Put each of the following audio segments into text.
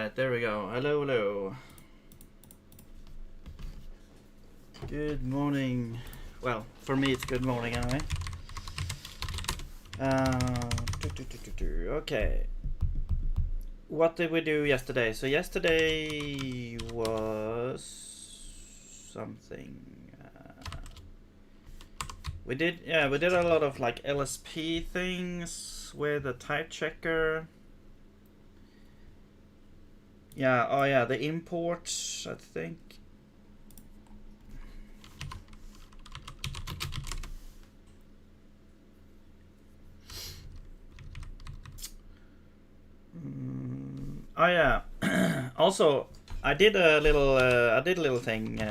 Alright, there we go. Hello, hello. Good morning. Well, for me it's good morning anyway. Okay. What did we do yesterday? So yesterday was something. We did a lot of like LSP things with the type checker. Yeah, oh yeah, the imports, I think. Oh yeah. Also, I did a little thing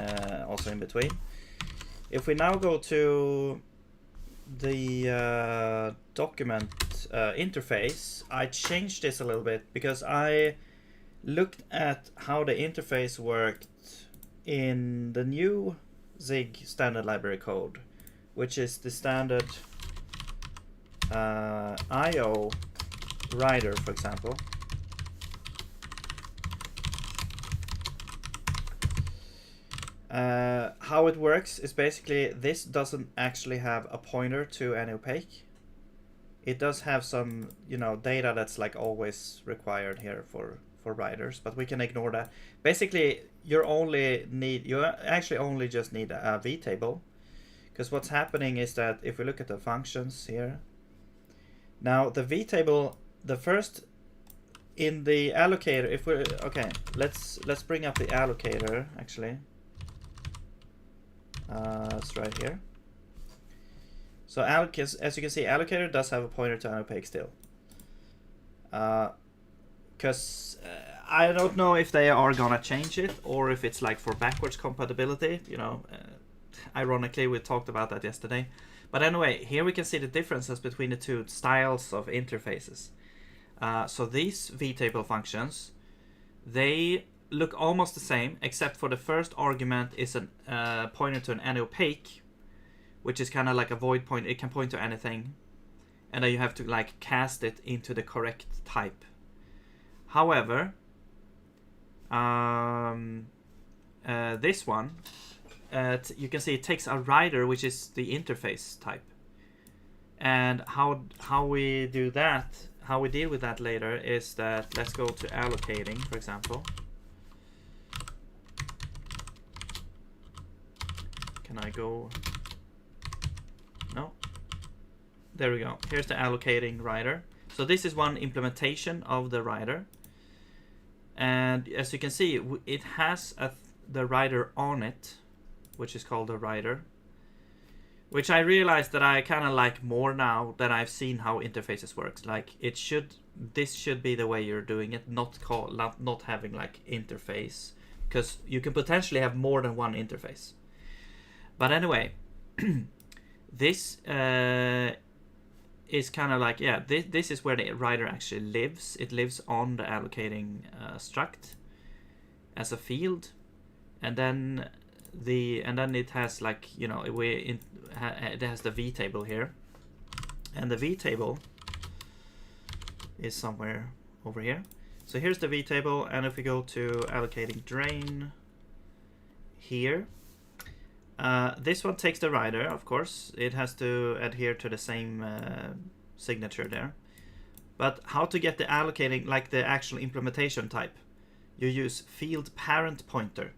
also in between. If we now go to the document interface, I changed this a little bit because I looked at how the interface worked in the new Zig standard library code, which is the standard IO writer, for example. How it works is basically this doesn't actually have a pointer to any opaque. It does have some, data that's like always required here for writers, but we can ignore that. Basically, you actually only just need a v table, because what's happening is that if we look at the functions here, now the v table, the first in the allocator, if we let's bring up the allocator actually. It's right here. So as you can see, allocator does have a pointer to an opaque still. Because I don't know if they are gonna change it or if it's like for backwards compatibility. Ironically, we talked about that yesterday. But anyway, here we can see the differences between the two styles of interfaces. So these vtable functions, they look almost the same, except for the first argument is a pointer to an anopaque, which is kind of like a void point. It can point to anything, and then you have to like cast it into the correct type. However, this one, you can see it takes a writer, which is the interface type. And how we do that, how we deal with that later is that let's go to allocating, for example. Can I go? No. There we go. Here's the allocating writer. So this is one implementation of the writer. And as you can see, it has the writer on it, which is called the writer. Which I realized that I kind of like more now that I've seen how interfaces works. Like this should be the way you're doing it, not having like interface, because you can potentially have more than one interface. But anyway, this is kind of like, this is where the writer actually lives. It lives on the allocating struct as a field, and then it has like, it has the v table here, and the v table is somewhere over here. So here's the v table, and if we go to allocating drain here. This one takes the writer, of course. It has to adhere to the same signature there. But how to get the allocating, like the actual implementation type? You use field parent pointer,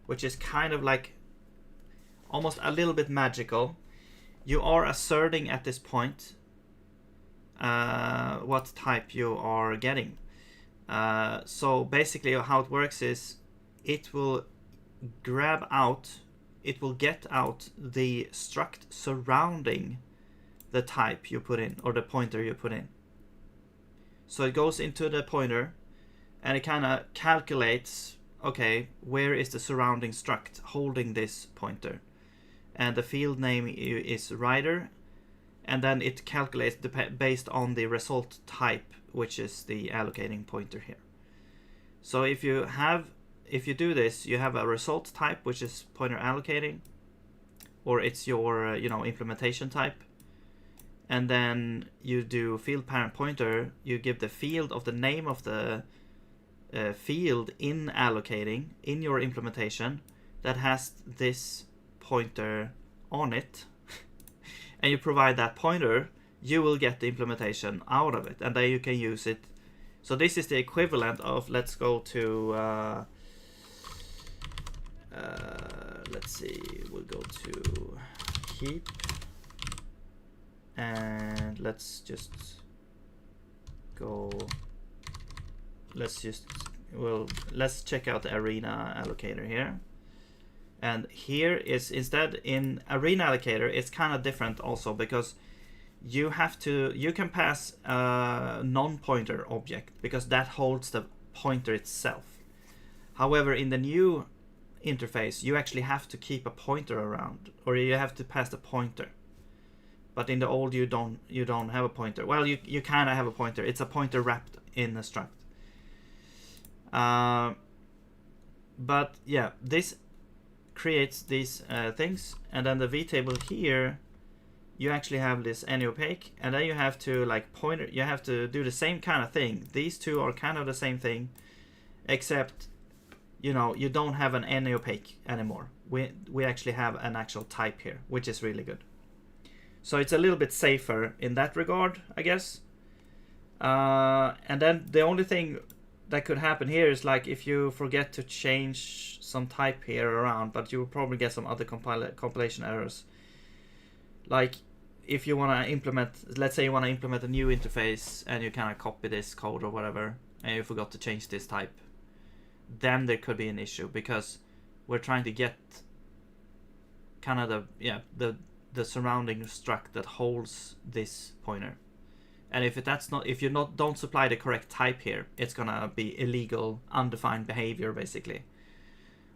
which is kind of like almost a little bit magical. You are asserting at this point what type you are getting. So basically how it works is it will get out the struct surrounding the type you put in, or the pointer you put in. So it goes into the pointer and it kind of calculates, okay, where is the surrounding struct holding this pointer? And the field name is writer, and then it calculates based on the result type, which is the allocating pointer here. So if you do this, you have a result type, which is pointer allocating, or it's your implementation type, and then you do field parent pointer. You give the field of the name of the field in allocating in your implementation that has this pointer on it, and you provide that pointer, you will get the implementation out of it, and then you can use it. So this is the equivalent of, let's go to, let's see, we'll go to heap, and let's just go, let's check out the arena allocator here. And here is, instead in arena allocator, it's kind of different also, because you can pass a non-pointer object because that holds the pointer itself. However, in the new interface, you actually have to keep a pointer around, or you have to pass the pointer. But in the old, you don't have a pointer. Well, you kind of have a pointer. It's a pointer wrapped in a struct. But yeah, this creates these things, and then the vtable here, you actually have this any-opaque, and then you have to like pointer. You have to do the same kind of thing. These two are kind of the same thing, except you don't have an any-opaque anymore. We actually have an actual type here, which is really good. So it's a little bit safer in that regard, I guess. And then the only thing that could happen here is like if you forget to change some type here around, but you will probably get some other compilation errors. Like if you want to implement, let's say you want to implement a new interface and you kind of copy this code or whatever, and you forgot to change this type, then there could be an issue, because we're trying to get kind of the surrounding struct that holds this pointer. And if you don't supply the correct type here, it's gonna be illegal, undefined behavior, basically.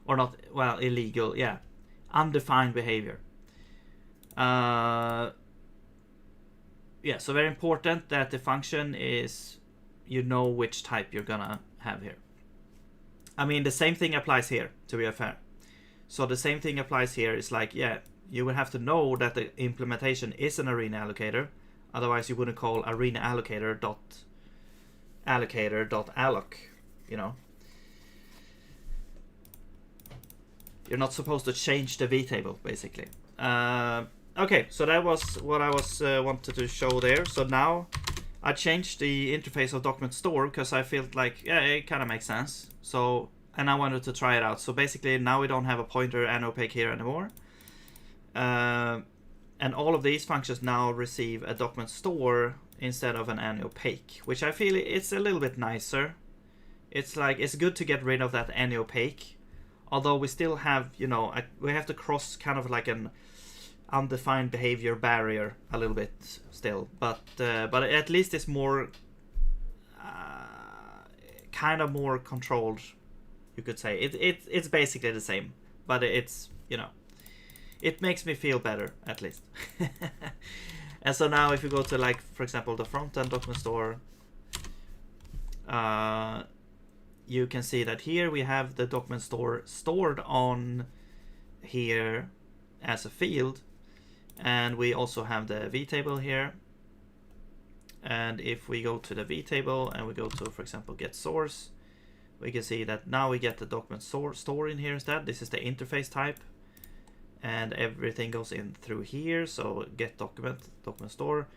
Or not, well, illegal, yeah, undefined behavior. Yeah, so very important that the function is, which type you're gonna have here. I mean, the same thing applies here, to be fair. So the same thing applies here. It's like, yeah, you would have to know that the implementation is an arena allocator. Otherwise, you wouldn't call arena allocator dot alloc. You're not supposed to change the vtable, basically. Okay, so that was what I wanted to show there. So now I changed the interface of document store because I felt like, yeah, it kind of makes sense. So, and I wanted to try it out. So basically now we don't have a pointer and opaque here anymore. And all of these functions now receive a document store instead of an any-opaque, which I feel it's a little bit nicer. It's like, it's good to get rid of that any-opaque, although we still have, we have to cross kind of like an undefined behavior barrier a little bit still, but at least it's more kind of more controlled, you could say. It's basically the same, but it's it makes me feel better, at least. And so now if you go to, like, for example, the front-end document store, you can see that here we have the document store stored on here as a field, and we also have the vtable here. And if we go to the vtable and we go to, for example, get source, we can see that now we get the document store in here instead. This is the interface type, and everything goes in through here. So get document store.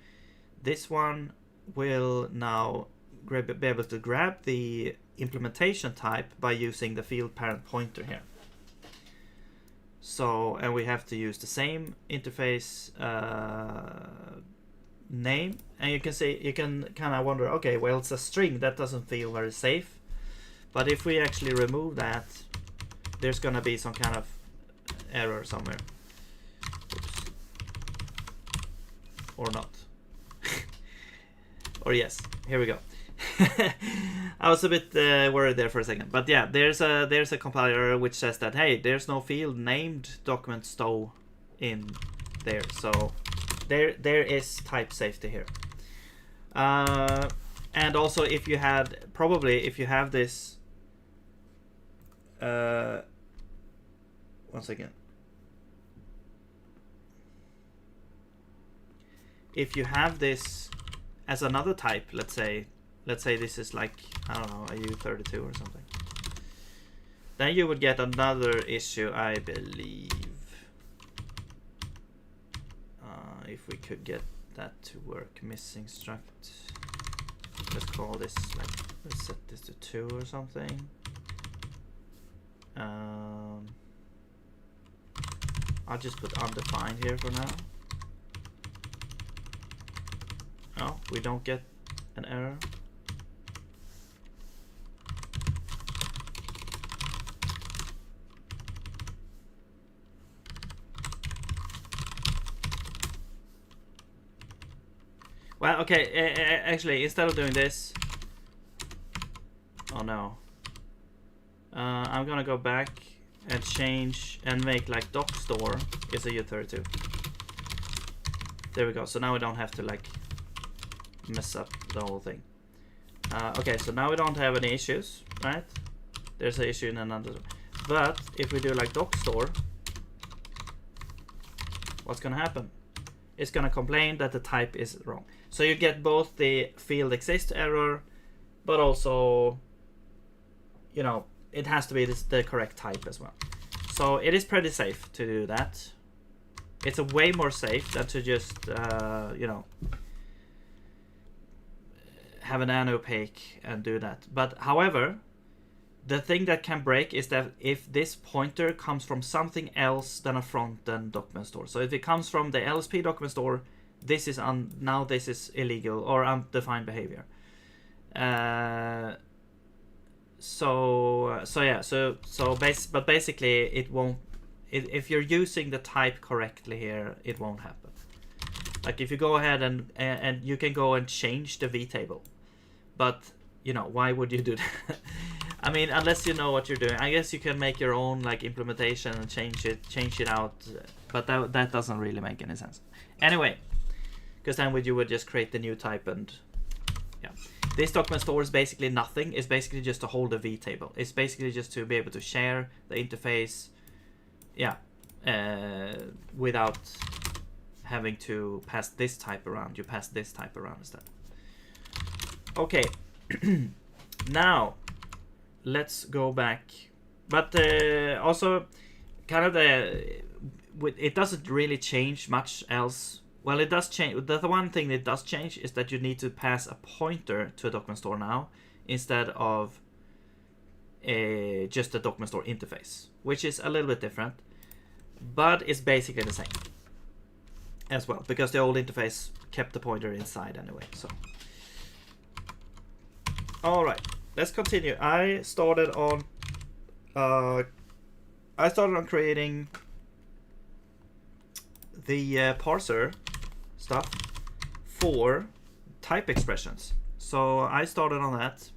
This one will now be able to grab the implementation type by using the field parent pointer here. So, and we have to use the same interface name, and you can kind of wonder, okay, well, it's a string, that doesn't feel very safe. But if we actually remove that, there's gonna be some kind of error somewhere. Oops. Or not. Or yes, here we go. I was a bit worried there for a second, but yeah, there's a compiler which says that, hey, there's no field named document stow in there, so there is type safety here. And also, if you have this, one second. If you have this as another type, let's say, let's say this is like, I don't know, a U32 or something. Then you would get another issue, I believe. If we could get that to work, missing struct. Let's call this like, let's set this to 2 or something. I'll just put undefined here for now. Oh, we don't get an error. Well, okay, actually, instead of doing this, oh no, I'm gonna go back and change and make like doc store is a U32. There we go. So now we don't have to like mess up the whole thing. Okay, so now we don't have any issues, right? There's an issue in another, but if we do like doc store, what's gonna happen? It's gonna complain that the type is wrong. So you get both the field exists error, but also, you know, it has to be the correct type as well. So it is pretty safe to do that. It's a way more safe than to just, you know, have an anopaque and do that. But however, the thing that can break is that if this pointer comes from something else than a front-end document store. So if it comes from the LSP document store, this is now this is illegal or undefined behavior. But basically it won't. If you're using the type correctly here, it won't happen. Like if you go ahead and you can go and change the vtable, but you know, why would you do that? I mean, unless you know what you're doing. I guess you can make your own like implementation and change it out, but that doesn't really make any sense. Anyway, because then you would just create the new type and yeah. This document store is basically nothing. It's basically just to hold a vtable. It's basically just to be able to share the interface, yeah, without having to pass this type around. You pass this type around instead. Okay, now let's go back. But also, kind of it doesn't really change much else. Well, it does change. The one thing that does change is that you need to pass a pointer to a document store now instead of just a document store interface, which is a little bit different, but it's basically the same as well because the old interface kept the pointer inside anyway. So, all right, let's continue. I started on creating the parser stuff for type expressions. So I started on that.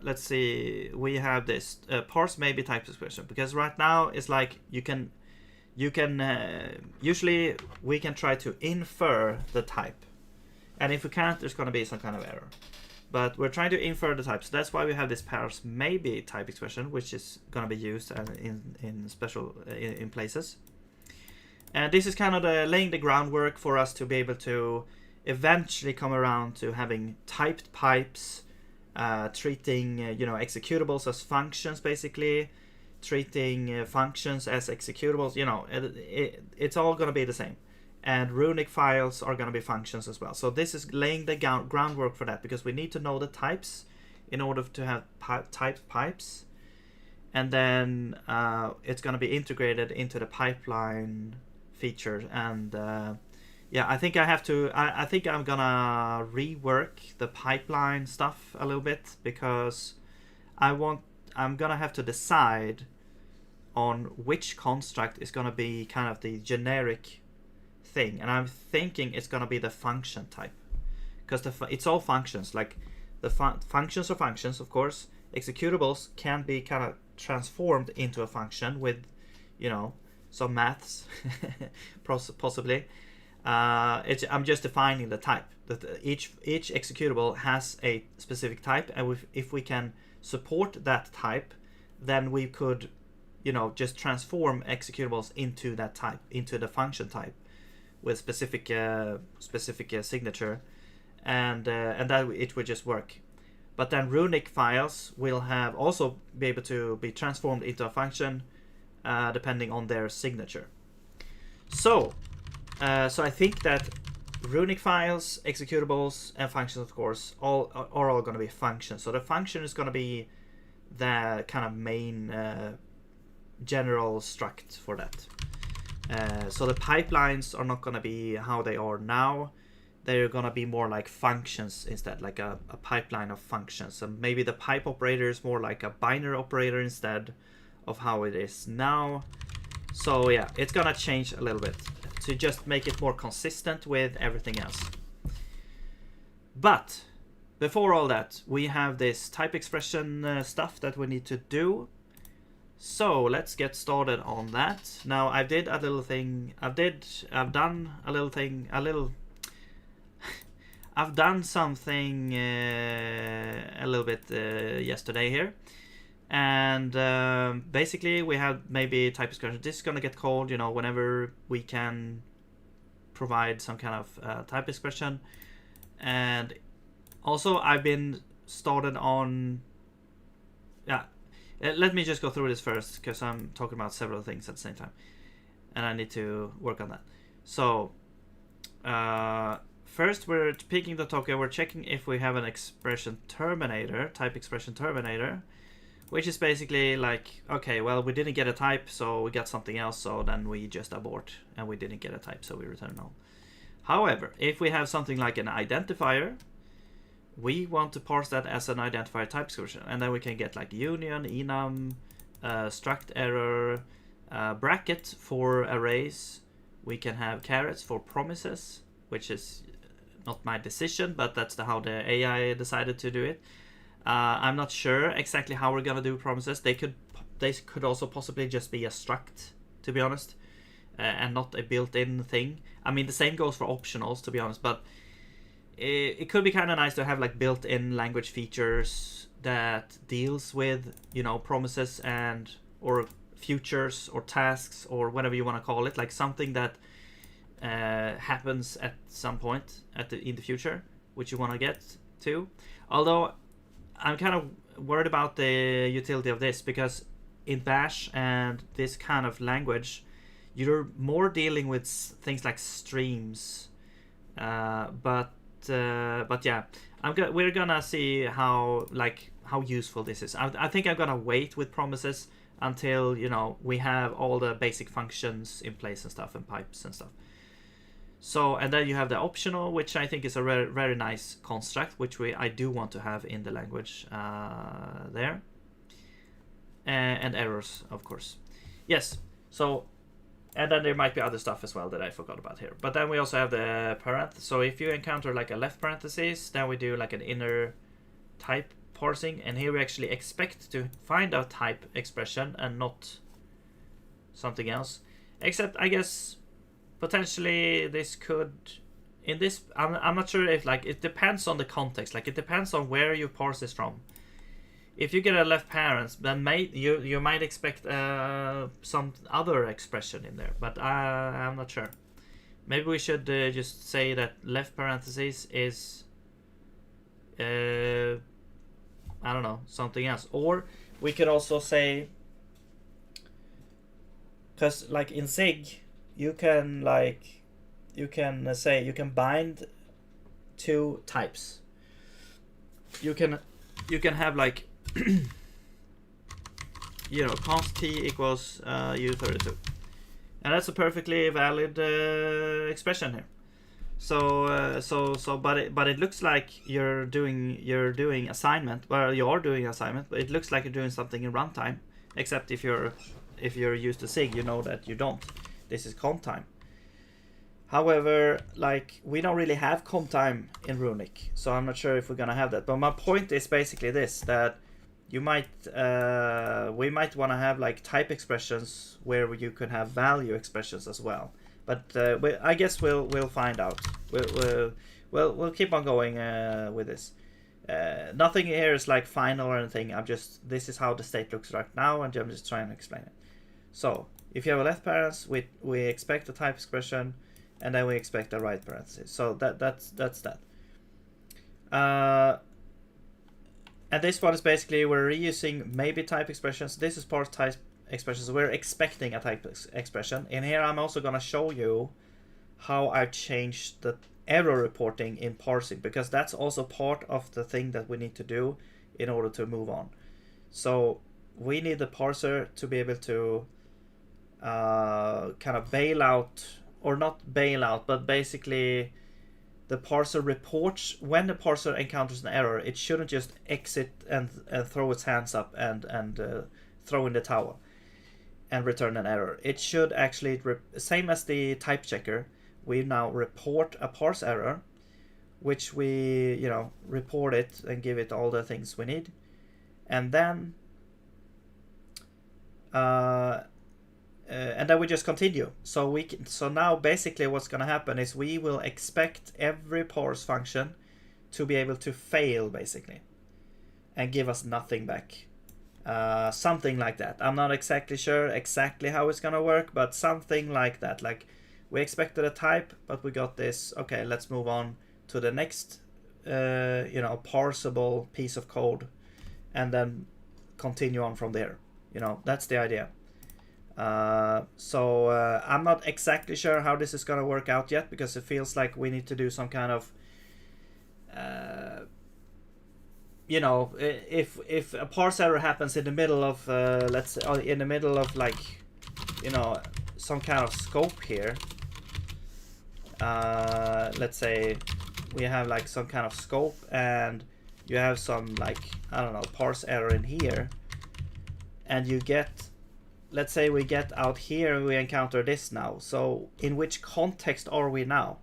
Let's see, we have this parse maybe type expression, because right now it's like you can usually we can try to infer the type, and if we can't, there's going to be some kind of error. But we're trying to infer the type, so that's why we have this parse maybe type expression, which is going to be used in special in places. And this is kind of laying the groundwork for us to be able to eventually come around to having typed pipes, treating you know, executables as functions, basically treating functions as executables. You know, it's all going to be the same, and runic files are going to be functions as well. So this is laying the groundwork for that, because we need to know the types in order to have typed pipes, and then it's going to be integrated into the pipeline feature. And yeah, I think I think I'm gonna rework the pipeline stuff a little bit, because I'm gonna have to decide on which construct is gonna be kind of the generic thing, and I'm thinking it's gonna be the function type, because it's all functions. Like the functions are functions, of course. Executables can be kind of transformed into a function with, you know, some maths possibly. I'm just defining the type. That each executable has a specific type, and if we can support that type, then we could, you know, just transform executables into that type, into the function type with specific signature, and that it would just work. But then runic files will have also be able to be transformed into a function depending on their signature. So I think that runic files, executables, and functions, of course, are all going to be functions. So the function is going to be the kind of main general struct for that. So the pipelines are not going to be how they are now. They're going to be more like functions instead, like a pipeline of functions. And maybe the pipe operator is more like a binary operator instead of how it is now. So yeah, it's going to change a little bit to just make it more consistent with everything else. But before all that, we have this type expression stuff that we need to do. So let's get started on that. Now I've done a little thing. I've done something a little bit yesterday here, and basically we have maybe type expression. This is gonna get called, whenever we can provide some kind of type expression. And also I've been started on, let me just go through this first, because I'm talking about several things at the same time, and I need to work on that. So first we're picking the token. We're checking if we have an expression terminator, type expression terminator, which is basically like, okay, well, we didn't get a type, so we got something else, so then we just abort, and we didn't get a type, so we return null. However, if we have something like an identifier, we want to parse that as an identifier type expression, and then we can get like union, enum, struct error, bracket for arrays. We can have carets for promises, which is not my decision, but that's how the AI decided to do it. I'm not sure exactly how we're gonna do promises. They could also possibly just be a struct, to be honest, and not a built-in thing. I mean, the same goes for optionals, to be honest, but it could be kind of nice to have like built-in language features that deals with, promises and or futures or tasks or whatever you want to call it, like something that happens at some point in the future, which you want to get to. Although I'm kind of worried about the utility of this, because in Bash and this kind of language, you're more dealing with things like streams, but yeah, we're gonna see how useful this is. I think I'm gonna wait with promises until we have all the basic functions in place and stuff, and pipes and stuff. So, and then you have the optional, which I think is a very, very nice construct, which I do want to have in the language there, and errors, of course. Yes. So, and then there might be other stuff as well that I forgot about here. But then we also have the parenthesis. So if you encounter like a left parenthesis, then we do like an inner type parsing, and here we actually expect to find a type expression and not something else. Except, I guess, potentially this could, in this, I'm not sure if, like, it depends on the context. Like, it depends on where you parse this from. If you get a left parent, then you might expect some other expression in there, but I'm not sure. Maybe we should just say that left parenthesis is I don't know, something else. Or we could also say, because like in Zig, you can say you can bind two types. You can have like const t equals u32, and that's a perfectly valid expression here. But it looks like you're doing assignment. Well, you are doing assignment, but it looks like you're doing something in runtime. Except if you're used to Zig, you know that you don't. This is comp time. However, like, we don't really have comp time in Runic, so I'm not sure if we're gonna have that. But my point is basically this: that we might want to have like type expressions where you could have value expressions as well. But I guess we'll find out. We'll keep on going with this. Nothing here is like final or anything. This is how the state looks right now, and I'm just trying to explain it. So if you have a left parenthesis, we expect a type expression, and then we expect a right parenthesis. So that's that. And this one is basically we're reusing maybe type expressions. This is parse type expressions. We're expecting a type expression. In here, I'm also gonna show you how I've changed the error reporting in parsing, because that's also part of the thing that we need to do in order to move on. So we need the parser to be able to kind of bail out, or not bail out, but basically the parser reports when the parser encounters an error. It shouldn't just exit and throw its hands up and throw in the towel and return an error. It should actually, same as the type checker, we now report a parse error, which we, you know, report it and give it all the things we need. And then we just continue. So now basically what's going to happen is we will expect every parse function to be able to fail basically and give us nothing back. Something like that. I'm not exactly sure exactly how it's going to work, but something like that. Like we expected a type, but we got this. Okay, let's move on to the next parsable piece of code and then continue on from there. You know, that's the idea. So I'm not exactly sure how this is going to work out yet, because it feels like we need to do some kind of if a parse error happens in the middle of let's say in the middle of like some kind of scope here, let's say we have like some kind of scope and you have some like, I don't know, parse error in here, and you get, let's say we get out here and we encounter this now. So in which context are we now?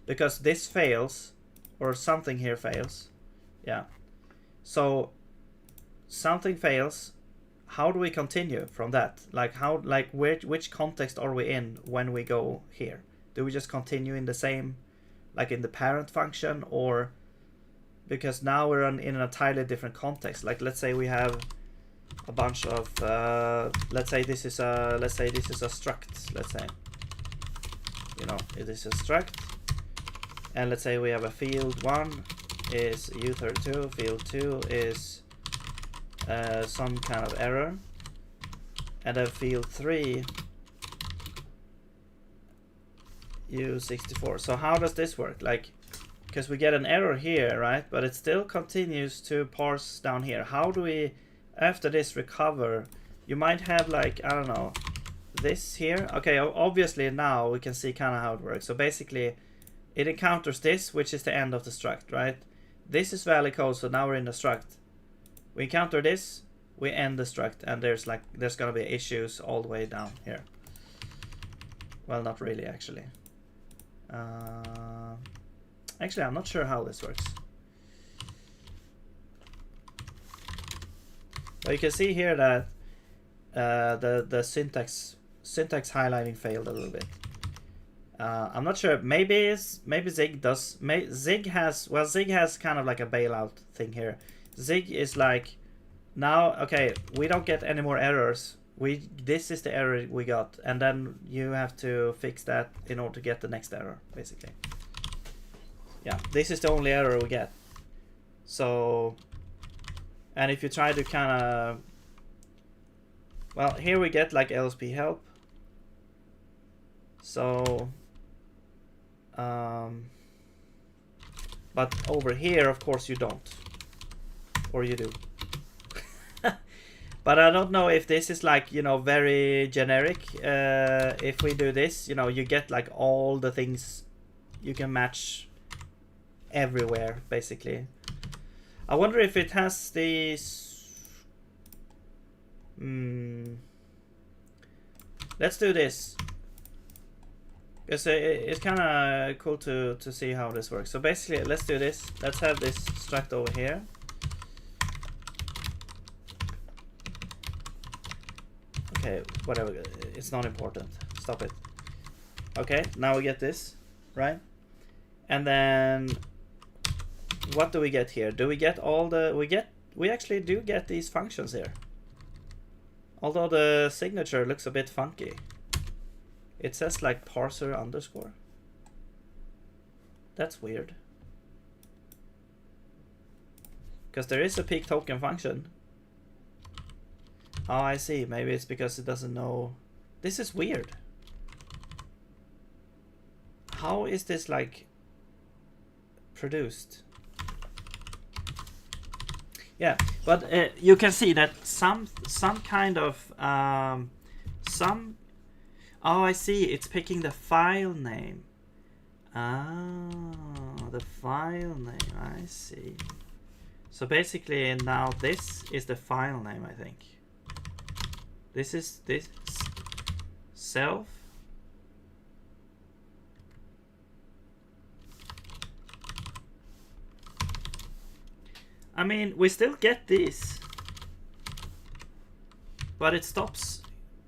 Because this fails, or something here fails. Yeah. So something fails. How do we continue from that? Like which context are we in when we go here? Do we just continue in the same, like in the parent function, or because now we're in an entirely different context? Like let's say we have a bunch of let's say this is a struct. Let's say it is a struct, and let's say we have a field 1 is u32, field 2 is some kind of error, and then field 3 u64. So how does this work? Like, because we get an error here, right? But it still continues to parse down here. How do we, after this, recover? You might have like, I don't know, this here. Okay, obviously now we can see kind of how it works. So basically it encounters this, which is the end of the struct, right? This is valid code, so now we're in the struct. We encounter this, we end the struct, and there's gonna be issues all the way down here. Well, not really actually. Actually, I'm not sure how this works. But you can see here that the syntax highlighting failed a little bit. I'm not sure. Maybe Zig does. Zig has kind of like a bailout thing here. Zig is like, now okay, we don't get any more errors. This is the error we got, and then you have to fix that in order to get the next error, basically. Yeah, this is the only error we get. So, and if you try to kind of, well, here we get like LSP help. So, but over here, of course, you don't, or you do. But I don't know if this is like, very generic. If we do this, you get like all the things you can match everywhere, basically. I wonder if it has these. Let's do this. It's kind of cool to see how this works. So basically, let's do this. Let's have this struct over here. Okay, whatever, it's not important. Stop it. Okay, now we get this, right? And then what do we get here? Do we get all the, we actually do get these functions here. Although the signature looks a bit funky. It says like parser underscore. That's weird. Because there is a peak token function. Oh, I see. Maybe it's because it doesn't know. This is weird. How is this like produced? Yeah, but you can see that some kind of some. Oh, I see. It's picking the file name. Ah, the file name. I see. So basically, now this is the file name. I think. This is this self. I mean, we still get this, but it stops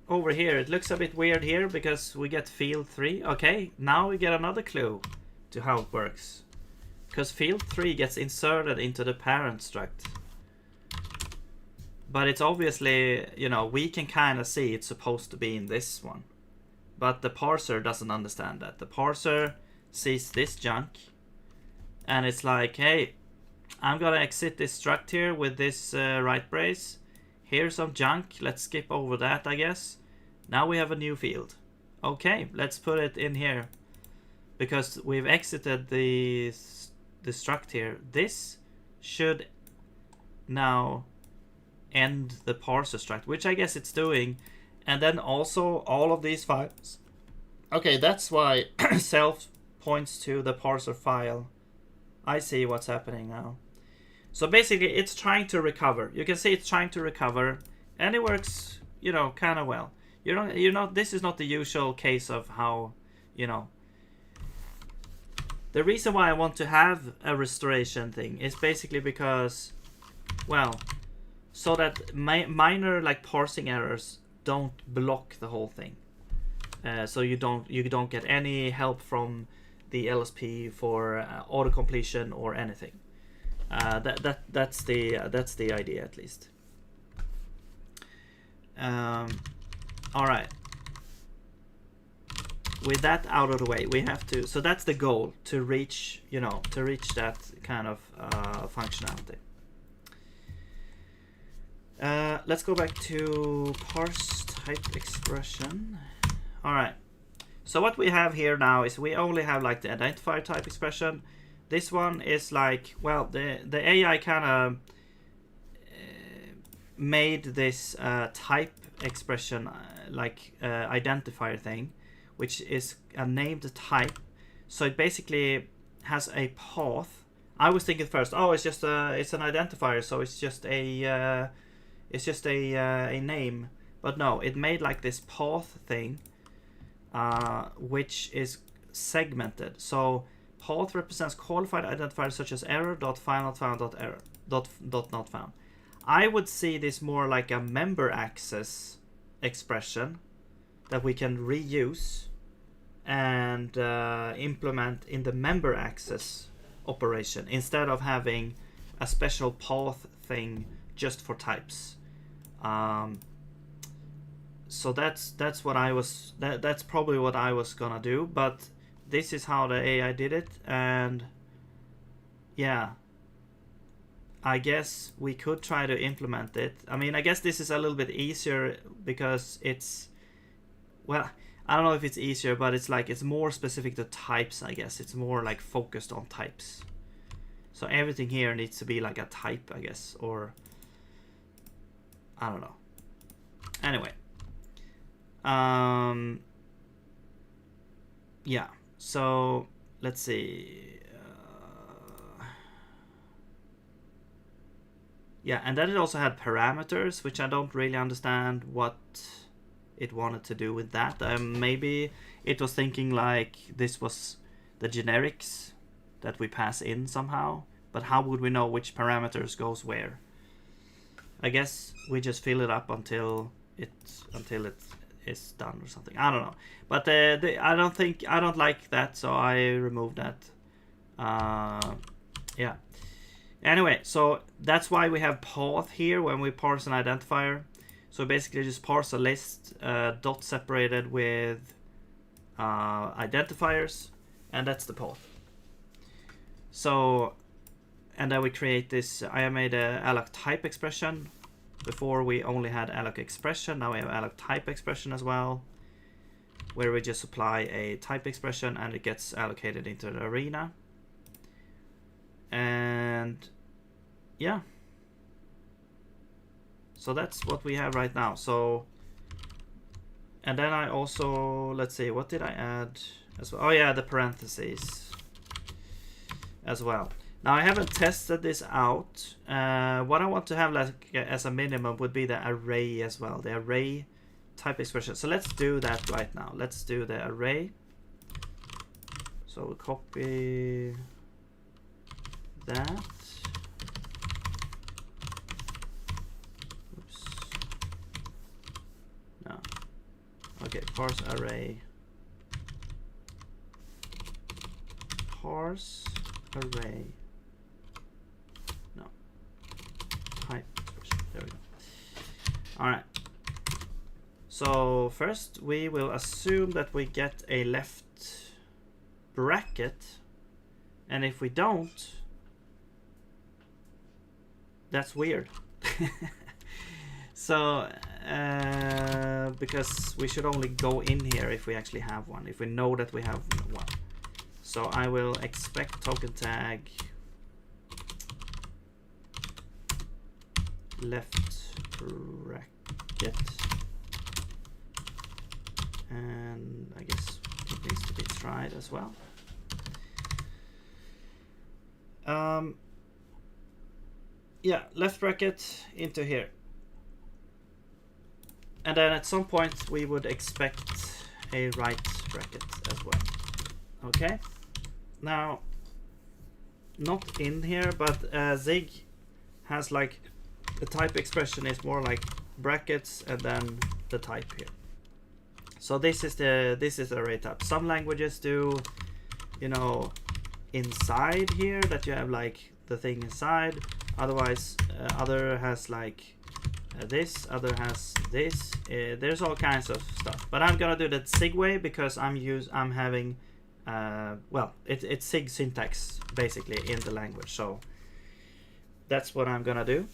over here. It looks a bit weird here because we get field 3. Okay, now we get another clue to how it works. Because field 3 gets inserted into the parent struct. But it's obviously, you know, we can kind of see it's supposed to be in this one. But the parser doesn't understand that. The parser sees this junk and it's like, hey, I'm gonna exit this struct here with this right brace. Here's some junk. Let's skip over that, I guess. Now we have a new field. Okay, let's put it in here. Because we've exited the struct here. This should now end the parser struct, which I guess it's doing. And then also all of these files. Okay, that's why self points to the parser file. I see what's happening now. So basically it's trying to recover. You can see it's trying to recover and it works, you know, kind of well. You're not this is not the usual case of how, you know. The reason why I want to have a restoration thing is basically because, well, so that minor like parsing errors don't block the whole thing. So you don't get any help from the LSP for auto completion or anything. That's the idea at least. All right. With that out of the way, we have to. So that's the goal, to reach, you know, to reach that kind of functionality. Let's go back to parse type expression. All right. So what we have here now is we only have like the identifier type expression. This one is like, well, the AI kind of made this type expression like identifier thing, which is a named type. So it basically has a path. I was thinking first, oh, it's just it's an identifier, so it's just a name. But no, it made like this path thing, which is segmented. So path represents qualified identifiers such as error, dot file not found, dot error, dot not found. I would see this more like a member access expression that we can reuse and implement in the member access operation instead of having a special path thing just for types. So that's what I was. That's probably what I was gonna do, but this is how the AI did it, and yeah, I guess we could try to implement it. I mean, I guess this is a little bit easier because it's, well, I don't know if it's easier, but it's like it's more specific to types, I guess. It's more like focused on types. So everything here needs to be like a type, I guess, or I don't know. Anyway, yeah. So let's see. Yeah, and then it also had parameters, which I don't really understand what it wanted to do with that. Maybe it was thinking like this was the generics that we pass in somehow, but how would we know which parameters goes where? I guess we just fill it up until it is done or something. I don't know, but I don't like that, so I removed that. Yeah. Anyway, so that's why we have path here when we parse an identifier. So basically just parse a list dot separated with identifiers, and that's the path. So And then we create this. I made a alloc type expression. Before we only had alloc expression. Now we have alloc type expression as well, where we just apply a type expression and it gets allocated into the arena. And yeah, so that's what we have right now. So, and then I also, let's see, what did I add as well? Oh yeah, the parentheses as well. Now I haven't tested this out. What I want to have like as a minimum would be the array as well, the array type expression. So let's do that right now. Let's do the array. So we'll copy that. Oops. No. Okay, parse array. Parse array. No. Type expression. There we go. All right. So first we will assume that we get a left bracket, and if we don't, that's weird. So because we should only go in here if we actually have one, if we know that we have one. So I will expect token tag left bracket, and I guess it needs to be tried as well. Yeah, left bracket into here. And then at some point we would expect a right bracket as well. Okay. Now, not in here, but Zig has like the type expression is more like brackets and then the type here. So this is the array type. Some languages do, you know, inside here that you have like the thing inside. Otherwise, other has like this, other has this. There's all kinds of stuff. But I'm gonna do that Zig way because I'm having well, it's Zig syntax basically in the language. So that's what I'm gonna do.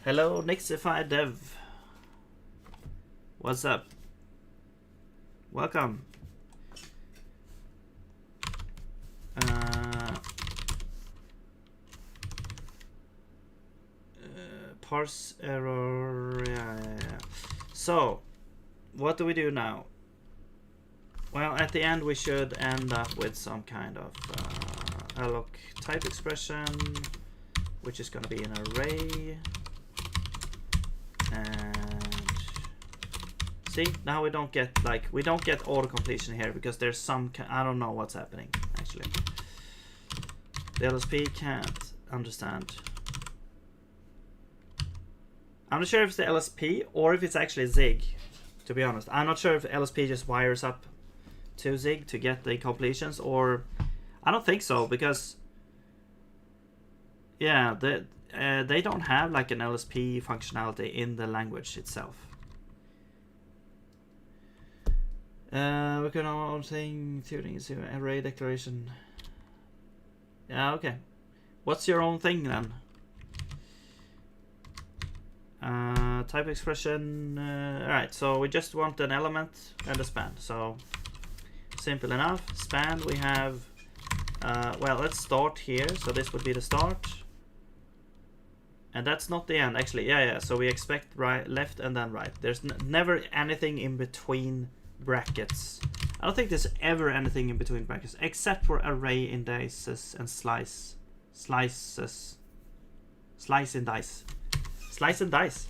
Hello, Nixify Dev. What's up? Welcome. Parse error. Yeah. So, what do we do now? Well, at the end we should end up with some kind of alloc type expression, which is going to be an array. And see, now we don't get auto completion here because there's some, I don't know what's happening actually. The LSP can't understand. I'm not sure if it's the LSP or if it's actually Zig, to be honest. I'm not sure if LSP just wires up to Zig to get the completions, or I don't think so, because yeah, they don't have like an LSP functionality in the language itself. We can all thing tuning is array declaration. Yeah, okay. What's your own thing then? Type expression. Alright, so we just want an element and a span. So simple enough. Span we have. Well, let's start here. So this would be the start. And that's not the end, actually. Yeah. So we expect right, left, and then right. There's never anything in between brackets. I don't think there's ever anything in between brackets, except for array indices and slices. Slice and dice. Slice and dice.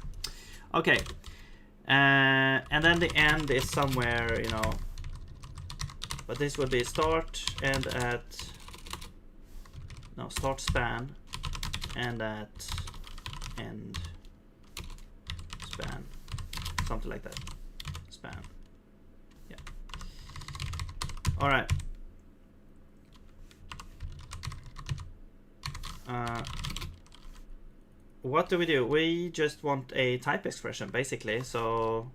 Okay. And then the end is somewhere, you know. But this would be start and at. No, start span and at end span. Something like that. Span. Yeah. Alright. What do? We just want a type expression basically, so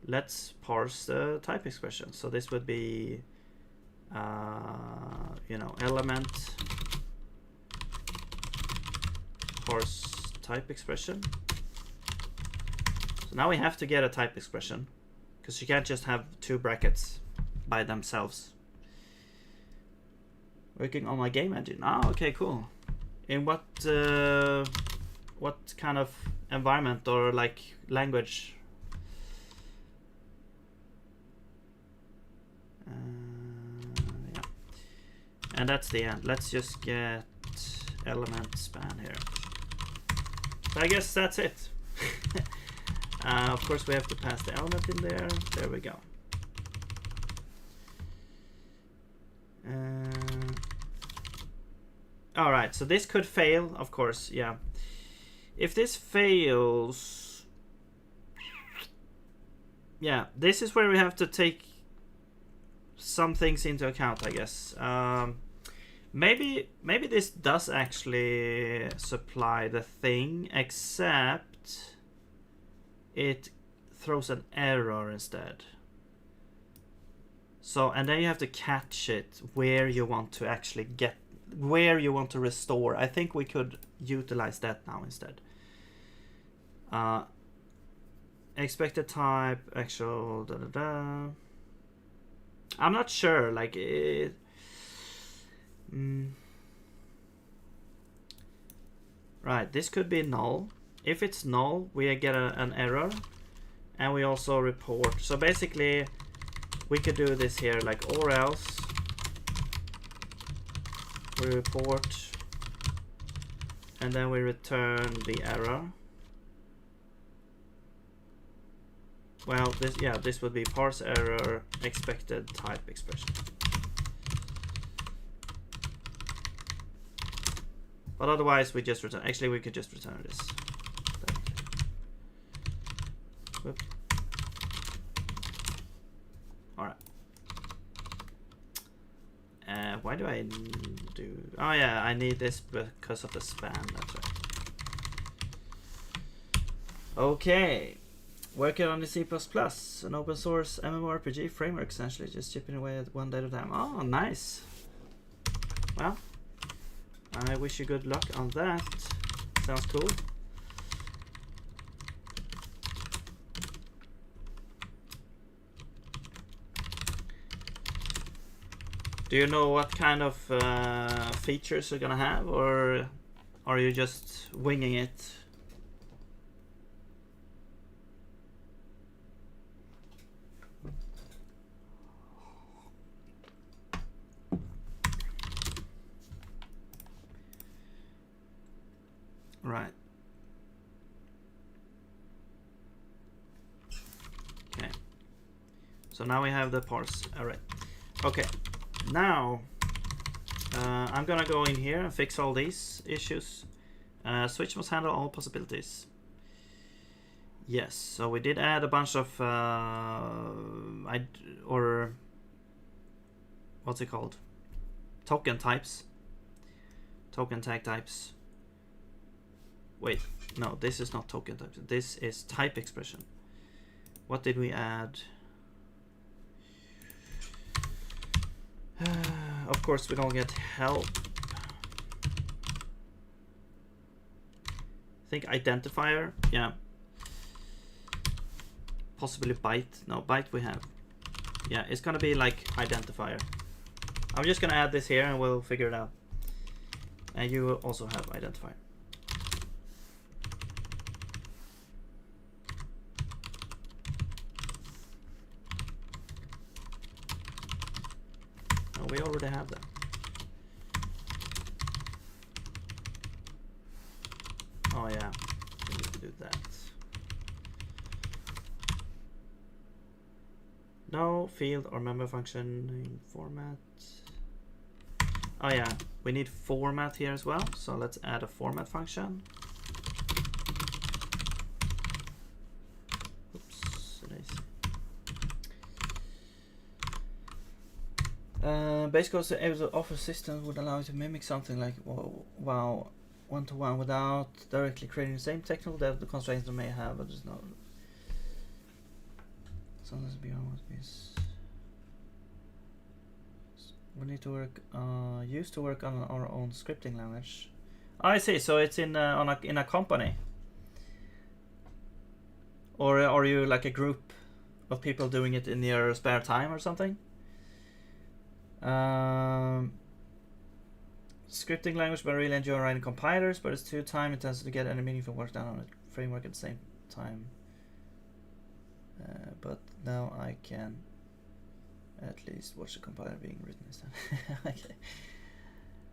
let's parse the type expression. So this would be you know, element parse type expression. So now we have to get a type expression, because you can't just have two brackets by themselves. Working on my game engine. Ah, okay, cool. In what kind of environment or like language? Yeah. And that's the end. Let's just get element span here. So I guess that's it. Of course we have to pass the element in there. There we go. All right, so this could fail, of course, yeah. If this fails, yeah, this is where we have to take some things into account, I guess. Maybe this does actually supply the thing, except it throws an error instead. So, and then you have to catch it where you want to actually get, where you want to restore. I think we could utilize that now instead. Expected type, actual, I'm not sure, like it. Right, this could be null. If it's null, we get an error, and we also report. So basically, we could do this here, like or else we report, and then we return the error. Well, this would be parse error expected type expression. But otherwise, we just return. Actually, we could just return this. Whoop. All right. Why do I do? Oh yeah, I need this because of the span. That's right. Okay. Working on the C++, an open source MMORPG framework, essentially, just chipping away at one day at a time. Oh, nice. Well, I wish you good luck on that. Sounds cool. Do you know what kind of features you're gonna have, or are you just winging it? Right. Okay. So now we have the parse array. Okay. Now I'm gonna go in here and fix all these issues. Switch must handle all possibilities. Yes. So we did add a bunch of what's it called? Token types. Token tag types. Wait, no, this is not token types. This is type expression. What did we add? Of course, we don't get help. I think identifier, yeah. Possibly byte. No, byte we have. Yeah, it's gonna be like identifier. I'm just gonna add this here and we'll figure it out. And you will also have identifier. We already have that. Oh yeah, we need to do that. No field or member function in format. Oh yeah, we need format here as well. So let's add a format function. Base code able to offer systems would allow you to mimic something like wow one-to-one without directly creating the same technical depth the constraints they may have, but there's no sometimes beyond what we need to work use to work on our own scripting language. I see. So it's in a company, or are you like a group of people doing it in your spare time or something? Scripting language, but I really enjoy writing compilers, but it's too time intensive to get any meaningful work done on a framework at the same time. But now I can at least watch the compiler being written instead. Okay.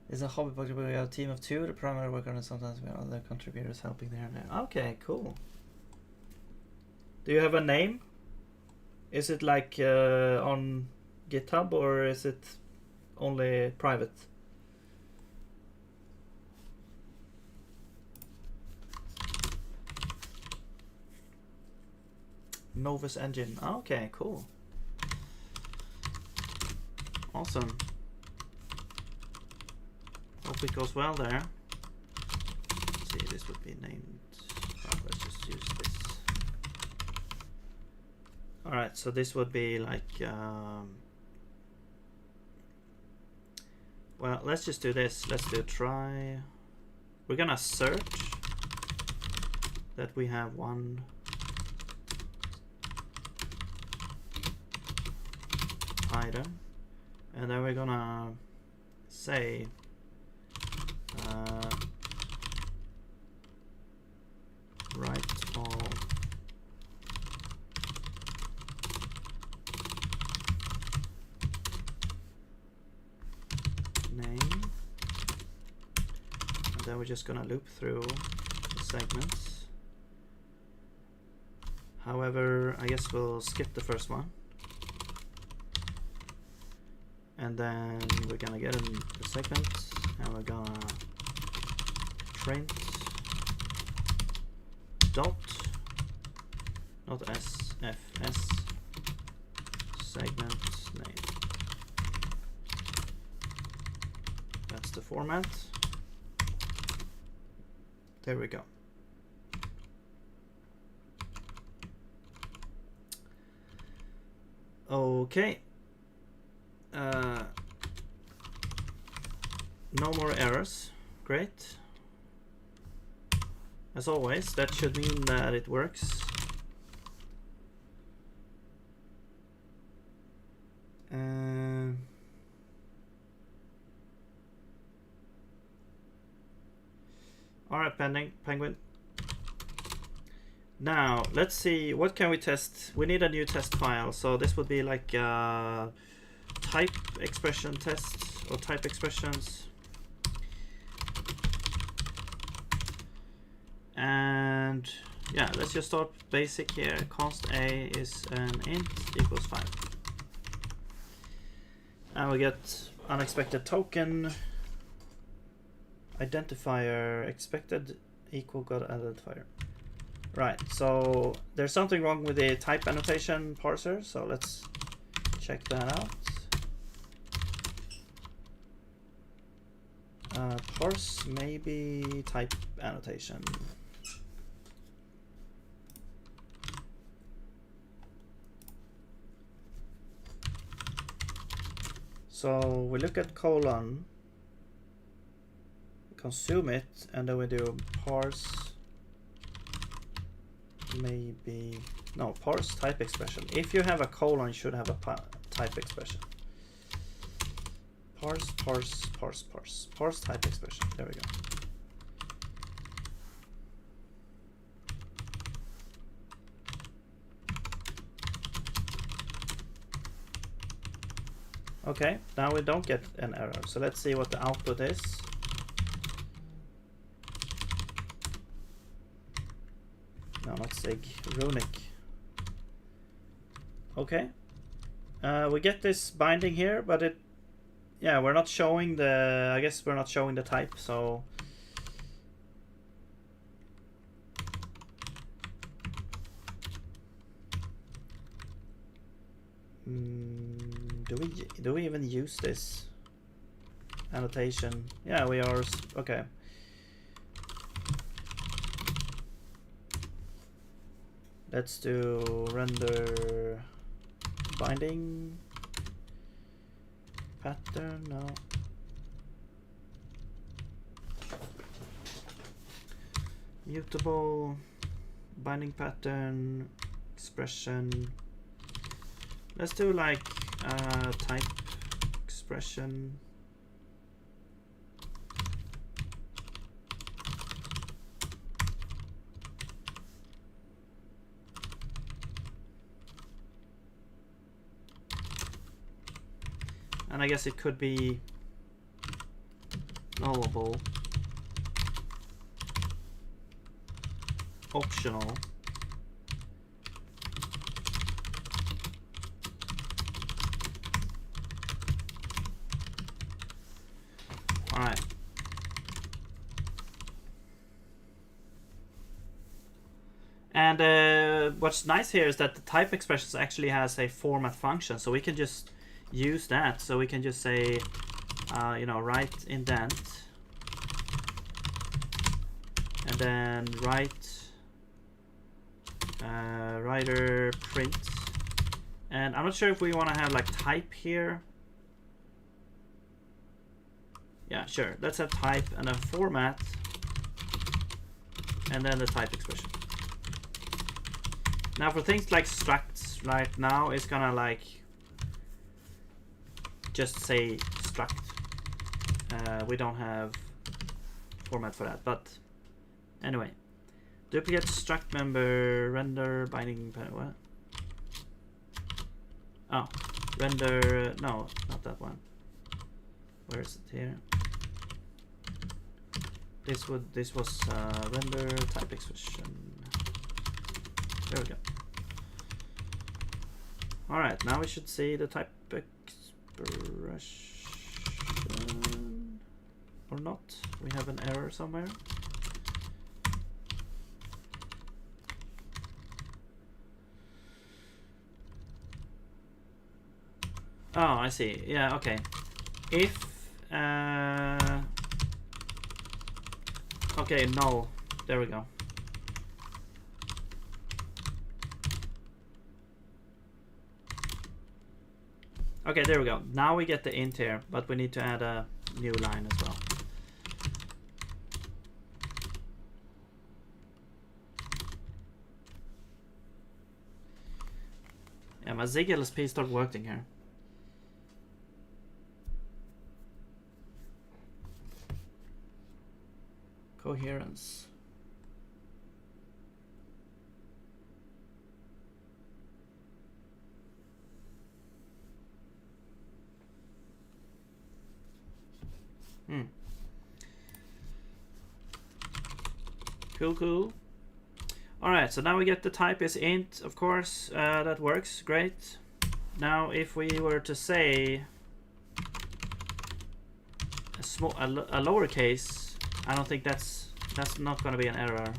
It's a hobby project where we have a team of 2. The primary work on it, sometimes we have other contributors helping there and there. Okay, cool. Do you have a name? Is it like on GitHub, or is it only private? Novus Engine. Okay, cool. Awesome. Hope it goes well there. Let's see, this would be named. Oh, let's just use this. Alright, so this would be like. Well, let's just do this. Let's do try. We're gonna search that we have one item, and then we're gonna say write all name, and then we're just gonna loop through the segments. However, I guess we'll skip the first one. And then we're gonna get in the segment, and we're gonna print dot, not sfs, segment name. That's the format. There we go. Okay. No more errors. Great. As always, that should mean that it works. Alright, Penguin. Now, let's see, what can we test? We need a new test file, so this would be like type expression test, or type expressions. And yeah, let's just start basic here. Const a is an int equals 5. And we get unexpected token, identifier expected equal got identifier. Right, so there's something wrong with the type annotation parser, so let's check that out. Parse maybe type annotation. So we look at colon, consume it, and then we do parse maybe, no, parse type expression. If you have a colon, you should have a type expression. Parse type expression. There we go. Okay, now we don't get an error. So let's see what the output is. No, not Zig, Runic. Okay. We get this binding here, but it, yeah, we're not showing the, I guess we're not showing the type, so. Do we even use this annotation? Yeah, we are. Okay. Let's do render binding pattern. No. Mutable, binding pattern, expression. Let's do like type expression. And I guess it could be nullable, optional, all right. And what's nice here is that the type expressions actually has a format function, so we can just use that. So we can just say, you know, write indent, and then write writer print. And I'm not sure if we want to have like type here. Yeah, sure. Let's have type and then format, and then the type expression. Now for things like structs, right now it's gonna like just say struct. We don't have format for that, but anyway. Duplicate struct member, render binding, what? Oh, render, no, not that one. Where is it here? This was render type expression. There we go. All right, now we should see the type expression, or not. We have an error somewhere. Oh, I see. Yeah, okay. If okay, null. There we go. Okay, there we go. Now we get the int here, but we need to add a new line as well. Yeah, my zig-like started working here. Coherence. Cool. All right, so now we get the type is int, of course. That works great. Now if we were to say a lowercase, I don't think that's not going to be an error.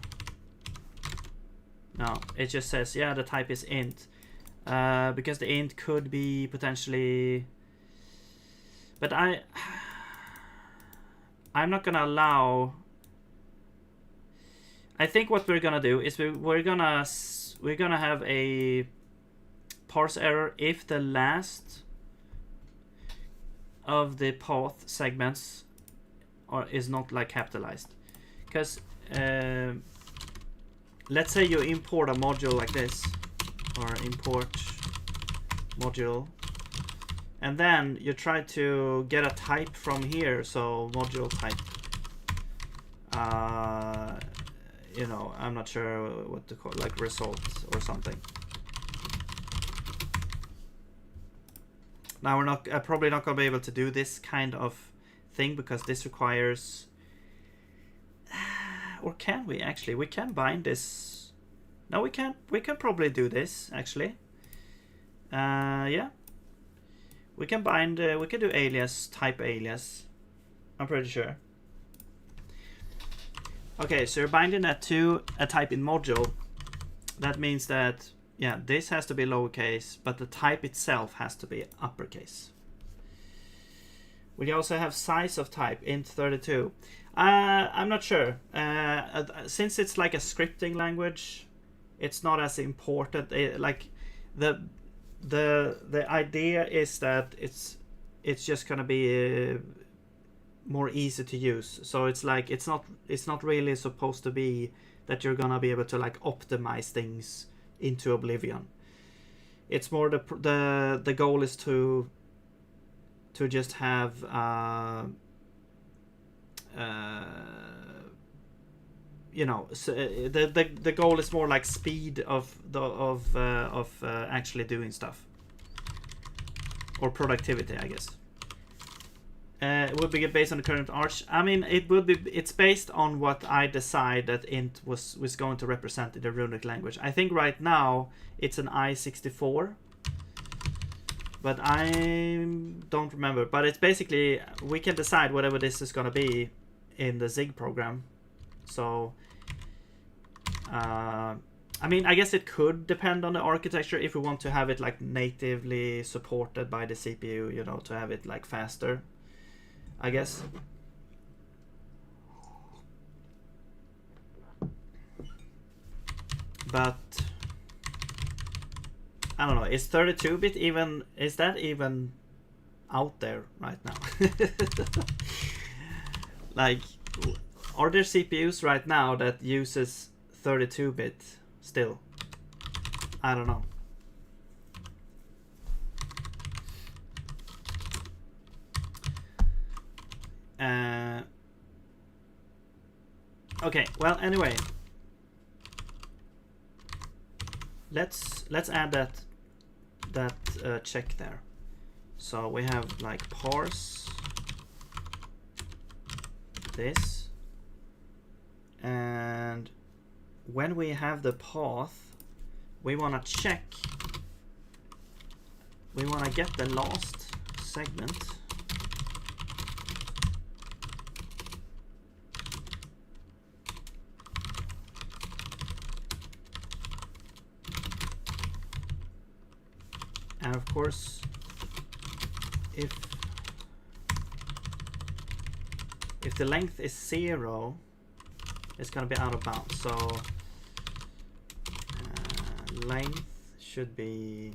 No, it just says, yeah, the type is int, because the int could be potentially, but I'm not going to allow. I think what we're gonna do is we're gonna have a parse error if the last of the path segments is not like capitalized. Because let's say you import a module like this, or import module, and then you try to get a type from here, so module type. You know, I'm not sure what to call, like result or something. Now we're not probably not gonna be able to do this kind of thing because this requires, or can we actually? We can bind this. No, we can't. We can probably do this actually. Yeah, we can bind. We can do alias, type alias. I'm pretty sure. Okay, so you're binding that to a type in module. That means that, yeah, this has to be lowercase, but the type itself has to be uppercase. We also have size of type, int 32. I'm not sure. Since it's like a scripting language, it's not as important. Like the idea is that it's just gonna be more easy to use. So it's like it's not really supposed to be that you're gonna be able to like optimize things into oblivion. It's more the goal is to just have you know, so the goal is more like speed of actually doing stuff, or productivity, I guess. It would be based on the current arch. I mean, it would be. It's based on what I decide that int was going to represent in the runic language. I think right now it's an I64, but I don't remember. But it's basically, we can decide whatever this is gonna be in the Zig program. So, I mean, I guess it could depend on the architecture if we want to have it like natively supported by the CPU, you know, to have it like faster, I guess. But I don't know, is 32-bit even, is that even out there right now? Like, are there CPUs right now that uses 32-bit still? I don't know. Okay, well, anyway, let's add that check there. So we have like parse this, and when we have the path, we want to check, we want to get the last segment. And of course, if the length is 0, it's gonna be out of bounds. So length should be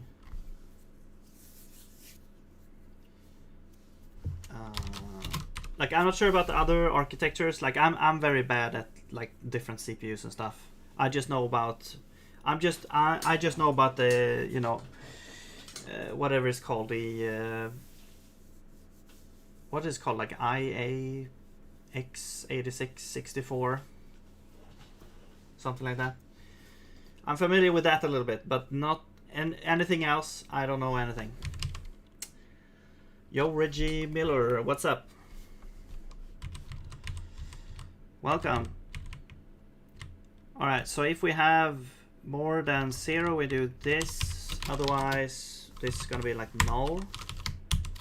like, I'm not sure about the other architectures. Like, I'm very bad at like different CPUs and stuff. I just know about I just know about the, you know, whatever it's called, the what is it called, like IA-X86-64, something like that. I'm familiar with that a little bit, but not anything else. I don't know anything. Yo, Reggie Miller, what's up? Welcome. All right, so if we have more than 0, we do this. Otherwise, this is gonna be like null,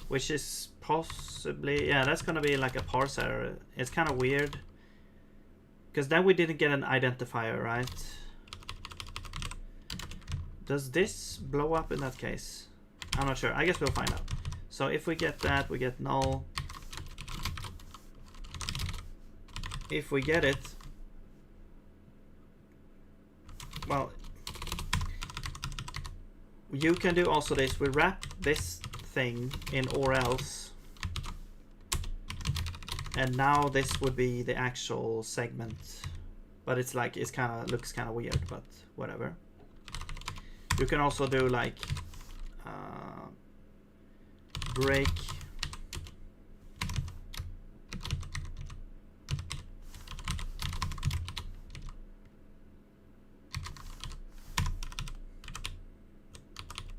which is possibly, yeah, that's gonna be like a parse error. It's kind of weird, because then we didn't get an identifier, right? Does this blow up in that case? I'm not sure. I guess we'll find out. So if we get that, we get null. If we get it, well, you can do also this. We wrap this thing in or else, and now this would be the actual segment. But it's like, it's kind of looks kind of weird, but whatever. You can also do like break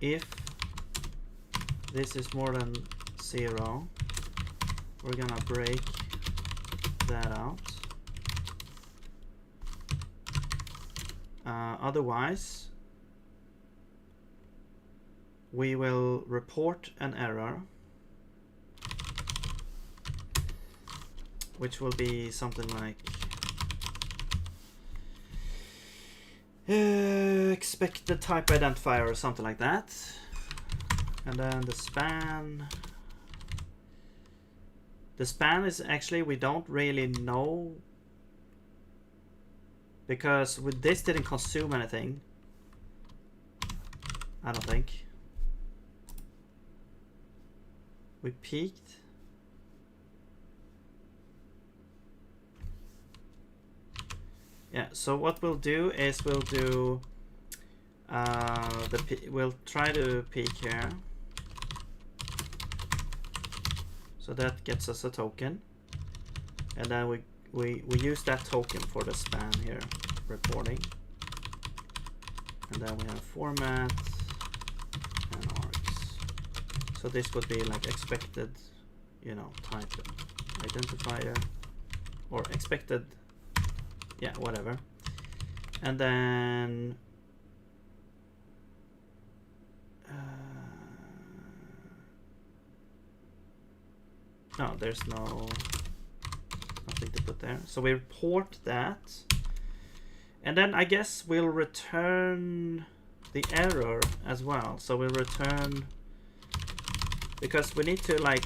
if this is more than 0, we're gonna break that out. Otherwise, we will report an error, which will be something like expected type identifier or something like that. And then the span. The span is actually, we don't really know, because with this didn't consume anything, I don't think. We peaked. Yeah, so what we'll do is we'll do we'll try to peek here. So that gets us a token. And then we use that token for the span here, reporting. And then we have format and args. So this would be like expected, you know, type identifier or expected, yeah, whatever. And then no, there's nothing to put there. So we report that. And then I guess we'll return the error as well. So we'll return, because we need to like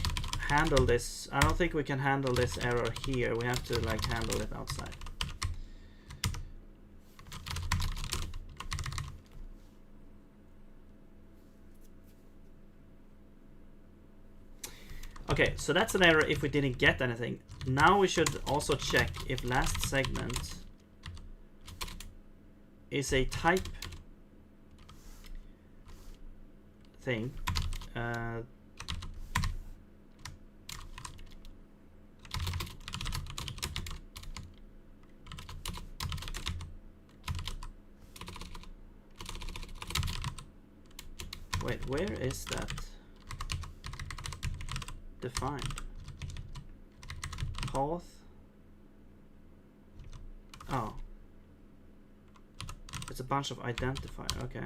handle this. I don't think we can handle this error here. We have to like handle it outside. Okay, so that's an error if we didn't get anything. Now we should also check if last segment is a type thing. Wait, where is that defined? Path. Oh. It's a bunch of identifier, okay.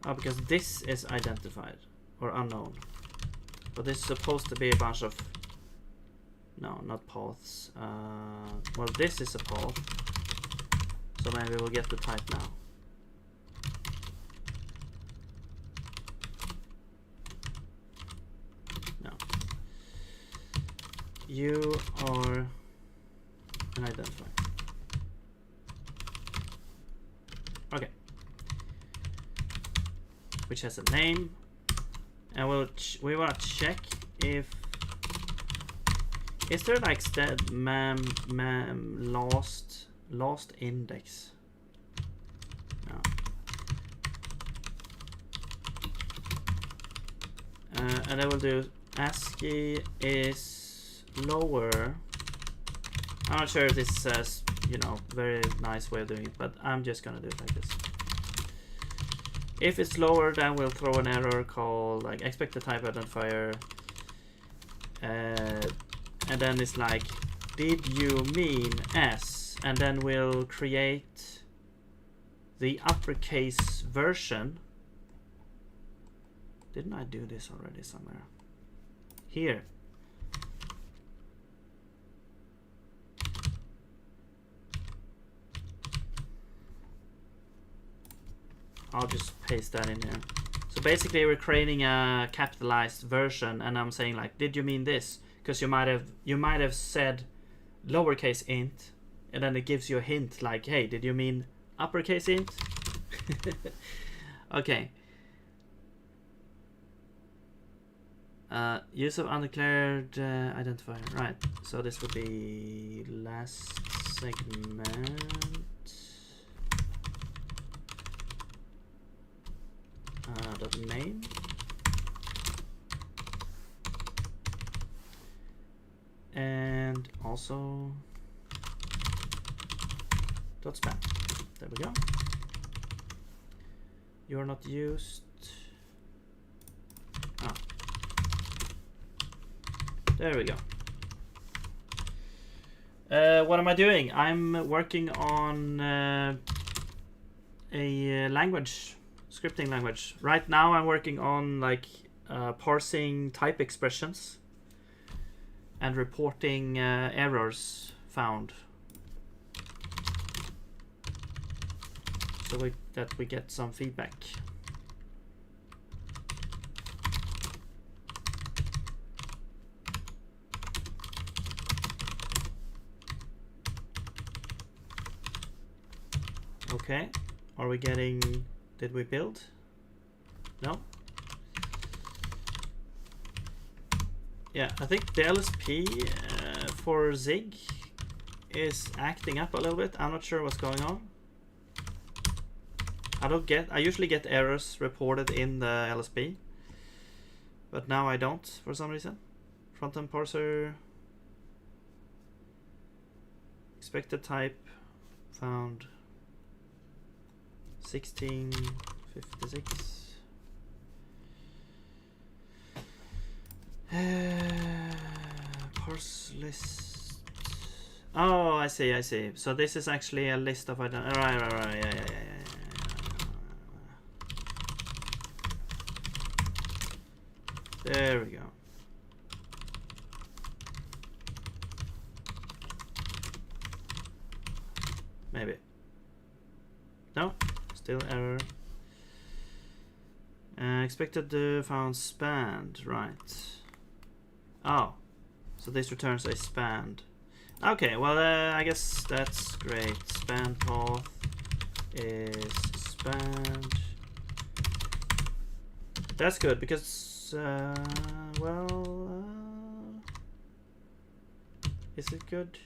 Oh, because this is identified or unknown. But this is supposed to be a bunch of, no, not paths. Well, this is a path. So maybe we'll get the type now. No. You are an identifier. Okay. Which has a name, and we want to check if is there like lost index. No. And I will do ASCII is lower. I'm not sure if this says, you know, very nice way of doing it, but I'm just gonna do it like this. If it's lower, then we'll throw an error called like expected type identifier, and then it's like, did you mean S? And then we'll create the uppercase version. Didn't I do this already somewhere? Here. I'll just paste that in here. So basically we're creating a capitalized version, and I'm saying like, did you mean this? Because you might have said lowercase int, and then it gives you a hint like, hey, did you mean uppercase int? Okay. Use of undeclared identifier. Right. So this would be last segment. Dot name. And also dot span. There we go. You're not used. Ah. There we go. What am I doing? I'm working on a language, scripting language. Right now I'm working on like parsing type expressions and reporting errors found, so that we get some feedback. Okay, are we getting, did we build? No. Yeah, I think the LSP for Zig is acting up a little bit. I'm not sure what's going on. I usually get errors reported in the LSP, but now I don't for some reason. Front-end parser, expected type found 1656. Parse list. Oh, I see. So this is actually a list of items. Right. Yeah. There we go. Maybe. No, still error. Expected found spanned, right. Oh, so this returns a spanned. Okay, well, I guess that's great. Span path is spanned. That's good because, is it good?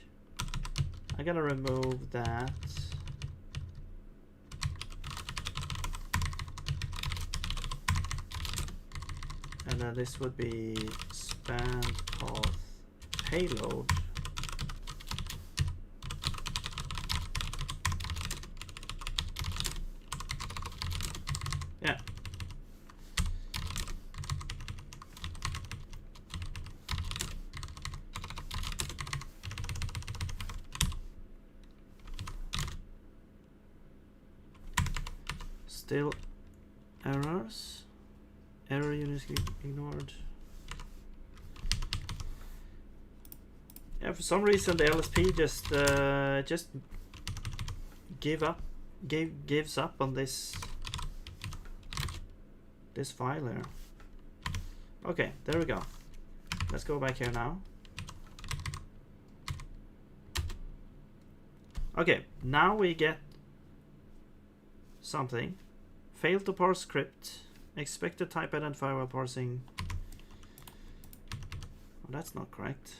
I gotta remove that. And then this would be span path payload. Yeah. Still errors. Error units ignored. Yeah, for some reason the LSP just gives up on this file here. Okay, there we go. Let's go back here now. Okay, now we get something. Failed to parse script. Expected type identifier while parsing. Oh, that's not correct.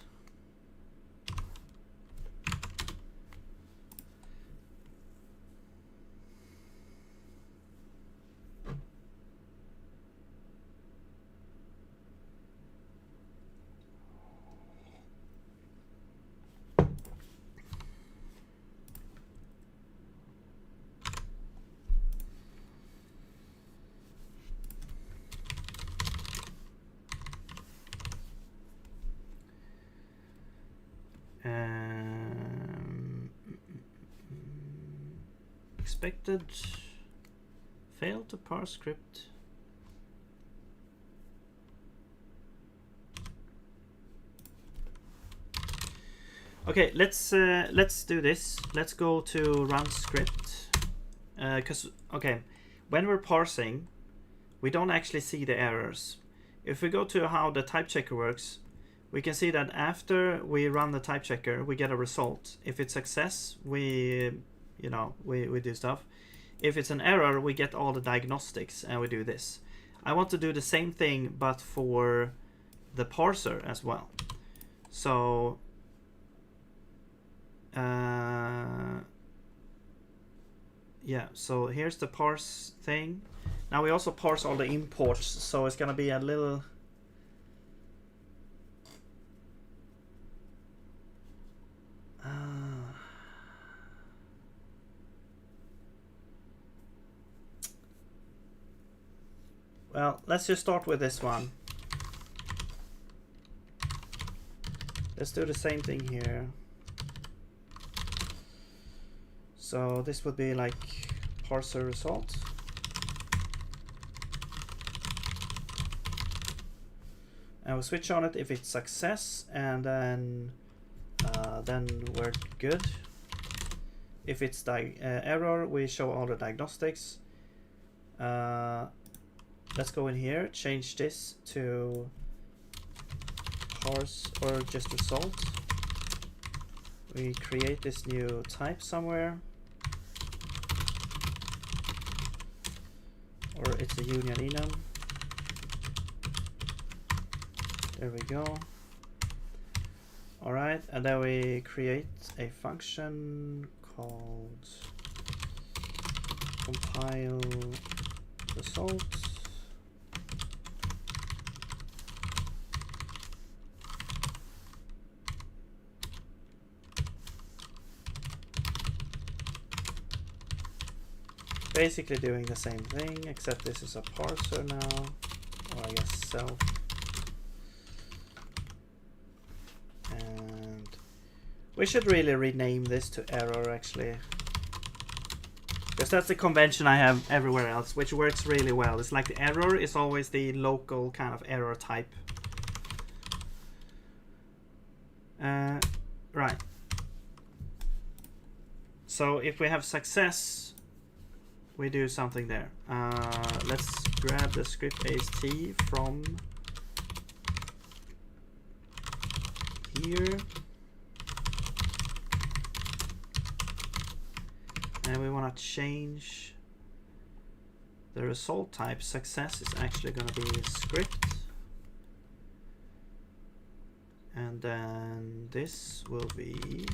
Expected failed to parse script. Okay, let's do this. Let's go to run script. Because okay, when we're parsing, we don't actually see the errors. If we go to how the type checker works, we can see that after we run the type checker, we get a result. If it's success, we do stuff. If it's an error, we get all the diagnostics and we do this. I want to do the same thing, but for the parser as well. So yeah, so here's the parse thing. Now we also parse all the imports, so it's gonna be a little well, let's just start with this one. Let's do the same thing here. So this would be like parser result. And we'll switch on it if it's success, and then we're good. If it's error, we show all the diagnostics. Let's go in here, change this to parse or just result. We create this new type somewhere, or it's a union enum. There we go. All right, and then we create a function called compile results. Basically doing the same thing, except this is a parser now, or I guess self. And we should really rename this to error, actually. Because that's the convention I have everywhere else, which works really well. It's like the error is always the local kind of error type. Right. So if we have success, we do something there. Let's grab the script AST from here. And we want to change the result type. Success is actually going to be script. And then this will be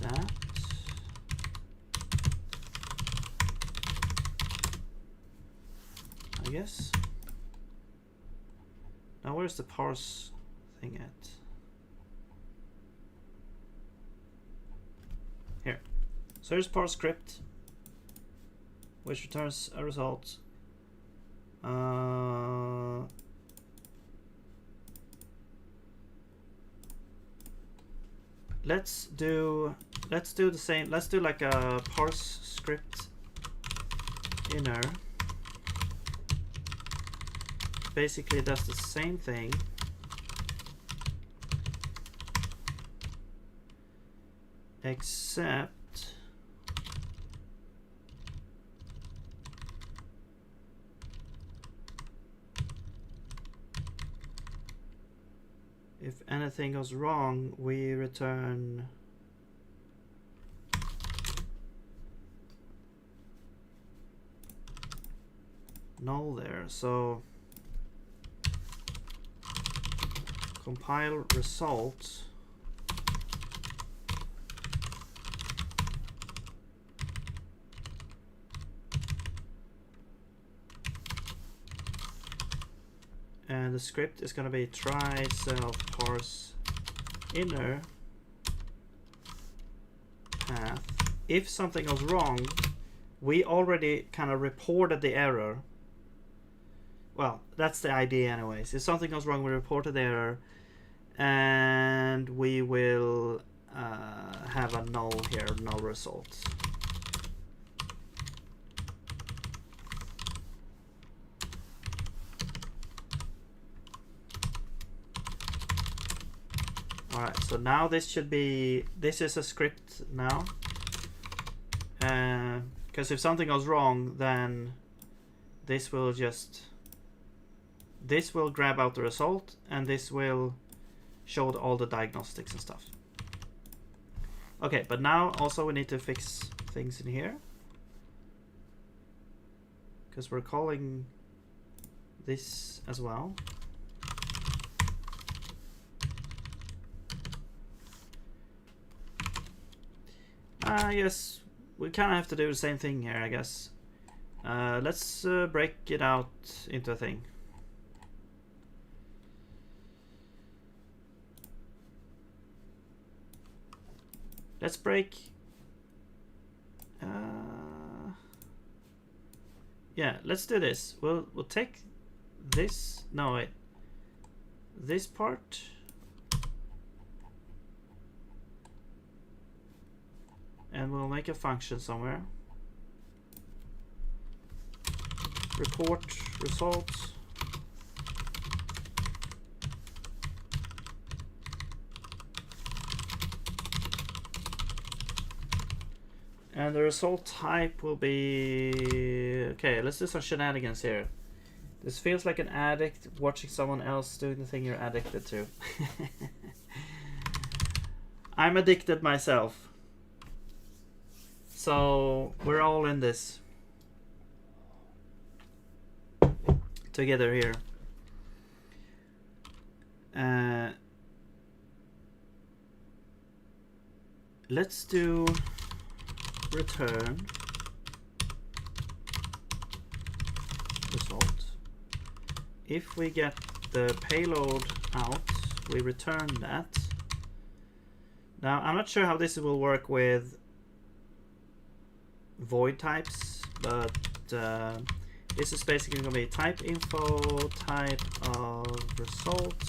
that. I guess. Now where's the parse thing at? Here. So here's parse script, which returns a result. Let's do the same. Let's do like a parse script inner. Basically does the same thing, except if anything goes wrong, we return null there. So compile results and the script is going to be try self parse inner path. If something goes wrong, we already kind of reported the error. Well, that's the idea anyways. If something goes wrong, we reported the error, and we will have a null here, null result. Alright, so now this should be, this is a script now. Because if something goes wrong, then this will just, this will grab out the result, and this will show all the diagnostics and stuff. Okay, but now also we need to fix things in here, because we're calling this as well. Yes, we kind of have to do the same thing here, I guess. Let's break it out into a thing. Let's break. Yeah, let's do this. We'll take this. No, wait. This part. And we'll make a function somewhere. Report results. And the result type will be, okay, let's do some shenanigans here. This feels like an addict watching someone else doing the thing you're addicted to. I'm addicted myself. So we're all in this together here. Let's do return result. If we get the payload out, we return that. Now, I'm not sure how this will work with void types, but this is basically going to be type info, type of result,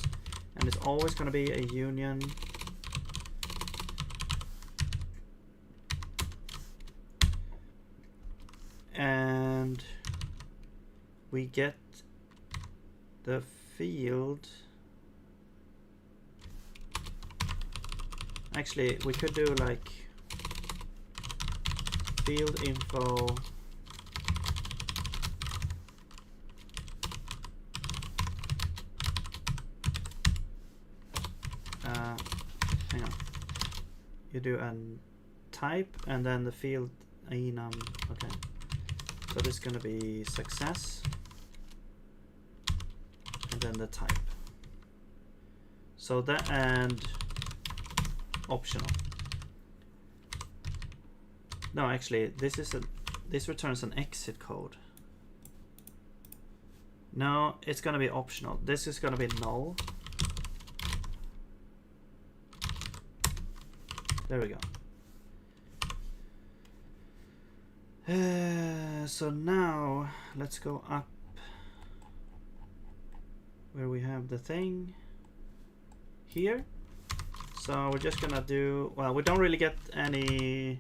and it's always going to be a union. And we get the field. Actually, we could do like field info hang on. You do a type and then the field enum. Okay. So this is going to be success and then the type. So that and optional. No, actually, this returns an exit code. No, it's going to be optional. This is going to be null. There we go. So now let's go up where we have the thing here. So we're just gonna do, well, we don't really get any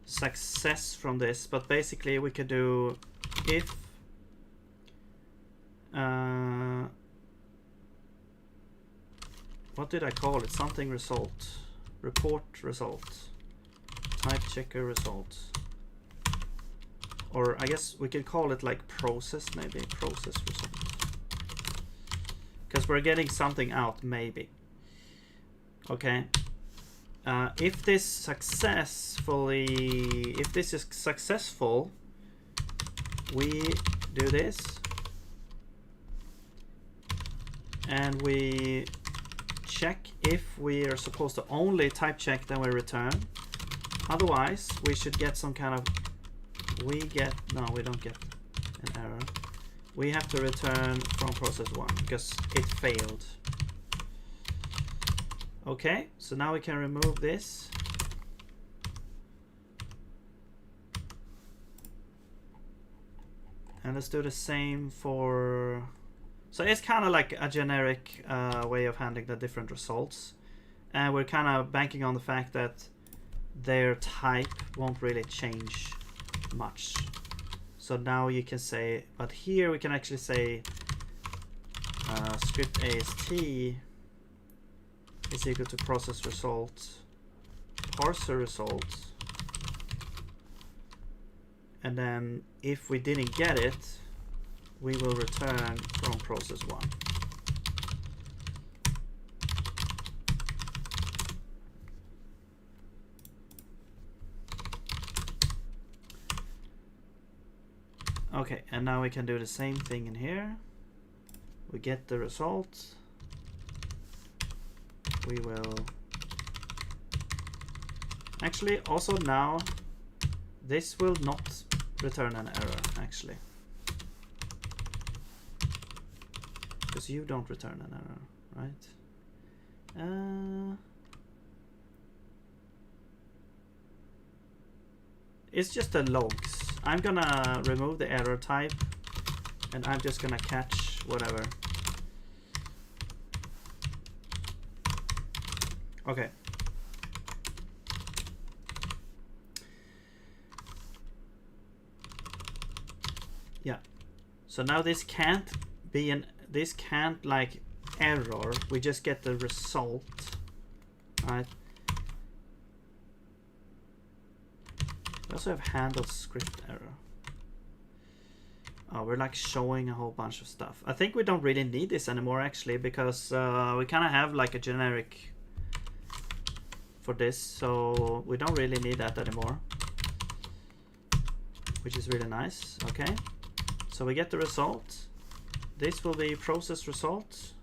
success from this, but basically we could do if what did I call it? Something result, report result, type checker result, or I guess we could call it like process, maybe process result, because we're getting something out, maybe. Okay. If this is successful, we do this, and we check if we are supposed to only type check, then we return. Otherwise, we should get some kind of, we don't get an error. We have to return from process 1 because it failed. Okay, so now we can remove this. And let's do the same for, so it's kind of like a generic way of handling the different results. And we're kind of banking on the fact that their type won't really change much. So now you can say, but here we can actually say script AST is equal to process result, parser result, and then if we didn't get it, we will return from process 1. Okay, and now we can do the same thing in here. We get the result. We will actually also now this will not return an error actually, because you don't return an error, right? It's just the logs. I'm gonna remove the error type and I'm just gonna catch whatever. Okay. Yeah. So now this can't be this can't like error. We just get the result, right? We also have handle script error. Oh, we're like showing a whole bunch of stuff. I think we don't really need this anymore actually, because we kind of have like a generic for this, so we don't really need that anymore, which is really nice. Okay, so we get the result. This will be process result,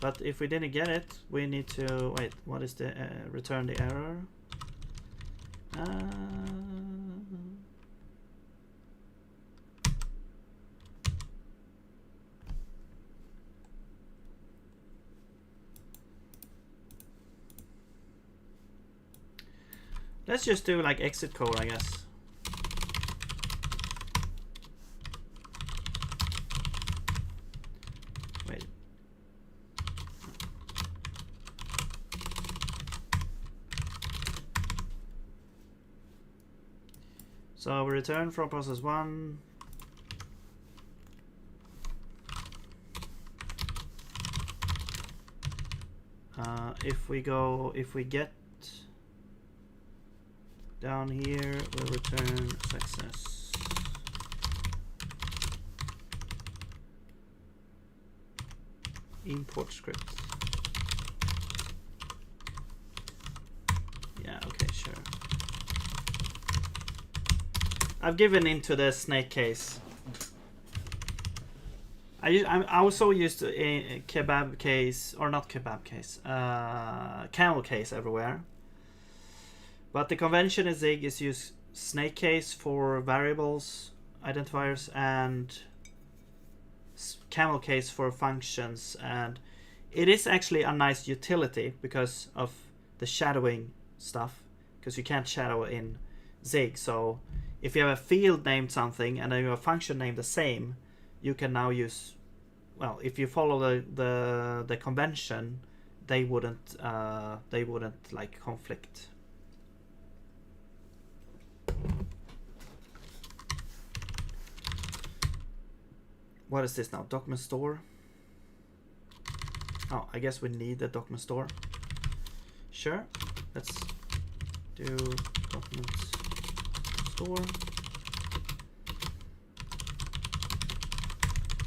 but if we didn't get it, we need to wait. What is the return the error? Let's just do like exit code, I guess. Wait. So we return from process 1. If we get down here, we'll return success. Import script. Yeah, okay, sure. I've given into the snake case. I'm also used to a kebab case, or not kebab case, camel case everywhere. But the convention in Zig is use snake case for variables, identifiers, and camel case for functions. And it is actually a nice utility because of the shadowing stuff, because you can't shadow in Zig. So if you have a field named something and then you have a function named the same, you can now use, well, if you follow the convention, they wouldn't like conflict. What is this now? Document store. Oh, I guess we need the document store. Sure. Let's do document store.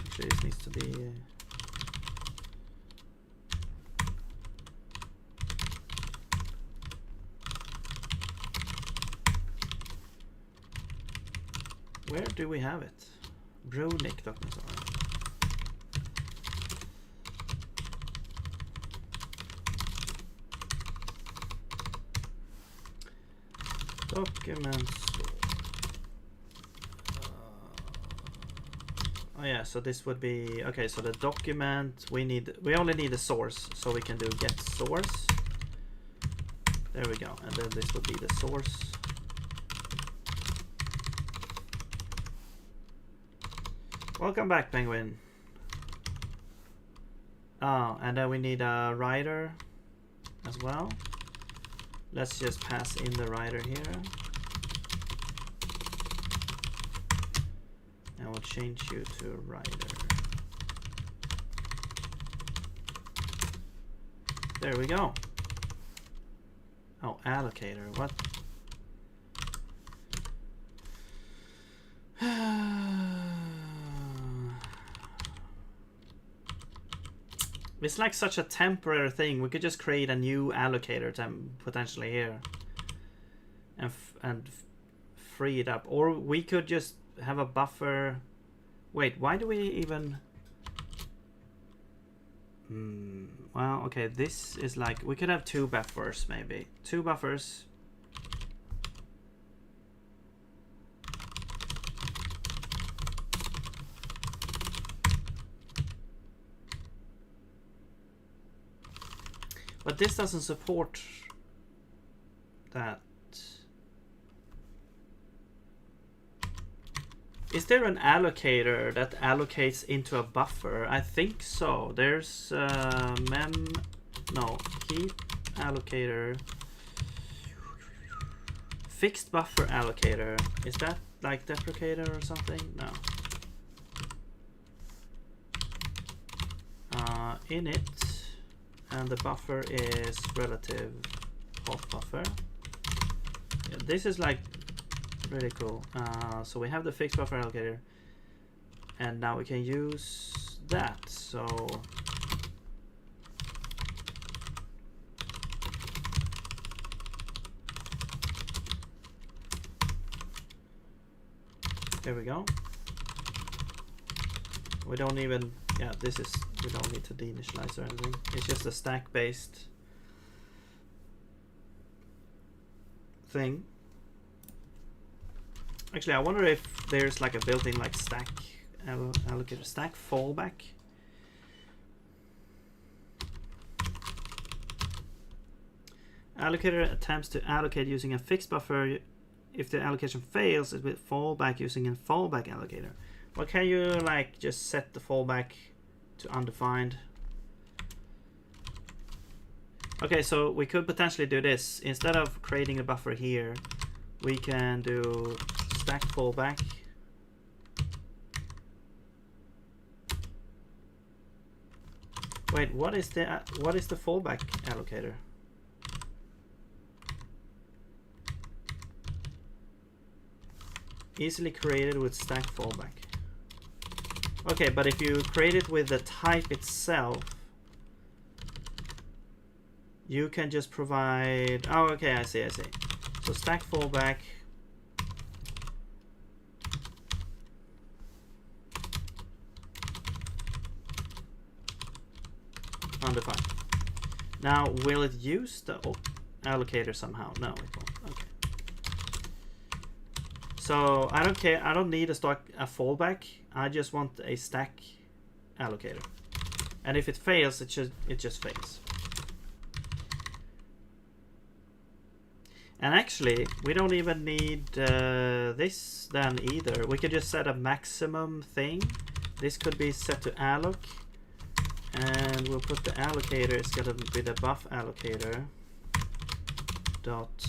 Actually, this needs to be. Where do we have it? Runic document store. Document store. Oh yeah, so this would be okay. So the document we only need a source, so we can do get source. There we go, and then this would be the source. Welcome back, Penguin. Oh, and then we need a writer as well. Let's just pass in the writer here. And we'll change you to writer. There we go. Oh, allocator, what? It's like such a temporary thing. We could just create a new allocator potentially here and free it up. Or we could just have a buffer. Wait, why do we even... well, okay, this is like... We could have 2 buffers maybe. 2 buffers. But this doesn't support that. Is there an allocator that allocates into a buffer? I think so. There's keep allocator. Fixed buffer allocator. Is that like deprecator or something? No. Init. And the buffer is relative hot buffer. Yeah, this is like Really cool. So we have the fixed buffer allocator, and now we can use that. So there we go. We don't even, yeah, this is, we don't need to deinitialize or anything. It's just a stack based thing. Actually, I wonder if there's like a built-in like stack allocator, stack fallback. Allocator attempts to allocate using a fixed buffer. If the allocation fails, it will fall back using a fallback allocator. Well, can you like just set the fallback to undefined? Okay, so we could potentially do this. Instead of creating a buffer here, we can do stack fallback. Wait, what is the fallback allocator? Easily created with stack fallback. Okay, but if you create it with the type itself, you can just provide. Oh, okay, I see. So stack fallback. Undefined. Now, will it use the allocator somehow? No, it won't. Okay. So I don't care. I don't need a fallback. I just want a stack allocator. And if it fails, it just fails. And actually, we don't even need this then either. We could just set a maximum thing. This could be set to alloc. And we'll put the allocator, it's gonna be the buff allocator dot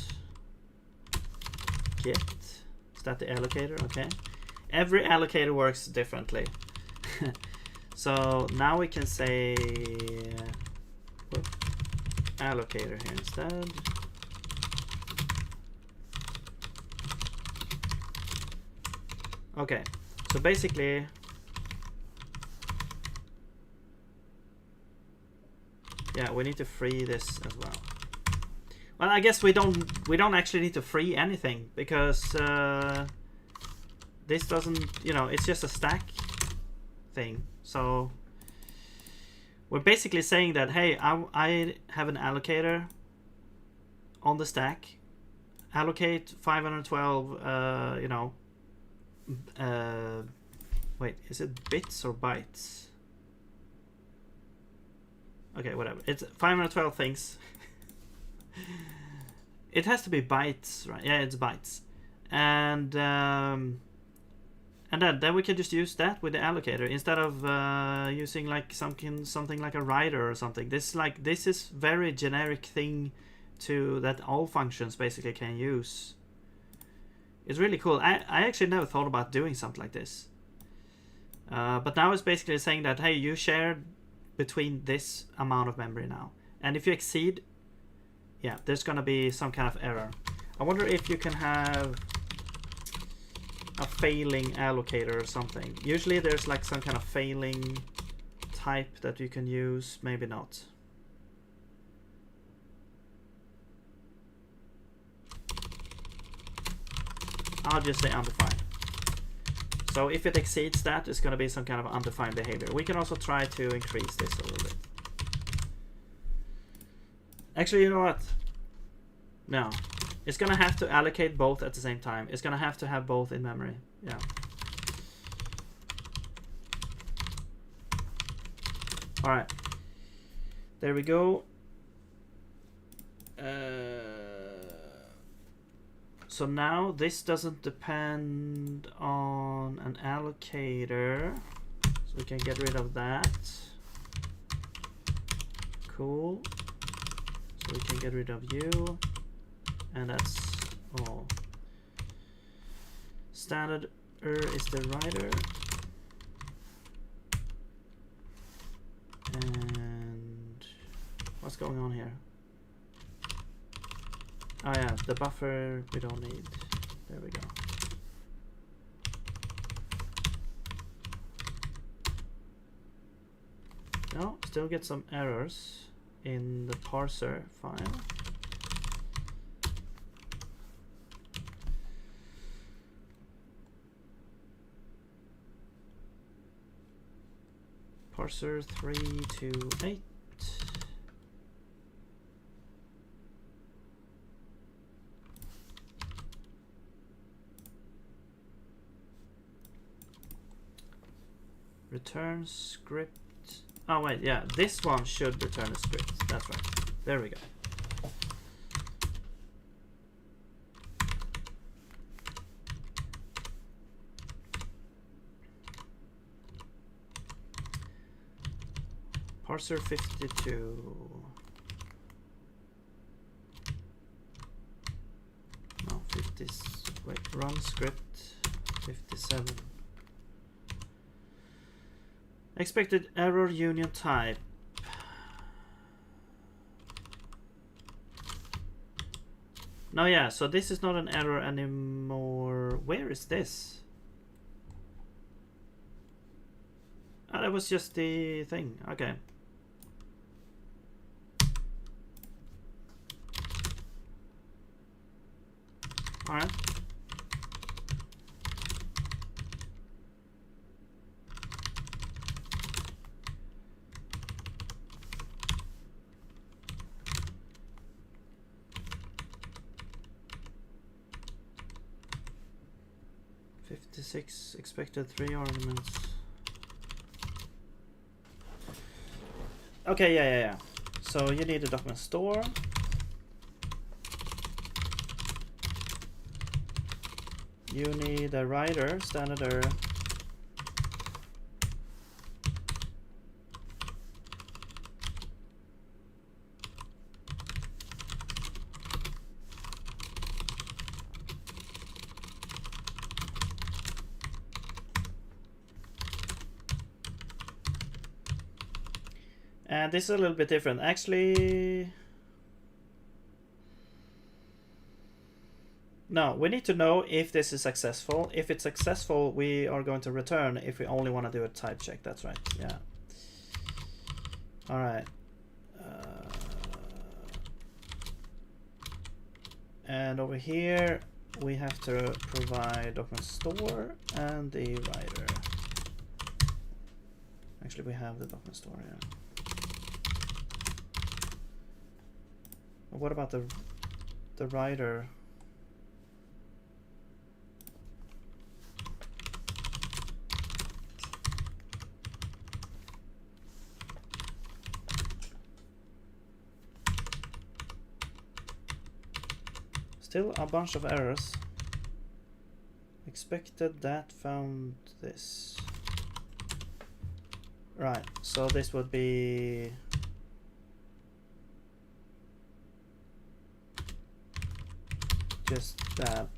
get. Is that the allocator? Okay. Every allocator works differently. So now we can say allocator here instead. Okay, so basically yeah, we need to free this as well. Well, I guess we don't actually need to free anything because this doesn't, you know, it's just a stack thing. So we're basically saying that, hey, I have an allocator on the stack. Allocate 512, you know, wait, is it bits or bytes? Okay, whatever. It's 512 things. It has to be bytes, right? Yeah, it's bytes. And then we can just use that with the allocator instead of using like something like a writer or something. This is very generic thing to that all functions basically can use. It's really cool. I actually never thought about doing something like this. But now it's basically saying that, hey, you shared between this amount of memory now, and if you exceed, yeah, there's gonna be some kind of error. I wonder if you can have a failing allocator or something. Usually there's like some kind of failing type that you can use, maybe not. I'll just say undefined. So if it exceeds that, it's going to be some kind of undefined behavior. We can also try to increase this a little bit. Actually, you know what? No. It's going to have to allocate both at the same time. It's going to have both in memory. Yeah. All right. There we go. So now this doesn't depend on an allocator, so we can get rid of that. Cool. So we can get rid of you, and that's all. Standard is the writer, and what's going on here? Oh yeah, the buffer we don't need. There we go. No, still get some errors in the parser file. Parser 328. Return script. Oh wait, yeah, this one should return a script. That's right. There we go. Parser 52. No, 50. Wait, run script 57. Expected error union type. No, yeah, so this is not an error anymore. Where is this? Oh, that was just the thing. Okay. All right. Expected 3 arguments. Okay, yeah. So you need a document store. You need a writer, standard error. And this is a little bit different. Actually, no, we need to know if this is successful. If it's successful, we are going to return if we only want to do a type check. That's right, yeah. All right. And over here, we have to provide document store and the writer. Actually, we have the document store, yeah. What about the writer? Still a bunch of errors. Expected that, found this. Right, so this would be just that.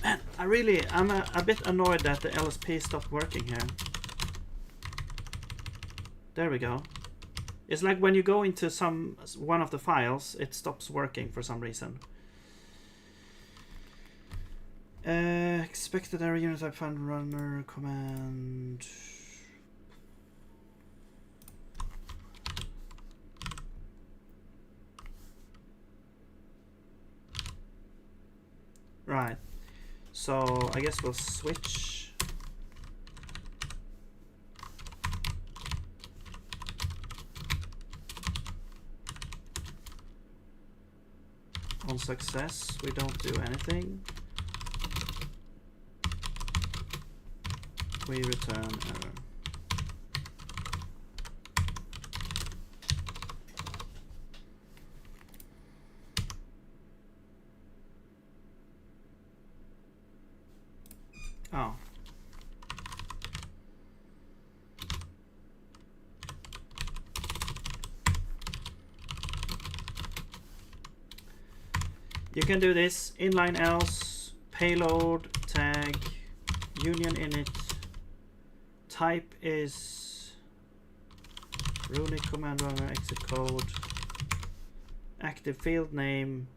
Man, I'm a bit annoyed that the LSP stopped working here. There we go. It's like when you go into one of the files, it stops working for some reason. Expected error unit type find runner command. Right. So I guess we'll switch. On success, we don't do anything. We return error. Oh. You can do this inline else, payload, tag, union init, type is runic command runner exit code, active field name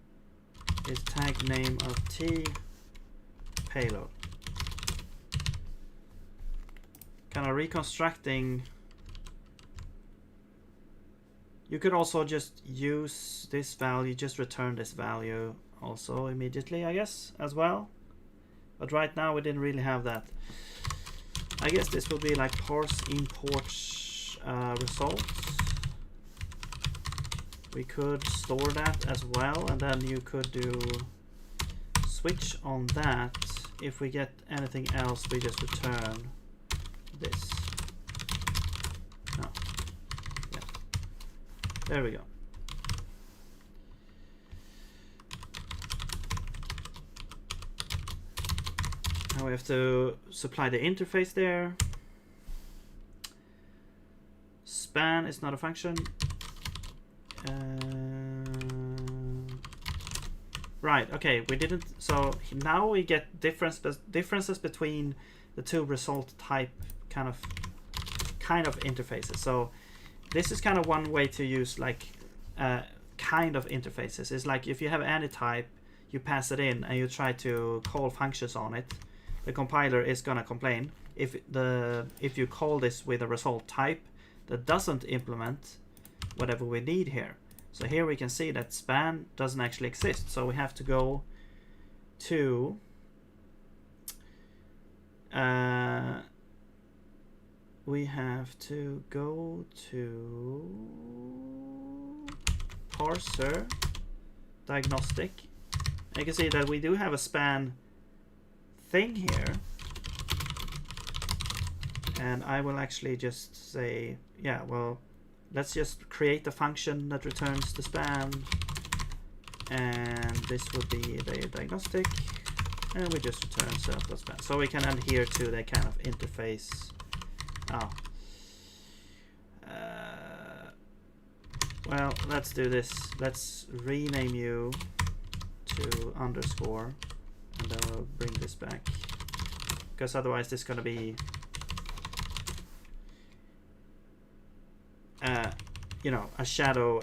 is tag name of T, payload. kind of reconstructing. You could also just use this value, just return this value also immediately, I guess, as well. But right now we didn't really have that. I guess this will be like parse import results. We could store that as well, and then you could do switch on that. If we get anything else, we just return this. No. Yeah. There we go. Now we have to supply the interface there. Span is not a function. Right, okay, we didn't, so now we get differences between the two result type kind of interfaces. So this is kind of one way to use like kind of interfaces. It's like if you have any type, you pass it in and you try to call functions on it, the compiler is gonna complain if you call this with a result type that doesn't implement whatever we need here. So here we can see that span doesn't actually exist. So we have to go to parser diagnostic. And you can see that we do have a span thing here. And I will actually just say, yeah, well, let's just create a function that returns the span, and this would be the diagnostic, and we just return self.span. So we can adhere to the kind of interface. Well, let's do this. Let's rename you to underscore, and then we'll bring this back, because otherwise this is going to be you know, a shadow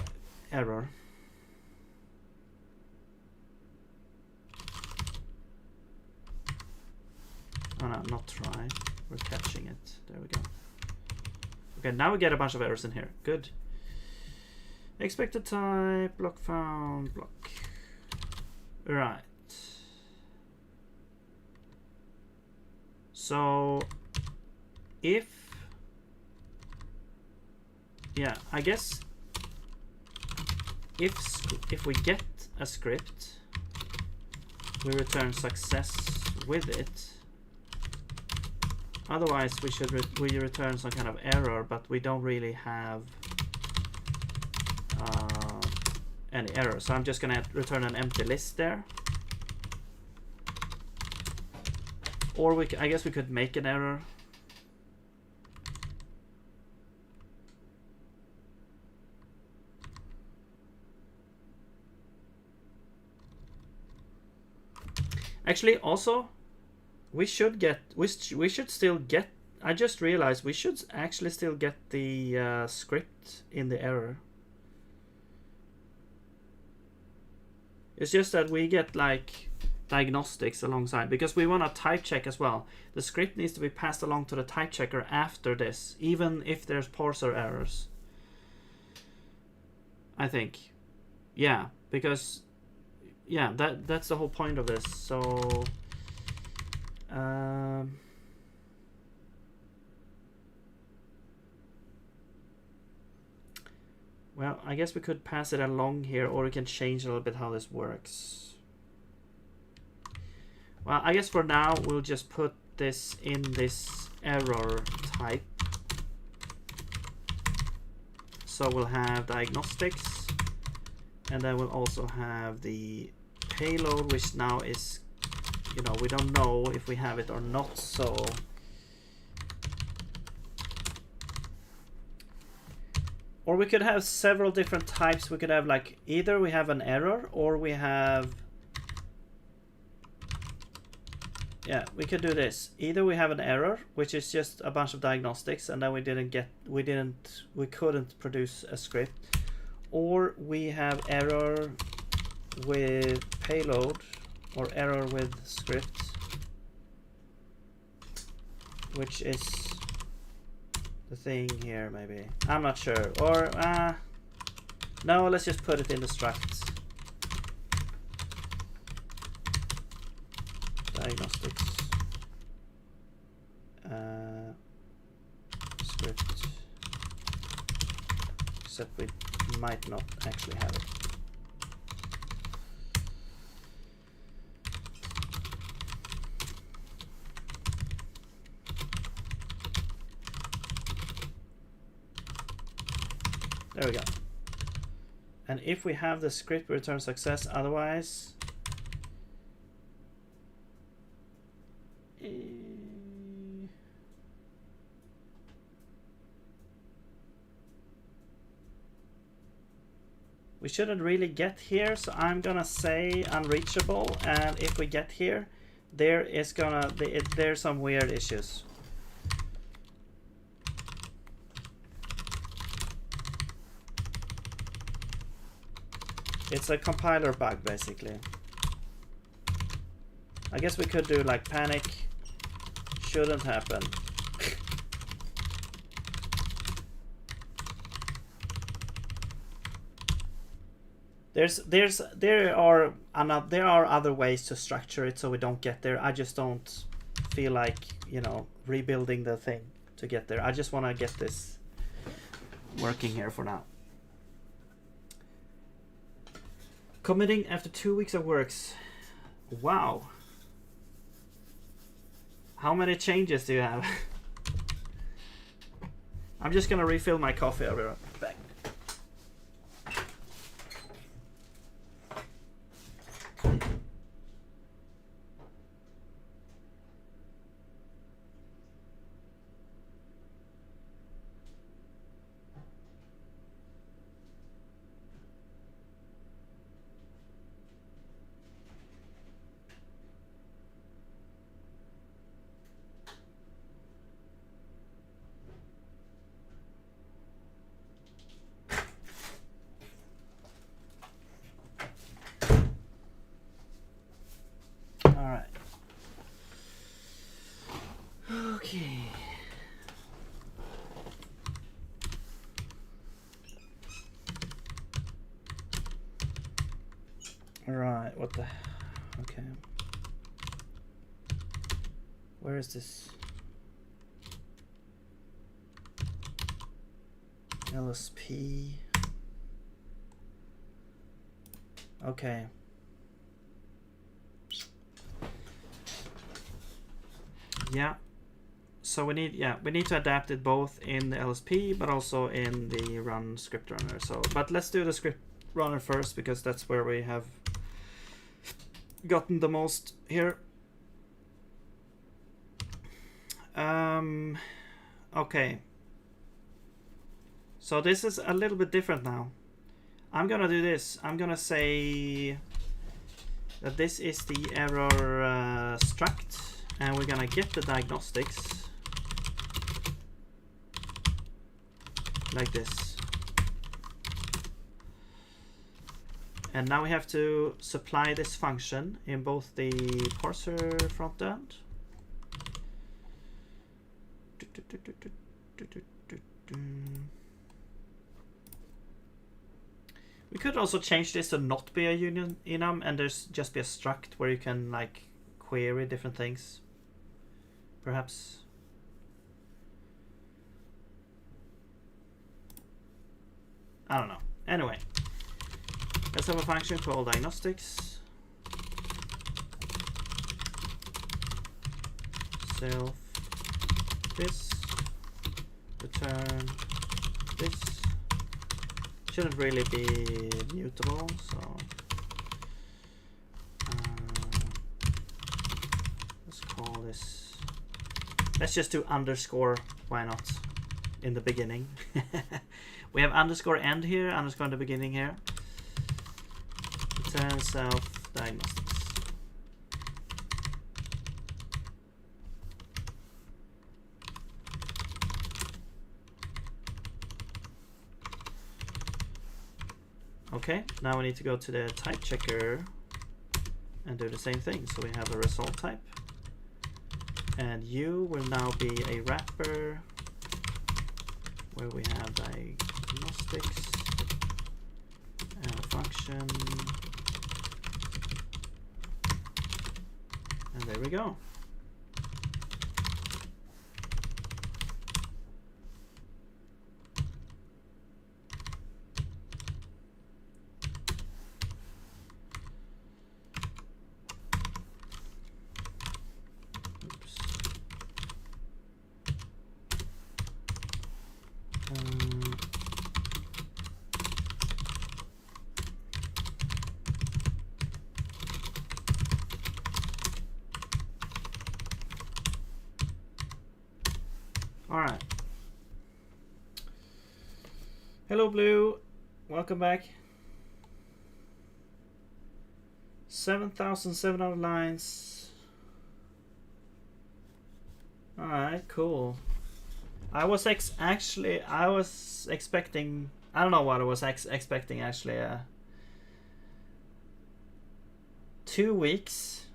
error. Oh no, not try. We're catching it. There we go. Okay, now we get a bunch of errors in here. Good. Expected type, block found, block. Right. So if, yeah, I guess if we get a script, we return success with it. Otherwise, we return some kind of error, but we don't really have any error. So I'm just gonna return an empty list there. Or I guess we could make an error. Actually, also, we should still get. I just realized we should actually still get the script in the error. It's just that we get like diagnostics alongside, because we want a type check as well. The script needs to be passed along to the type checker after this, even if there's parser errors. I think, yeah, because yeah, that's the whole point of this. So well, I guess we could pass it along here, or we can change a little bit how this works. Well, I guess for now we'll just put this in this error type. So we'll have diagnostics, and then we'll also have the payload, which now is, you know, we don't know if we have it or not. So or we could have several different types. We could have like either we have an error, or we have, yeah, we could do this. Either we have an error, which is just a bunch of diagnostics, and then we couldn't produce a script, or we have error with payload or error with script, which is the thing here, maybe. I'm not sure. Or, no, let's just put it in the struct. Diagnostics. Script. Except we might not actually have it. There we go. And if we have the script, we return success. Otherwise, we shouldn't really get here, so I'm gonna say unreachable. And if we get here, there is gonna there's some weird issues. It's a compiler bug, basically. I guess we could do like panic. Shouldn't happen. There are other ways to structure it so we don't get there. I just don't feel like, you know, rebuilding the thing to get there. I just want to get this working here for now. Committing after 2 weeks of works. Wow. How many changes do you have? I'm just gonna refill my coffee. I'll be right back. Okay. All right. What the? Okay. Where is this? LSP. Okay. Yeah. So we need to adapt it both in the LSP but also in the run script runner. So, but let's do the script runner first because that's where we have gotten the most here. Okay. So this is a little bit different now. I'm gonna do this. I'm gonna say that this is the error struct, and we're gonna get the diagnostics. Like this. And now we have to supply this function in both the parser front end. We could also change this to not be a union enum and there's just be a struct where you can like query different things. Perhaps. I don't know. Anyway, let's have a function called diagnostics. Self this, return this. Shouldn't really be mutable, so let's call this. Let's just do underscore. Why not? In the beginning. We have underscore end here, underscore in the beginning here. Return self diagnostics. Okay, now we need to go to the type checker and do the same thing. So we have a result type. And U will now be a wrapper where we have diagnostics and a function, and there we go. Alright. Hello, Blue. Welcome back. 7,700 lines. Alright, cool. I was expecting, I don't know what I was expecting actually. 2 weeks.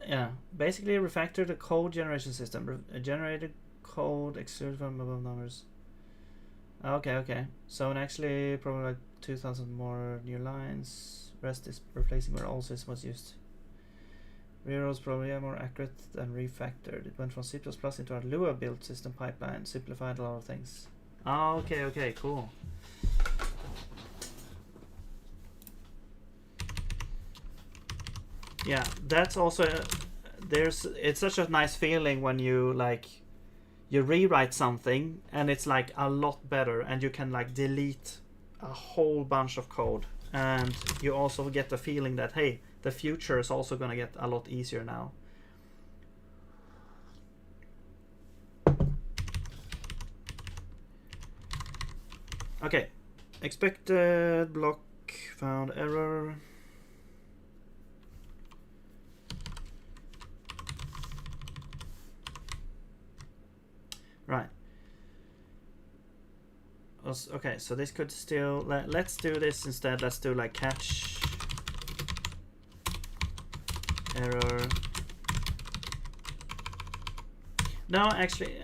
Yeah, basically refactor the code generation system. Generated code excluded from above numbers. Okay. So actually probably like 2,000 more new lines. Rest is replacing where all system was used. Rerows probably are more accurate than refactored. It went from C++ into our Lua built system pipeline. Simplified a lot of things. Okay, cool. Yeah, that's also it's such a nice feeling when you you rewrite something and it's like a lot better, and you can like delete a whole bunch of code, and you also get the feeling that hey, the future is also going to get a lot easier now. Okay, expected block found error. Right. Okay, so this could still... Let's do this instead. Let's do like catch error. No, actually...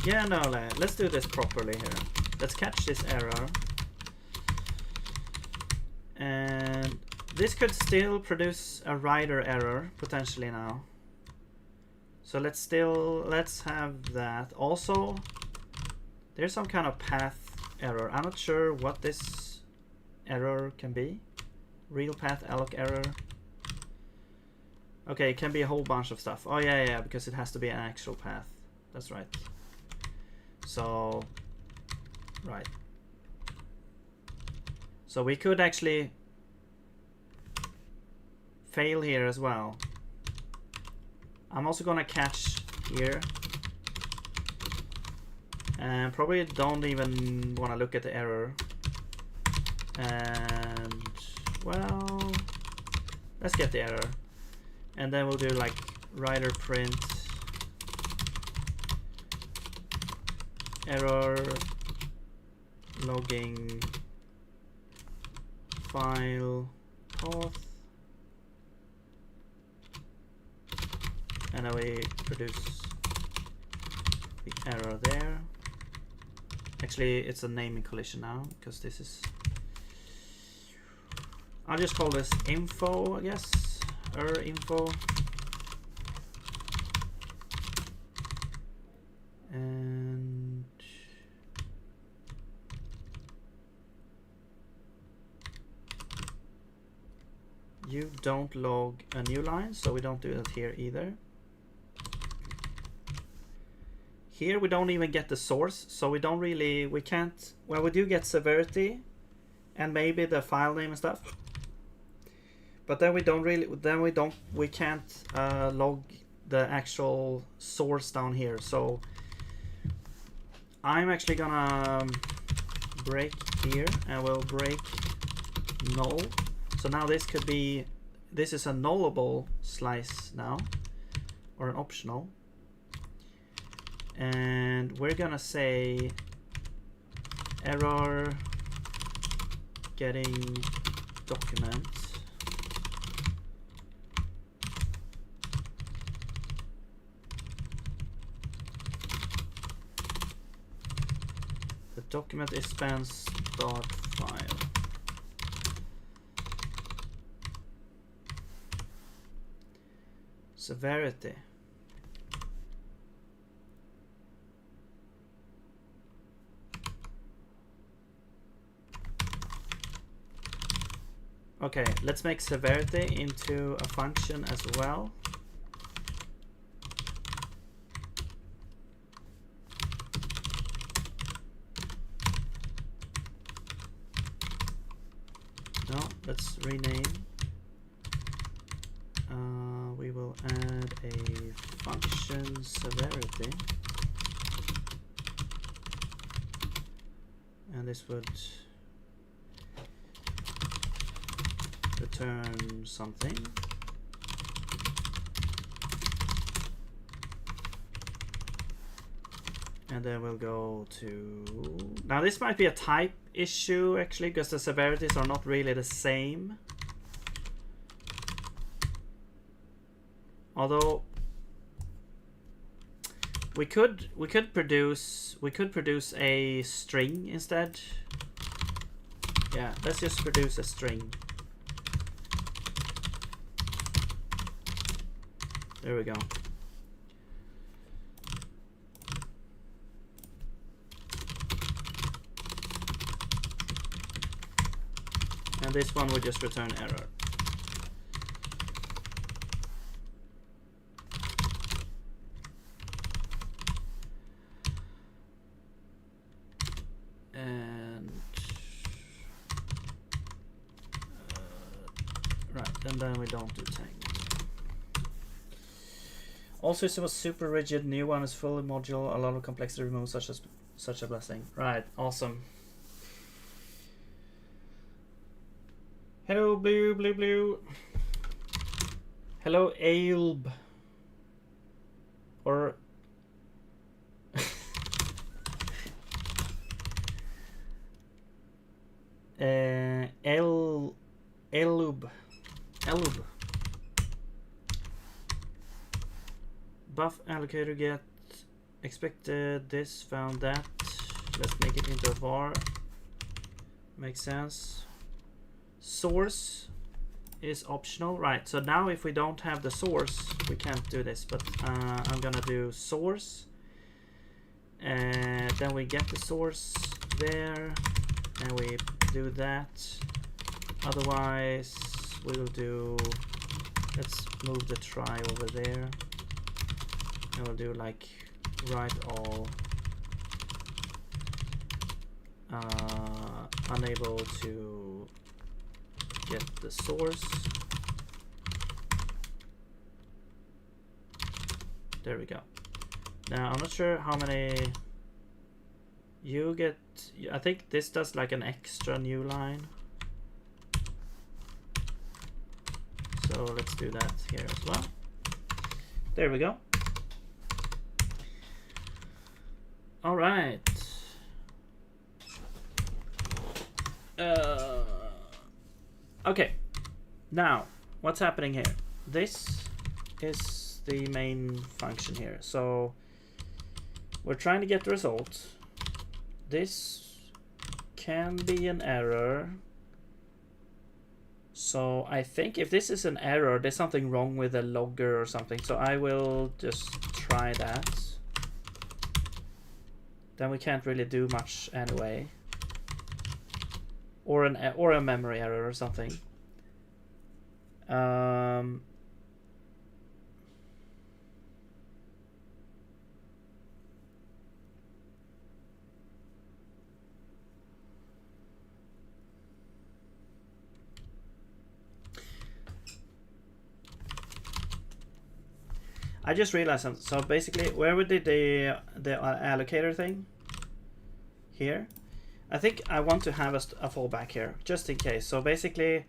yeah, no, let's do this properly here. Let's catch this error. And this could still produce a writer error, potentially now. So let's have that. Also, there's some kind of path error. I'm not sure what this error can be. Real path alloc error. Okay, it can be a whole bunch of stuff. Oh yeah, because it has to be an actual path. That's right. So, right. So we could actually fail here as well. I'm also gonna catch here, and probably don't even want to look at the error. And well, let's get the error, and then we'll do like writer print error logging file path. And then we produce the error there. Actually, it's a naming collision now, because this is... I'll just call this info, I guess. Info. And... you don't log a new line, so we don't do that here either. Here we don't even get the source, so we don't really, we can't, well, we do get severity and maybe the file name and stuff, but then we don't really, we can't log the actual source down here. So I'm actually gonna break here, and we'll break null. So now this could be, this is a nullable slice now, or an optional. And we're gonna say error getting document document is span start file. Severity. Okay, let's make severity into a function as well. No, let's rename. We will add a function severity. And this would return something. And then we'll go to... Now this might be a type issue actually, because the severities are not really the same. Although we could produce a string instead. Yeah, let's just produce a string. There we go. And this one would just return error. And right, and then we don't do tank. All system was super rigid. New one is fully modular. A lot of complexity removed, such a blessing. Right, awesome. Hello, blue. Hello, Ailb. Or Elub. Buff allocator get expected this, found that. Let's make it into a var. Makes sense. Source is optional, right? So now if we don't have the source, we can't do this, but I'm gonna do source, and then we get the source there, and we do that. Otherwise we will do, let's move the try over there, and we'll do like write all unable to get the source. There we go. Now I'm not sure how many you get. I think this does like an extra new line, so let's do that here as well. There we go. All right. Okay, now what's happening here? This is the main function here. So we're trying to get the result. This can be an error. So I think if this is an error, there's something wrong with the logger or something. So I will just try that. Then we can't really do much anyway. Or a memory error or something. I just realized something. So basically, where we did the allocator thing here, I think I want to have a fallback here just in case. So basically,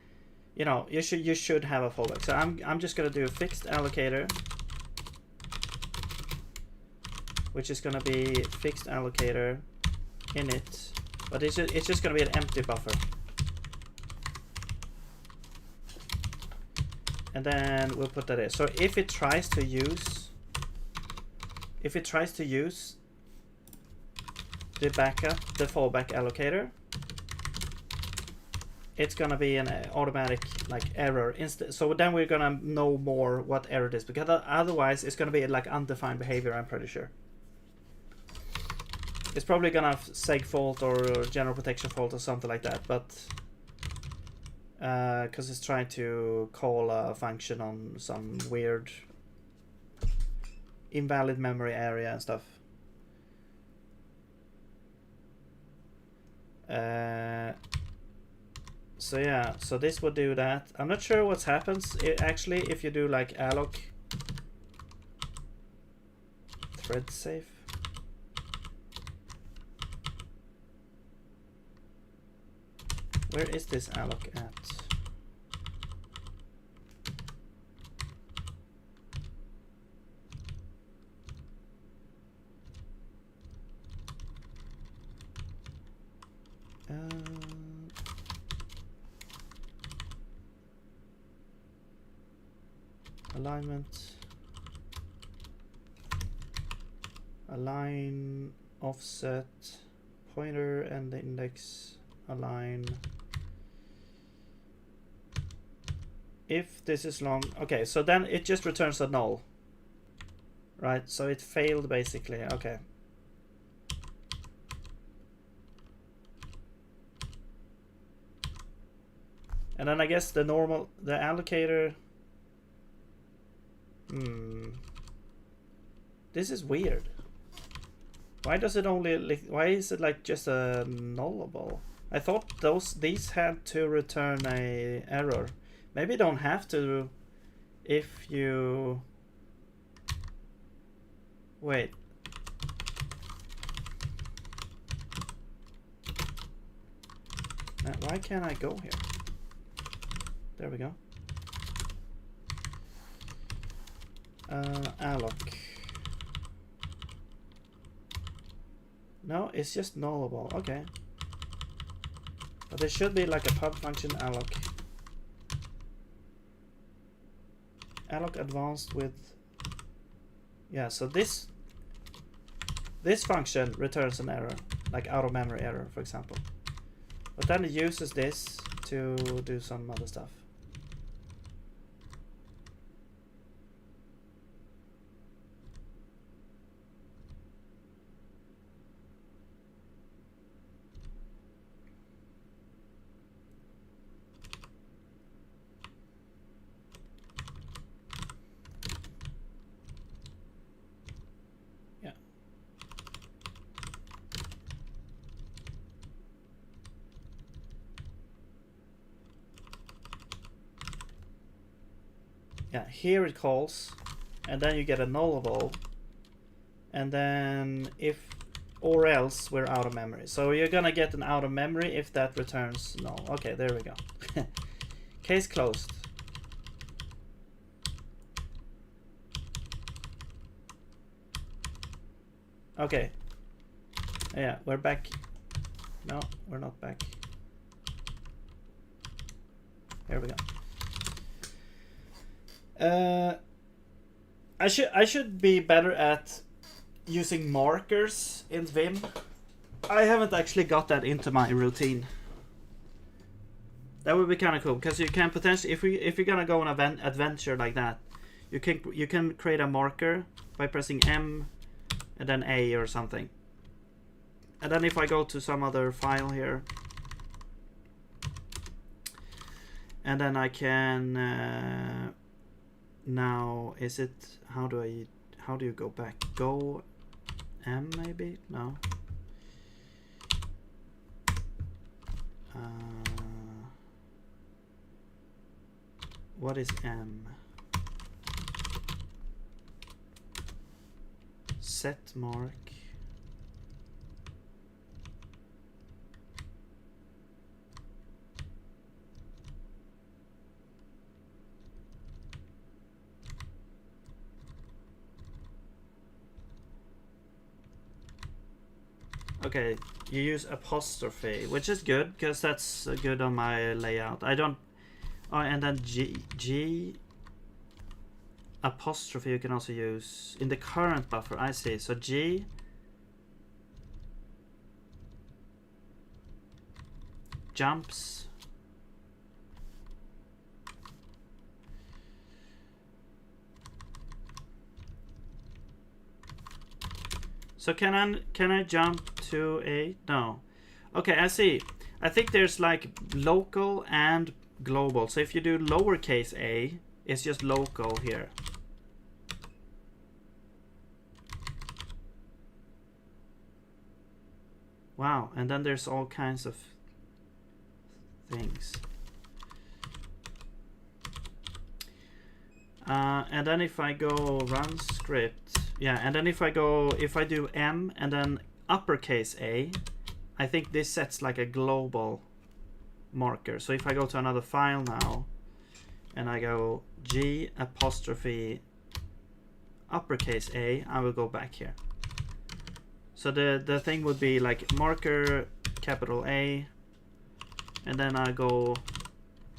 you know, you should have a fallback. So I'm just gonna do a fixed allocator, which is gonna be fixed allocator init, but it's just gonna be an empty buffer. And then we'll put that in. So if it tries to use the backup, the fallback allocator, it's gonna be an automatic like error instead. So then we're gonna know more what error it is, because otherwise it's gonna be like undefined behavior. I'm pretty sure it's probably gonna have seg fault or general protection fault or something like that, but because it's trying to call a function on some weird invalid memory area and stuff. So yeah, so this would do that. I'm not sure what happens actually if you do like alloc thread safe. Where is this alloc at? Alignment, align, offset, pointer and the index, align. If this is long, okay, so then it just returns a null, right? So it failed basically. Okay. And then I guess the allocator. This is weird. Why does it only why is it like just a nullable? I thought these had to return a error. Maybe you don't have to if you wait. Now, why can't I go here? There we go. Alloc. No, it's just nullable. Okay. But there should be like a pub function alloc. Alloc advanced with. Yeah, so this function returns an error, like out of memory error, for example. But then it uses this to do some other stuff. Yeah, here it calls, and then you get a nullable, and then if or else we're out of memory. So you're gonna get an out of memory if that returns null. Okay, there we go. Case closed. Okay. Yeah, we're back. No, we're not back. Here we go. I should be better at using markers in Vim. I haven't actually got that into my routine. That would be kind of cool, because you can potentially, if you're gonna go on an adventure like that, you can create a marker by pressing M and then A or something. And then if I go to some other file here, and then I can now is it how do you go back? Go M maybe? No. What is M? Set mark. Okay, you use apostrophe, which is good because that's good on my layout. I don't. Oh, and then G apostrophe you can also use in the current buffer. I see. So G jumps. So can I jump to a... No. Okay, I see. I think there's like local and global. So if you do lowercase a, it's just local here. Wow, and then there's all kinds of things. And then if I go run script, yeah, and then if I do M and then uppercase A, I think this sets like a global marker. So if I go to another file now and I go G apostrophe uppercase A, I will go back here. So the thing would be like marker capital A, and then I go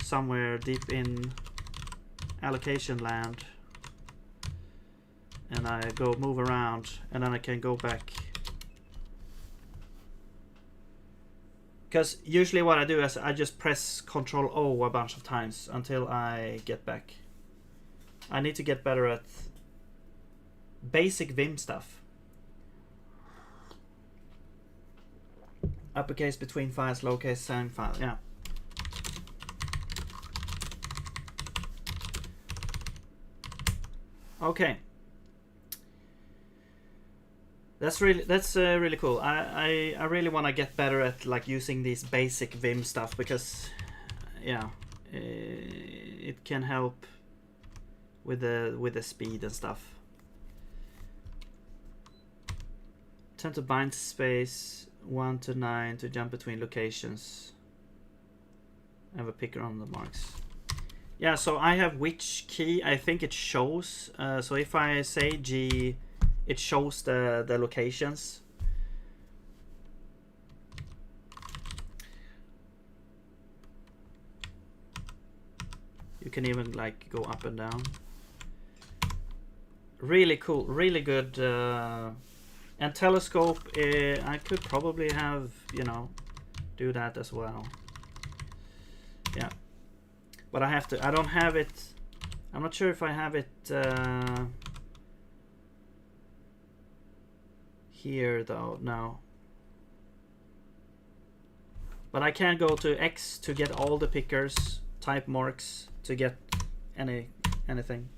somewhere deep in allocation land and I go move around, and then I can go back. Because usually what I do is I just press Control O a bunch of times until I get back. I need to get better at basic Vim stuff. Uppercase between files, lowercase same file, yeah. Okay. That's really cool. I really want to get better at like using these basic Vim stuff, because yeah, it can help with the speed and stuff. Turn to bind space 1 to 9 to jump between locations. I have a picker on the marks. Yeah, so I have which key. I think it shows. So if I say G, it shows the locations. You can even like go up and down. Really cool, really good. And telescope, I could probably have, you know, do that as well. Yeah, but I don't have it. I'm not sure if I have it here though. No. But I can go to X to get all the pickers, type marks to get anything.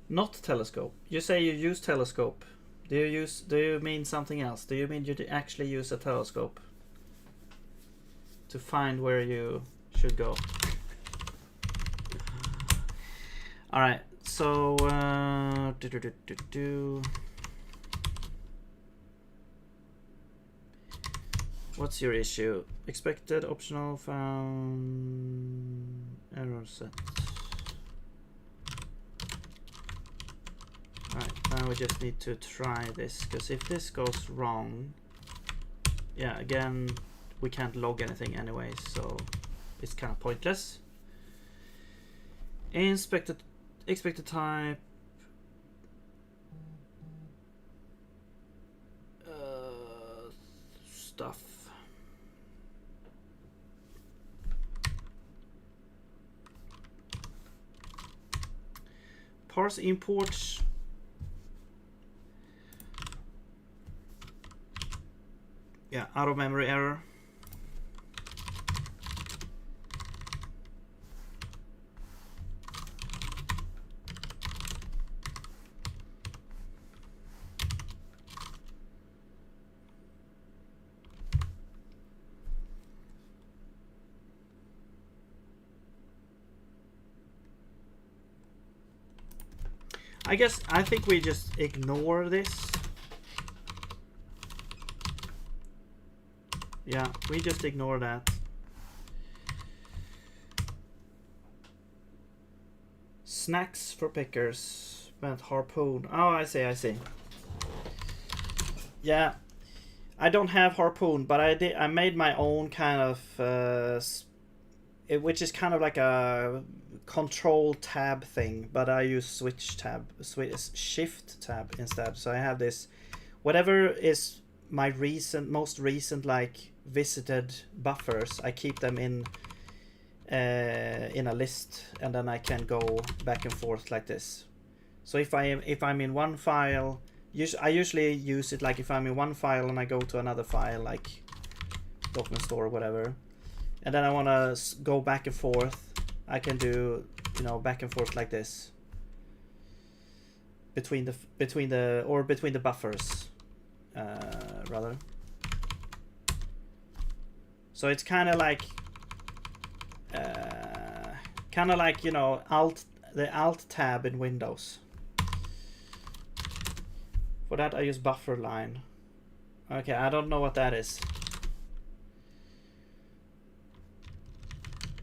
Not telescope. You say you use telescope. Do you mean something else? Do you mean you actually use a telescope to find where you should go? All right. So what's your issue? Expected optional found error set. Alright, now we just need to try this, because if this goes wrong, yeah, again, we can't log anything anyway, so it's kind of pointless. Expected type. Stuff. Parse imports. Yeah, out of memory error. I think we just ignore this. Yeah, we just ignore that. Snacks for pickers. Meant harpoon. Oh, I see. Yeah, I don't have harpoon, but I made my own kind of. which is kind of like a control tab thing, but I use shift tab instead. So I have this, whatever is my most recent like visited buffers, I keep them in a list, and then I can go back and forth like this. So if I'm in one file, I usually use it like if I'm in one file and I go to another file like document store or whatever, and then I want to go back and forth, I can do, you know, back and forth like this between the buffers, rather. So it's kind of like you know, the Alt tab in Windows. For that I use buffer line. Okay, I don't know what that is.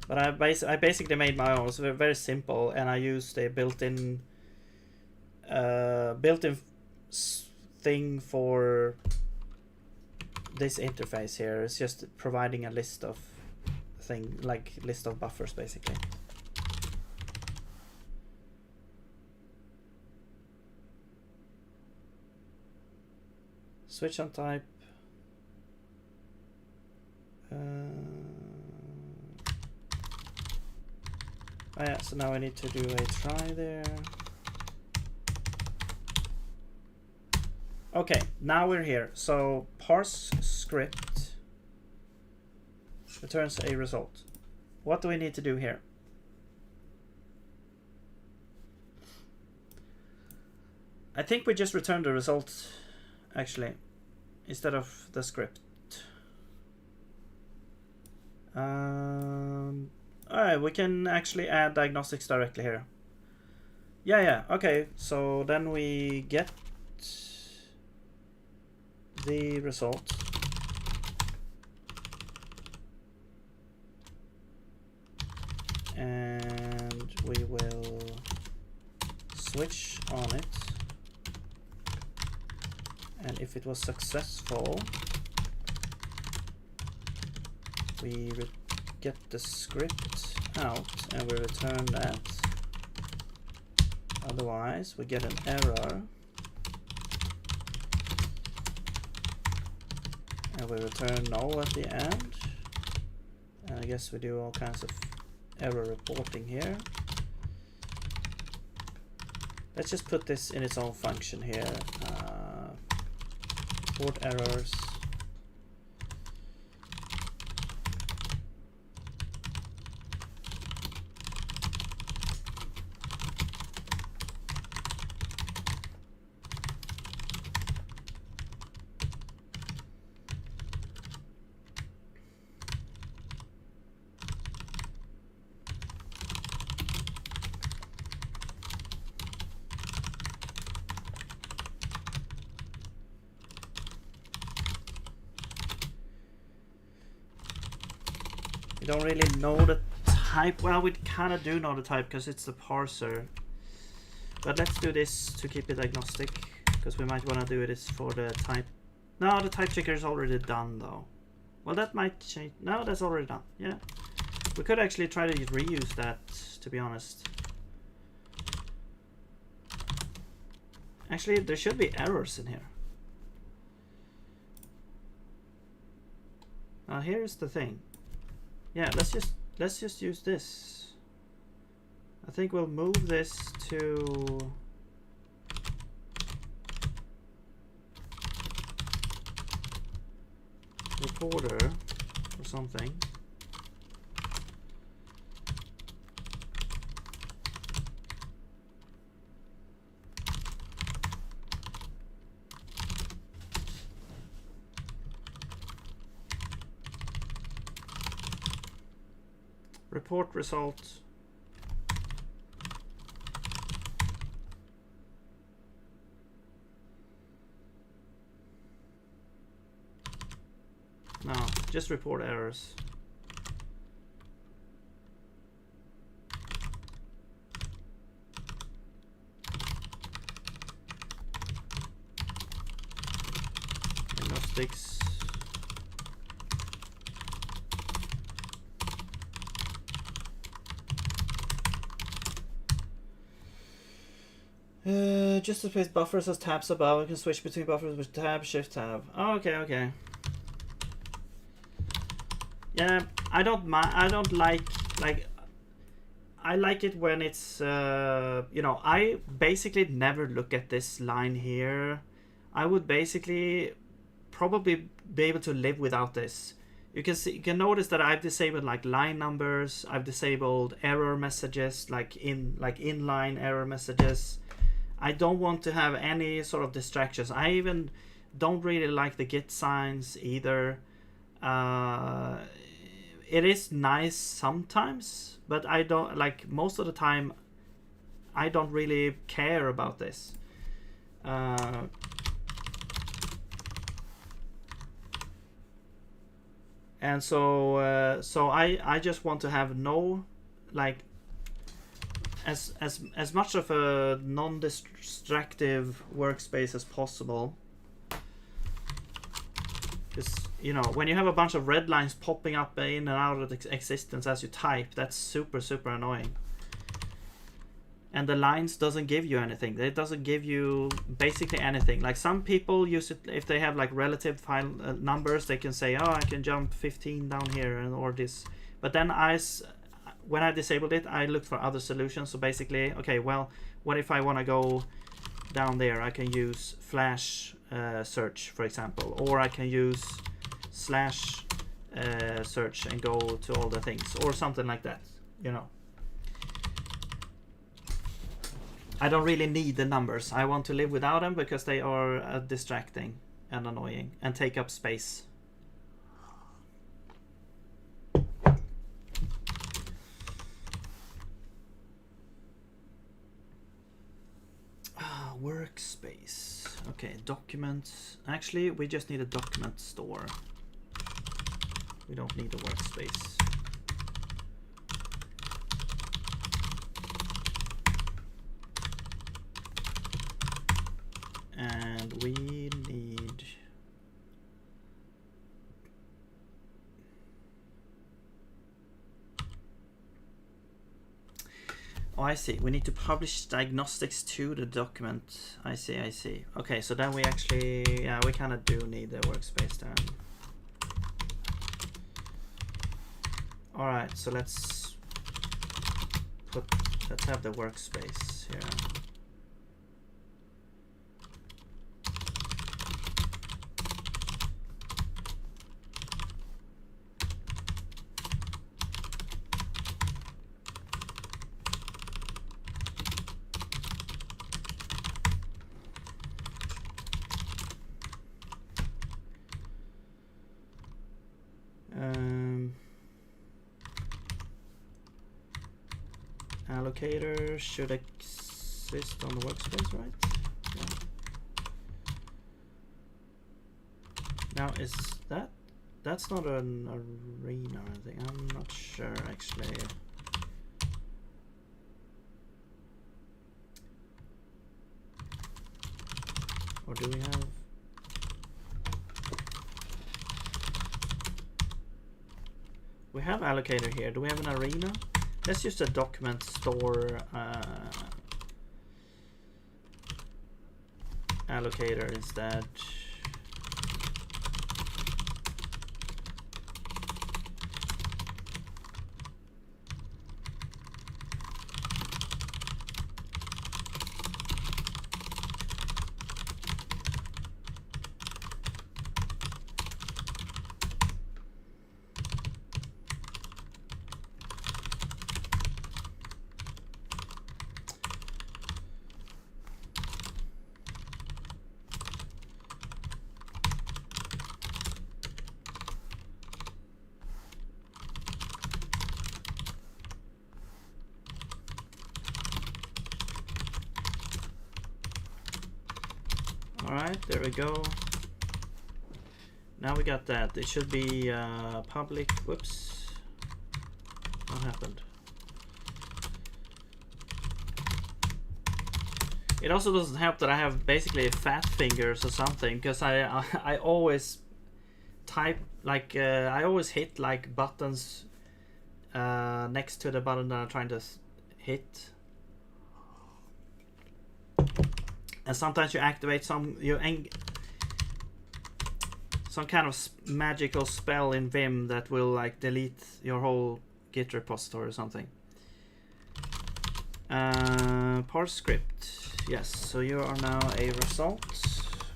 But I basically made my own. It's very simple, and I used a built-in thing for this interface here. It's just providing a list of list of buffers basically. Switch on type. Oh yeah, so now I need to do a try there. Okay, now we're here. So parse script returns a result. What do we need to do here? I think we just return the result actually instead of the script. Alright, we can actually add diagnostics directly here. Yeah, okay, so then we get the result. And we will switch on it. And if it was successful, we get the script out and we return that. Otherwise, we get an error. And we return null at the end. And I guess we do all kinds of error reporting here. Let's just put this in its own function here. Report errors. Don't really know the type. Well, we kind of do know the type because it's the parser. But let's do this to keep it agnostic, because we might want to do this for the type. No, the type checker is already done though. Well, that might change. No, that's already done. Yeah, we could actually try to reuse that, to be honest. Actually, there should be errors in here. Now here's the thing. Yeah, let's just use this. I think we'll move this to reporter or something. Report result. No, just report errors. Diagnostics. Just to place buffers as tabs above. You can switch between buffers with tab, shift, tab. Oh, okay, okay. Yeah, I don't mind. I don't like. I like it when it's. You know, I basically never look at this line here. I would basically probably be able to live without this. You can see. You can notice that I've disabled like line numbers. I've disabled error messages, like inline error messages. I don't want to have any sort of distractions. I even don't really like the git signs either. It is nice sometimes, but I don't like most of the time. I don't really care about this. And so I just want to have no like as much of a non-distractive workspace as possible. Because, you know, when you have a bunch of red lines popping up in and out of existence as you type, that's super annoying. And the lines doesn't give you anything. It doesn't give you basically anything. Like some people use it if they have like relative file numbers. They can say, oh, I can jump 15 down here and or this. But then when I disabled it, I looked for other solutions. So basically, okay, well, what if I want to go down there? I can use flash search, for example, or I can use slash search and go to all the things, or something like that, you know. I don't really need the numbers. I want to live without them because they are distracting and annoying and take up space. Workspace. Okay, documents. Actually, we just need a document store. We don't need a workspace. And we need... Oh, I see. We need to publish diagnostics to the document. I see, I see. Okay, so then we actually... Yeah, we kind of do need the workspace then. Alright, so let's have the workspace here. Allocator should exist on the workspace, right? Yeah. Now is that's not an arena or anything? I'm not sure actually. Or do we have? We have allocator here. Do we have an arena? Let's use the document store allocator instead. Alright, there we go. Now we got that. It should be public. Whoops. What happened? It also doesn't help that I have basically fat fingers or something, because I always type like I always hit like buttons next to the button that I'm trying to hit. And sometimes you activate some kind of magical spell in Vim that will like delete your whole Git repository or something. Parse script. Yes, so you are now a result.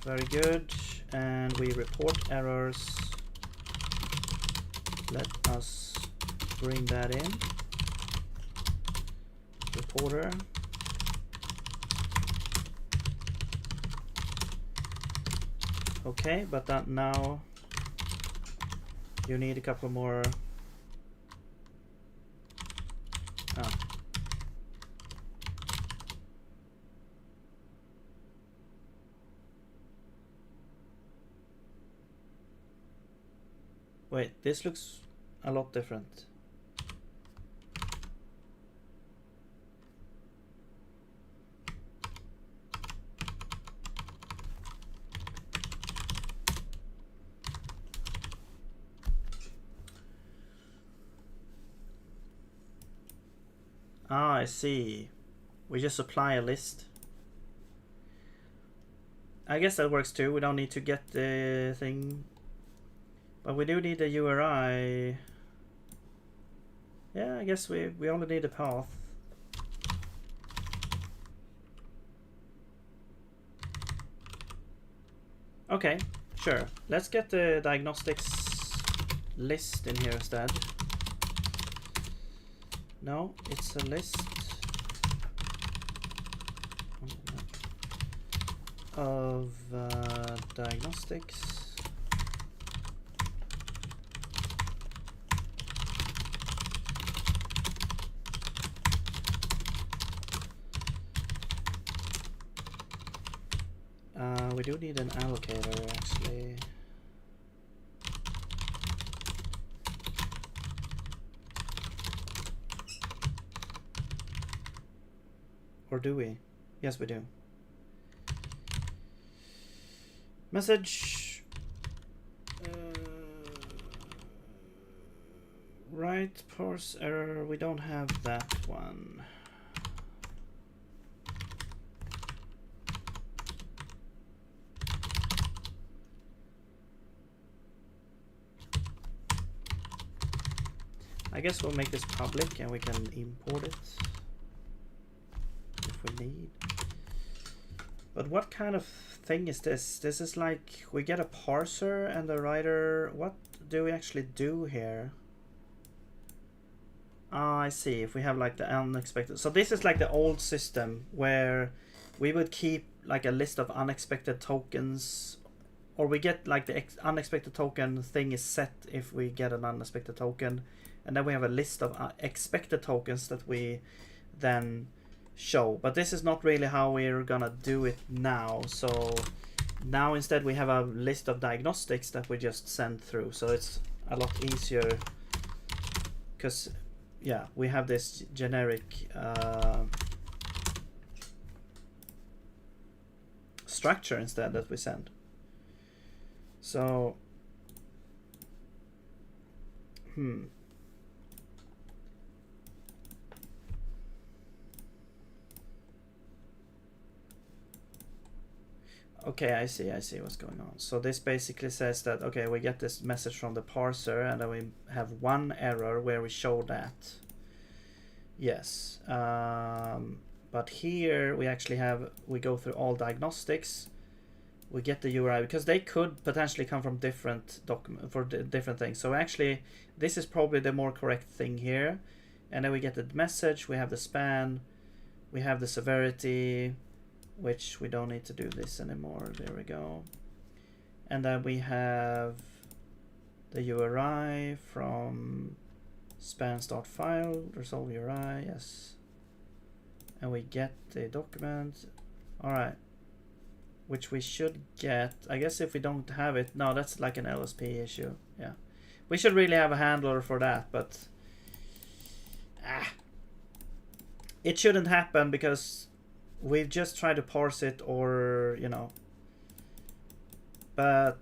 Very good. And we report errors. Let us bring that in. Reporter. Okay, but that now you need a couple more. Oh. Wait, this looks a lot different. Ah, I see. We just apply a list. I guess that works too. We don't need to get the thing. But we do need a URI. Yeah, I guess we only need a path. Okay, sure. Let's get the diagnostics list in here instead. No, it's a list of diagnostics. We do need an allocator actually. Or do we? Yes, we do. Message. Right, parse error. We don't have that one. I guess we'll make this public and we can import it if we need. But what kind of thing is this? This is like we get a parser and the writer. What do we actually do here? Ah, I see. If we have like the unexpected. So this is like the old system where we would keep like a list of unexpected tokens, or we get like the unexpected token thing is set if we get an unexpected token. And then we have a list of expected tokens that we then show. But this is not really how we're gonna do it now. So now instead we have a list of diagnostics that we just send through. So it's a lot easier because, yeah, we have this generic structure instead that we send. So, Okay, I see what's going on. So this basically says that, okay, we get this message from the parser and then we have one error where we show that. Yes. But here we actually have, we go through all diagnostics. We get the URI because they could potentially come from different different things. So actually, this is probably the more correct thing here. And then we get the message, we have the span, we have the severity, which we don't need to do this anymore. There we go. And then we have the URI from span start file, resolve URI, yes. And we get the document. All right. Which we should get. I guess if we don't have it, no, that's like an LSP issue. Yeah. We should really have a handler for that, but it shouldn't happen because we've just tried to parse it, or but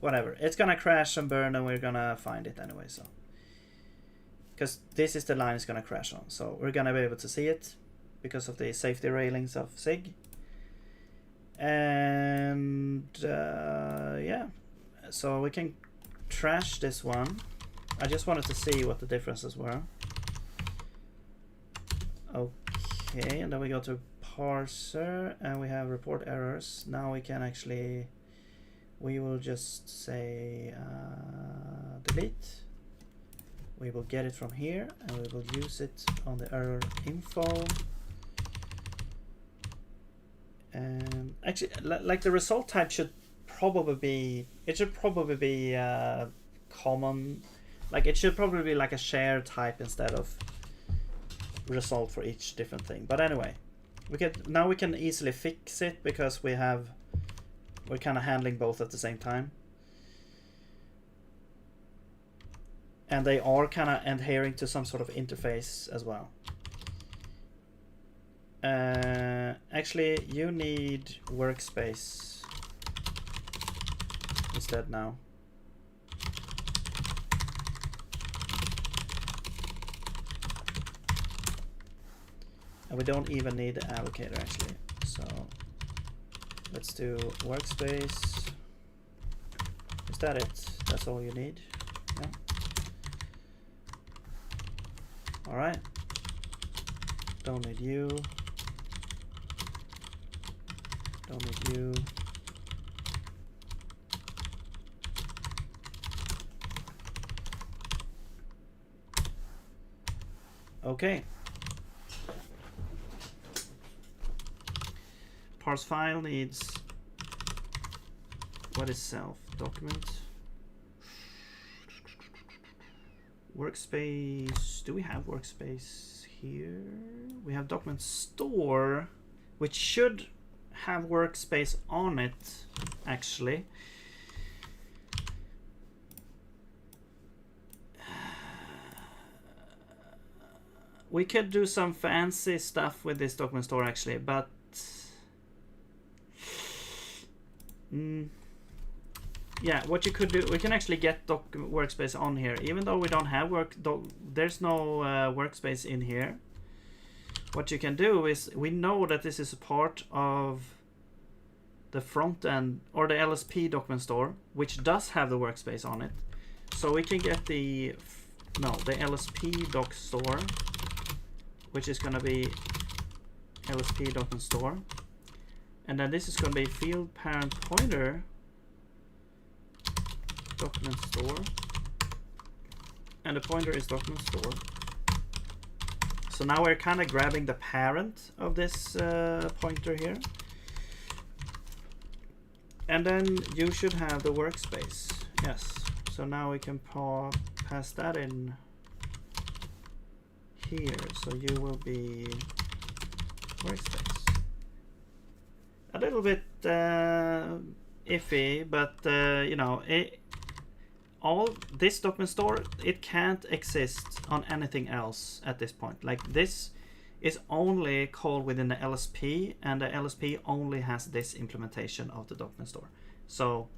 whatever, it's gonna crash and burn and we're gonna find it anyway. So because this is the line it's gonna crash on, so we're gonna be able to see it because of the safety railings of Zig. And yeah, so we can trash this one. I just wanted to see what the differences were. Okay, and then we go to parser and we have report errors. Now we can actually, we will just say delete. We will get it from here and we will use it on the error info. And actually, like the result type should probably be, it should probably be common. Like it should probably be like a share type instead of result for each different thing. But anyway, now we can easily fix it because we're kind of handling both at the same time. And they are kind of adhering to some sort of interface as well. Actually, you need workspace instead now. And we don't even need the allocator actually. So let's do workspace. Is that it? That's all you need? Yeah. All right. Don't need you. Don't need you. Okay. Parse file needs, what is self? Document. Workspace. Do we have workspace here? We have document store, which should have workspace on it, actually. We could do some fancy stuff with this document store actually, but yeah, what you could do, we can actually get workspace on here, even though we don't have there's no workspace in here. What you can do is, we know that this is a part of the front end or the LSP document store, which does have the workspace on it. So we can get the LSP doc store, which is going to be LSP document store. And then this is going to be field parent pointer document store, and the pointer is document store. So now we're kind of grabbing the parent of this pointer here, and then you should have the workspace. Yes. So now we can pass that in here. So you will be workspace. A little bit iffy, but you know, all this document store, it can't exist on anything else at this point. Like, this is only called within the LSP, and the LSP only has this implementation of the document store. So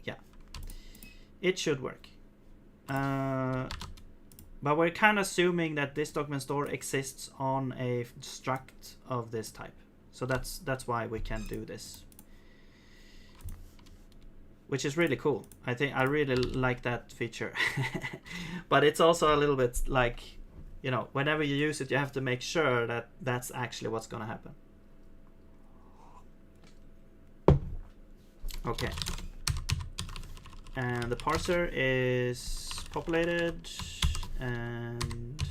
yeah, it should work. But we're kind of assuming that this document store exists on a struct of this type. So that's why we can do this, which is really cool. I think I really like that feature. But it's also a little bit like, you know, whenever you use it, you have to make sure that that's actually what's going to happen. Okay. And the parser is populated, and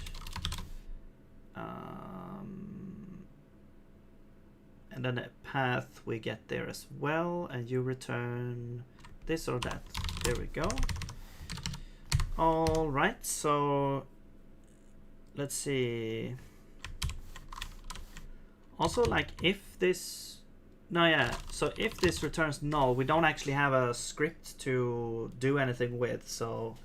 then the path we get there as well, and you return this or that. There we go. All right, so let's see. Also, like, if this, no, yeah, so if this returns null, we don't actually have a script to do anything with, so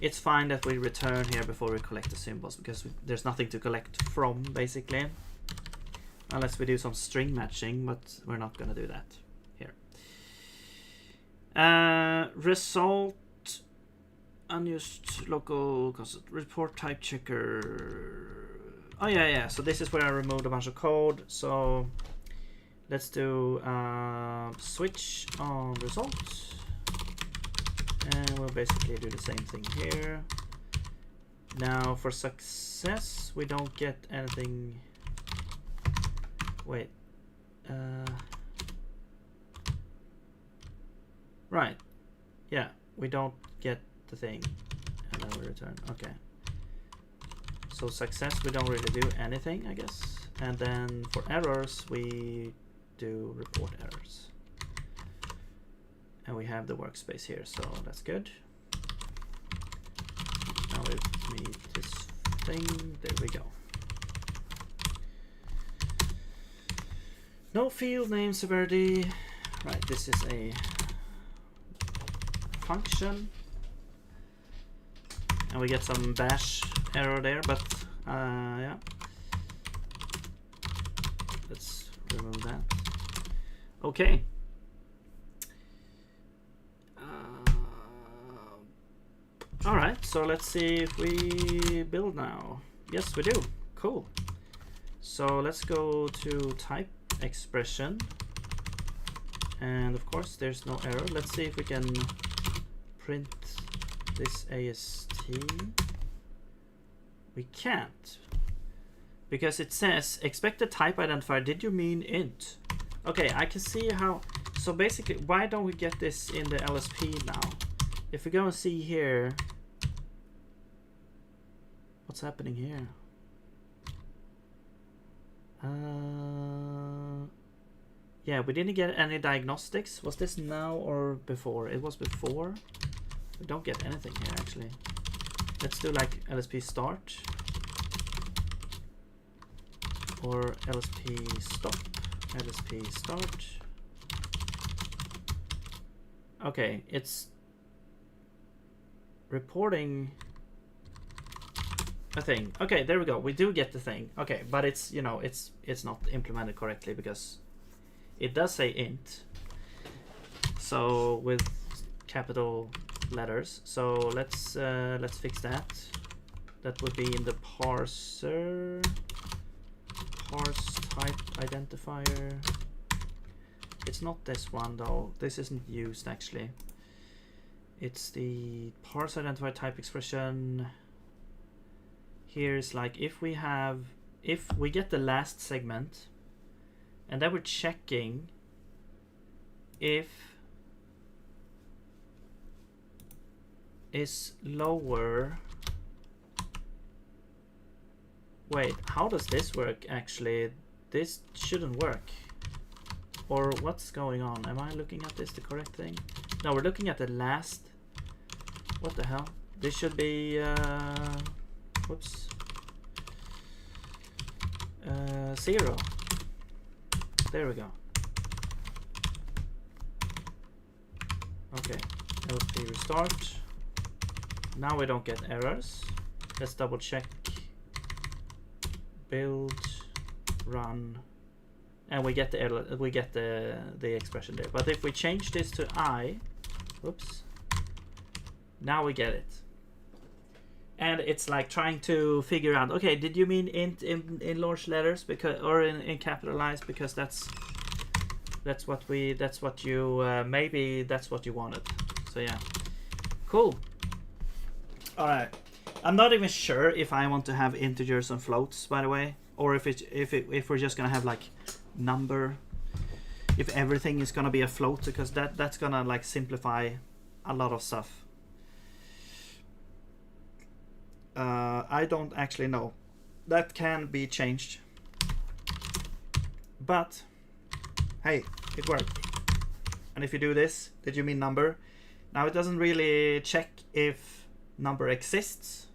it's fine that we return here before we collect the symbols, because there's nothing to collect from, basically. Unless we do some string matching, but we're not going to do that here. Result, unused local report type checker. Oh yeah, so this is where I removed a bunch of code. So Let's do switch on result, and we'll basically do the same thing here. Now for success, we don't get anything. Wait. Right. Yeah, we don't get the thing, and then we return. Okay. So success, we don't really do anything, I guess. And then for errors, we do report errors. And we have the workspace here, so that's good. Now we need this thing. There we go. No field name severity. Right, this is a function. And we get some bash error there, but yeah. Let's remove that. Okay. All right, so let's see if we build now. Yes, we do. Cool. So let's go to type expression. And of course, there's no error. Let's see if we can print this AST. We can't, because it says expected type identifier. Did you mean int? Okay, I can see how. So basically, why don't we get this in the LSP now? If we go and see here, what's happening here? Yeah, we didn't get any diagnostics. Was this now or before? It was before. We don't get anything here actually. Let's do like LSP start or LSP stop. LSP start. Okay, it's reporting a thing. Okay, there we go. We do get the thing. Okay, but it's, you know, it's not implemented correctly because it does say int. So with capital letters. So let's fix that. That would be in the parser. Parse type identifier. It's not this one though. This isn't used actually. It's the parse identifier type expression. Here's like if we get the last segment, and then we're checking if is lower. Wait, how does this work actually? This shouldn't work. Or what's going on? Am I looking at this the correct thing? No, we're looking at the last. What the hell? This should be whoops. 0. There we go. Okay, LP restart. Now we don't get errors. Let's double check. Build, run, and we get the error. We get the expression there. But if we change this to I, whoops. Now we get it. And it's like trying to figure out, okay, did you mean int in large letters because, or in capitalized, because that's what you maybe that's what you wanted. So yeah, cool. All right, I'm not even sure if I want to have integers and floats, by the way, or if we're just gonna have like number, if everything is gonna be a float, because that's gonna like simplify a lot of stuff. I don't actually know. That can be changed. But hey, it worked. And if you do this, did you mean number? Now it doesn't really check if number exists.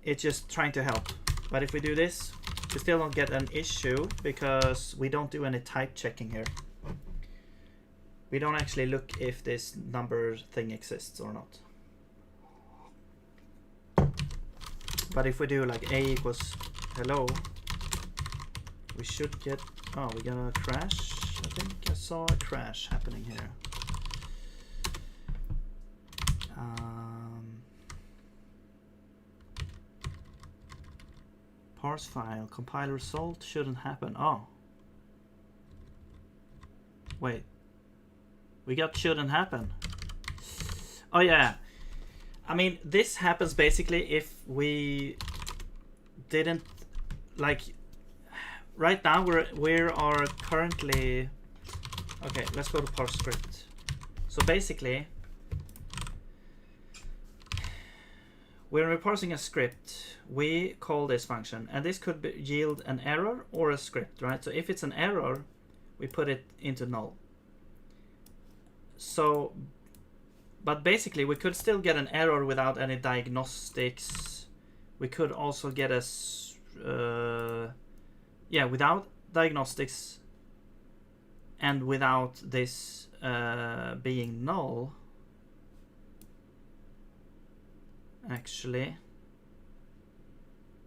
It's just trying to help. But if we do this, we still don't get an issue because we don't do any type checking here. We don't actually look if this number thing exists or not. But if we do like a equals hello, we should get, oh, we're gonna crash. I think I saw a crash happening here. Parse file, compile result shouldn't happen. Oh. Wait. We got shouldn't happen. Oh yeah. I mean, this happens basically if we didn't like. Right now we are currently. Okay, let's go to parse script. So basically, when we're parsing a script, we call this function, and this could yield an error or a script, right? So if it's an error, we put it into null. So, but basically, we could still get an error without any diagnostics. We could also get a, without diagnostics and without this being null. Actually,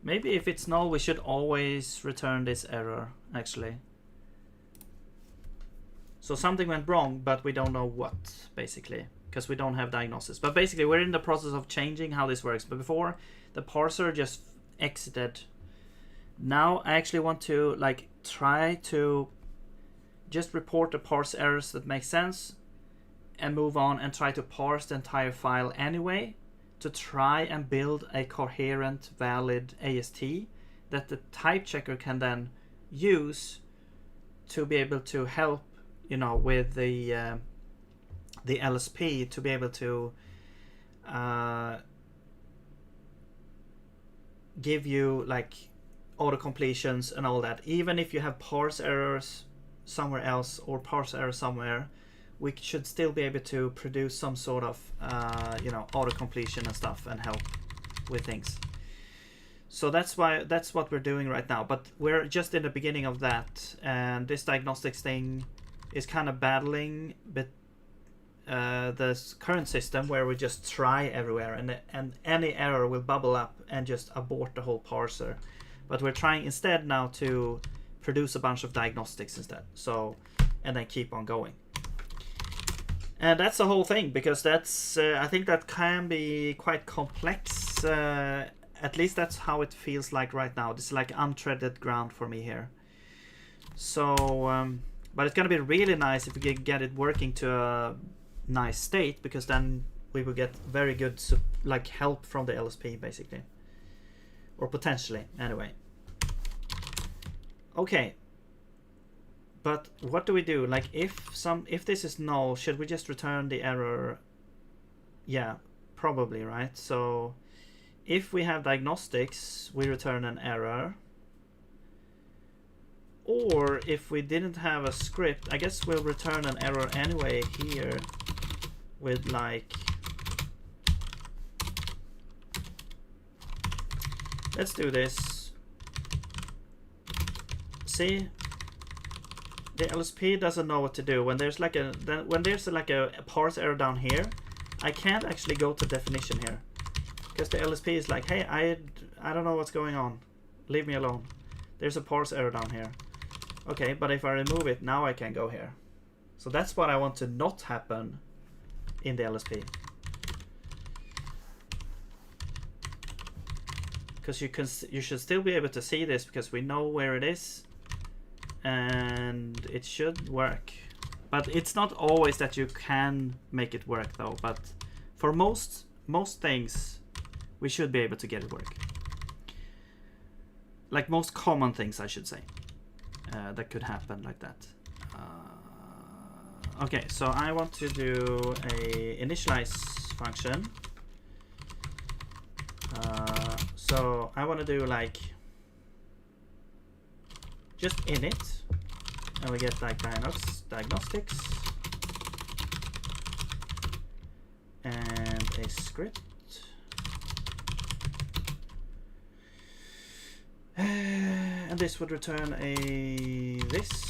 maybe if it's null, we should always return this error, actually. So something went wrong, but we don't know what, basically, because we don't have diagnosis. But basically, we're in the process of changing how this works. But before, the parser just exited. Now I actually want to like try to just report the parse errors that make sense and move on and try to parse the entire file anyway, to try and build a coherent, valid AST that the type checker can then use to be able to help, you know, with the LSP to be able to give you like auto completions and all that. Even if you have parse errors somewhere else or parse errors somewhere, we should still be able to produce some sort of auto completion and stuff and help with things. So that's what we're doing right now, but we're just in the beginning of that, and this diagnostics thing is kind of battling the current system where we just try everywhere, and any error will bubble up and just abort the whole parser. But we're trying instead now to produce a bunch of diagnostics instead, so, and then keep on going. And that's the whole thing, because that's I think that can be quite complex. At least that's how it feels like right now. This is like untreaded ground for me here. So, but it's gonna be really nice if we can get it working to a nice state, because then we will get very good like help from the LSP basically, or potentially anyway. Okay. But what do we do? Like if this is null, should we just return the error? Yeah, probably, right? So if we have diagnostics, we return an error. Or if we didn't have a script, I guess we'll return an error anyway here with like, let's do this. See? The LSP doesn't know what to do when there's like a parse error down here. I can't actually go to definition here because the LSP is like, hey, I don't know what's going on. Leave me alone. There's a parse error down here. Okay, but if I remove it, now I can go here. So that's what I want to not happen in the LSP. Because you should still be able to see this because we know where it is. And it should work, but it's not always that you can make it work though. But for most things, we should be able to get it work. Like most common things, I should say, that could happen like that. Okay, so I want to do a initialize function. So I want to do like just init, and we get like diagnostics and a script, and this would return a this.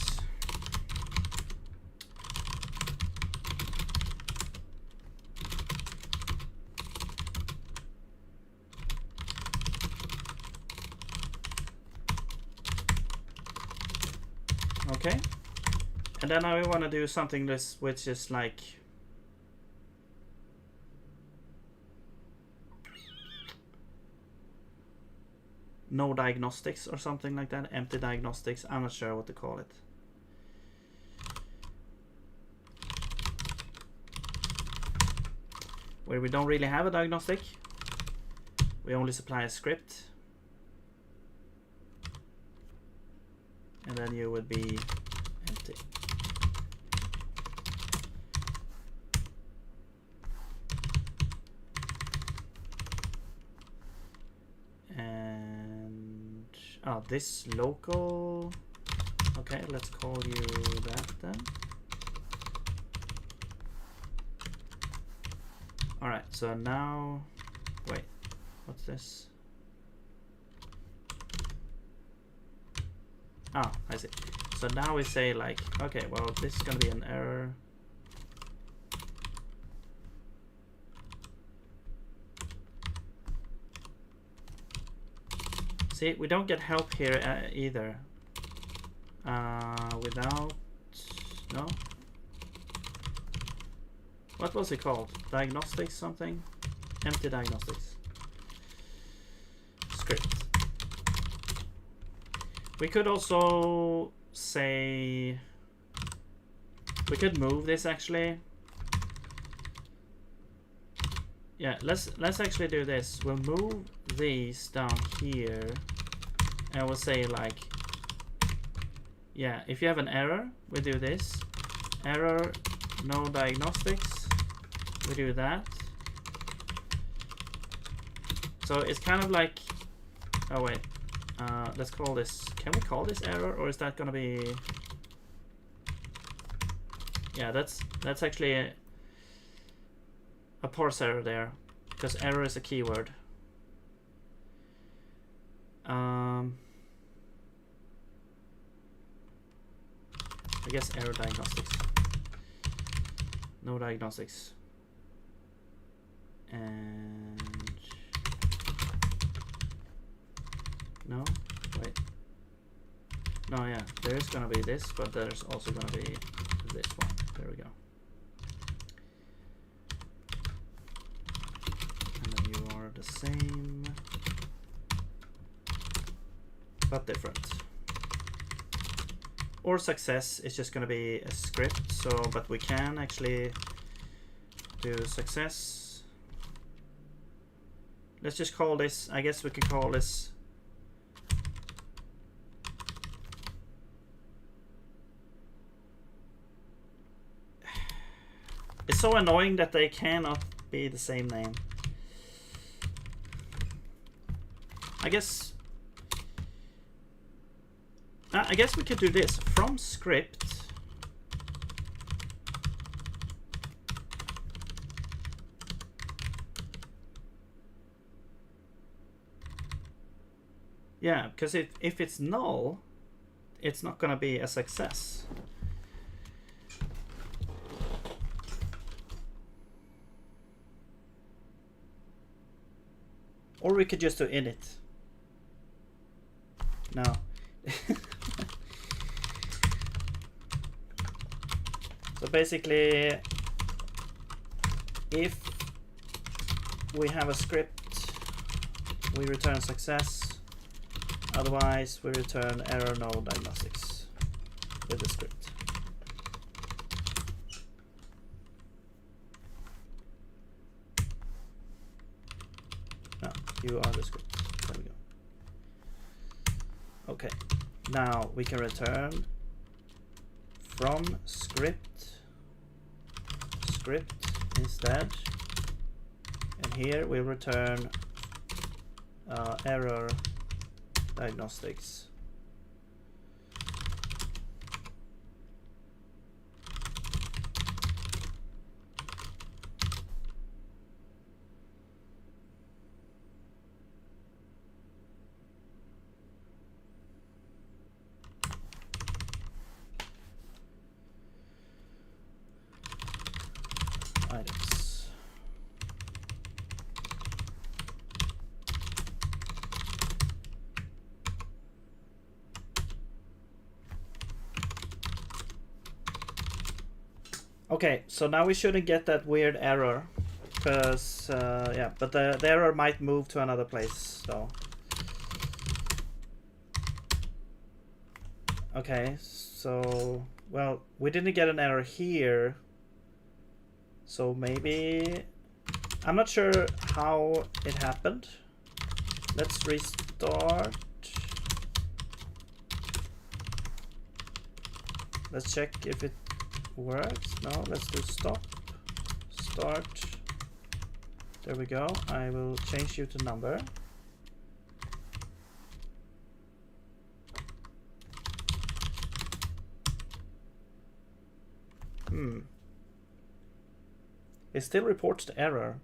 Okay, and then I want to do something which is like no diagnostics or something like that, empty diagnostics. I'm not sure what to call it. where we don't really have a diagnostic. We only supply a script. And then you would be empty. And this local. Okay, let's call you that then. Alright, so now, wait, what's this? Ah, I see. So now we say like, okay, well, this is gonna be an error. See, we don't get help here either. Without, no? What was it called? Diagnostics something? Empty diagnostics. Script. We could also say, we could move this actually. Yeah, let's actually do this. We'll move these down here and we'll say like, yeah, if you have an error, we do this. Error, no diagnostics. We do that. So it's kind of like, oh wait, let's call this, can we call this error, or is that gonna be, yeah, that's actually a parse error there, because error is a keyword. I guess error diagnostics. No diagnostics. And no, wait. No, yeah, there's gonna be this, but there's also gonna be this one. There we go. And then you are the same, but different. Or success is just gonna be a script, so, but we can actually do success. Let's just call this, I guess we could call this it's so annoying that they cannot be the same name. I guess we could do this from script. Yeah, because if it's null, it's not gonna be a success. Or we could just do init. No. So basically, if we have a script, we return success. Otherwise, we return error, no diagnostics with the script. No, you are the script. There we go. Okay, now we can return from script instead, and here we return error diagnostics. Items. Okay, so now we shouldn't get that weird error, because yeah, but the error might move to another place, so. Okay, so, well, we didn't get an error here, so maybe I'm not sure how it happened. Let's restart. Let's check if it works. No, let's do stop. Start. There we go. I will change you to number. It still reports the error.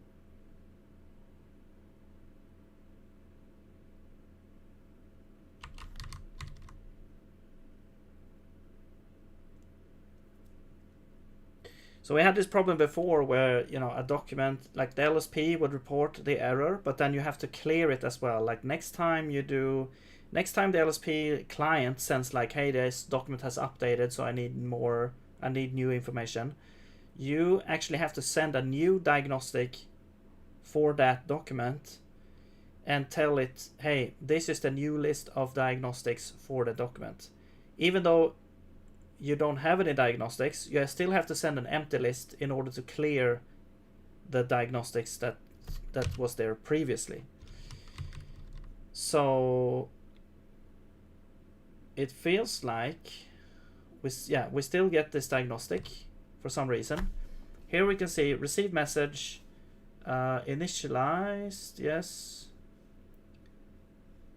So we had this problem before where, you know, a document like the LSP would report the error, but then you have to clear it as well. Like next time the LSP client sends like, hey, this document has updated, so I need new information. You actually have to send a new diagnostic for that document and tell it, hey, this is the new list of diagnostics for the document. Even though you don't have any diagnostics, you still have to send an empty list in order to clear the diagnostics that was there previously. So it feels like we still get this diagnostic for some reason. Here we can see receive message, initialized, yes.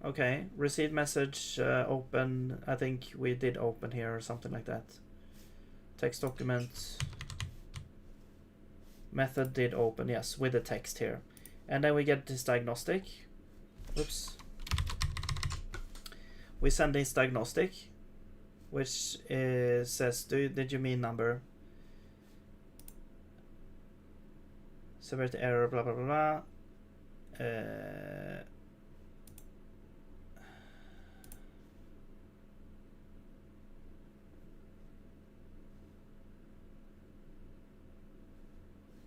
Okay, receive message, open. I think we did open here or something like that. Text document. Method did open, yes, with the text here. And then we get this diagnostic. Oops. We send this diagnostic, which says, did you mean number? Severity error, blah, blah, blah, blah.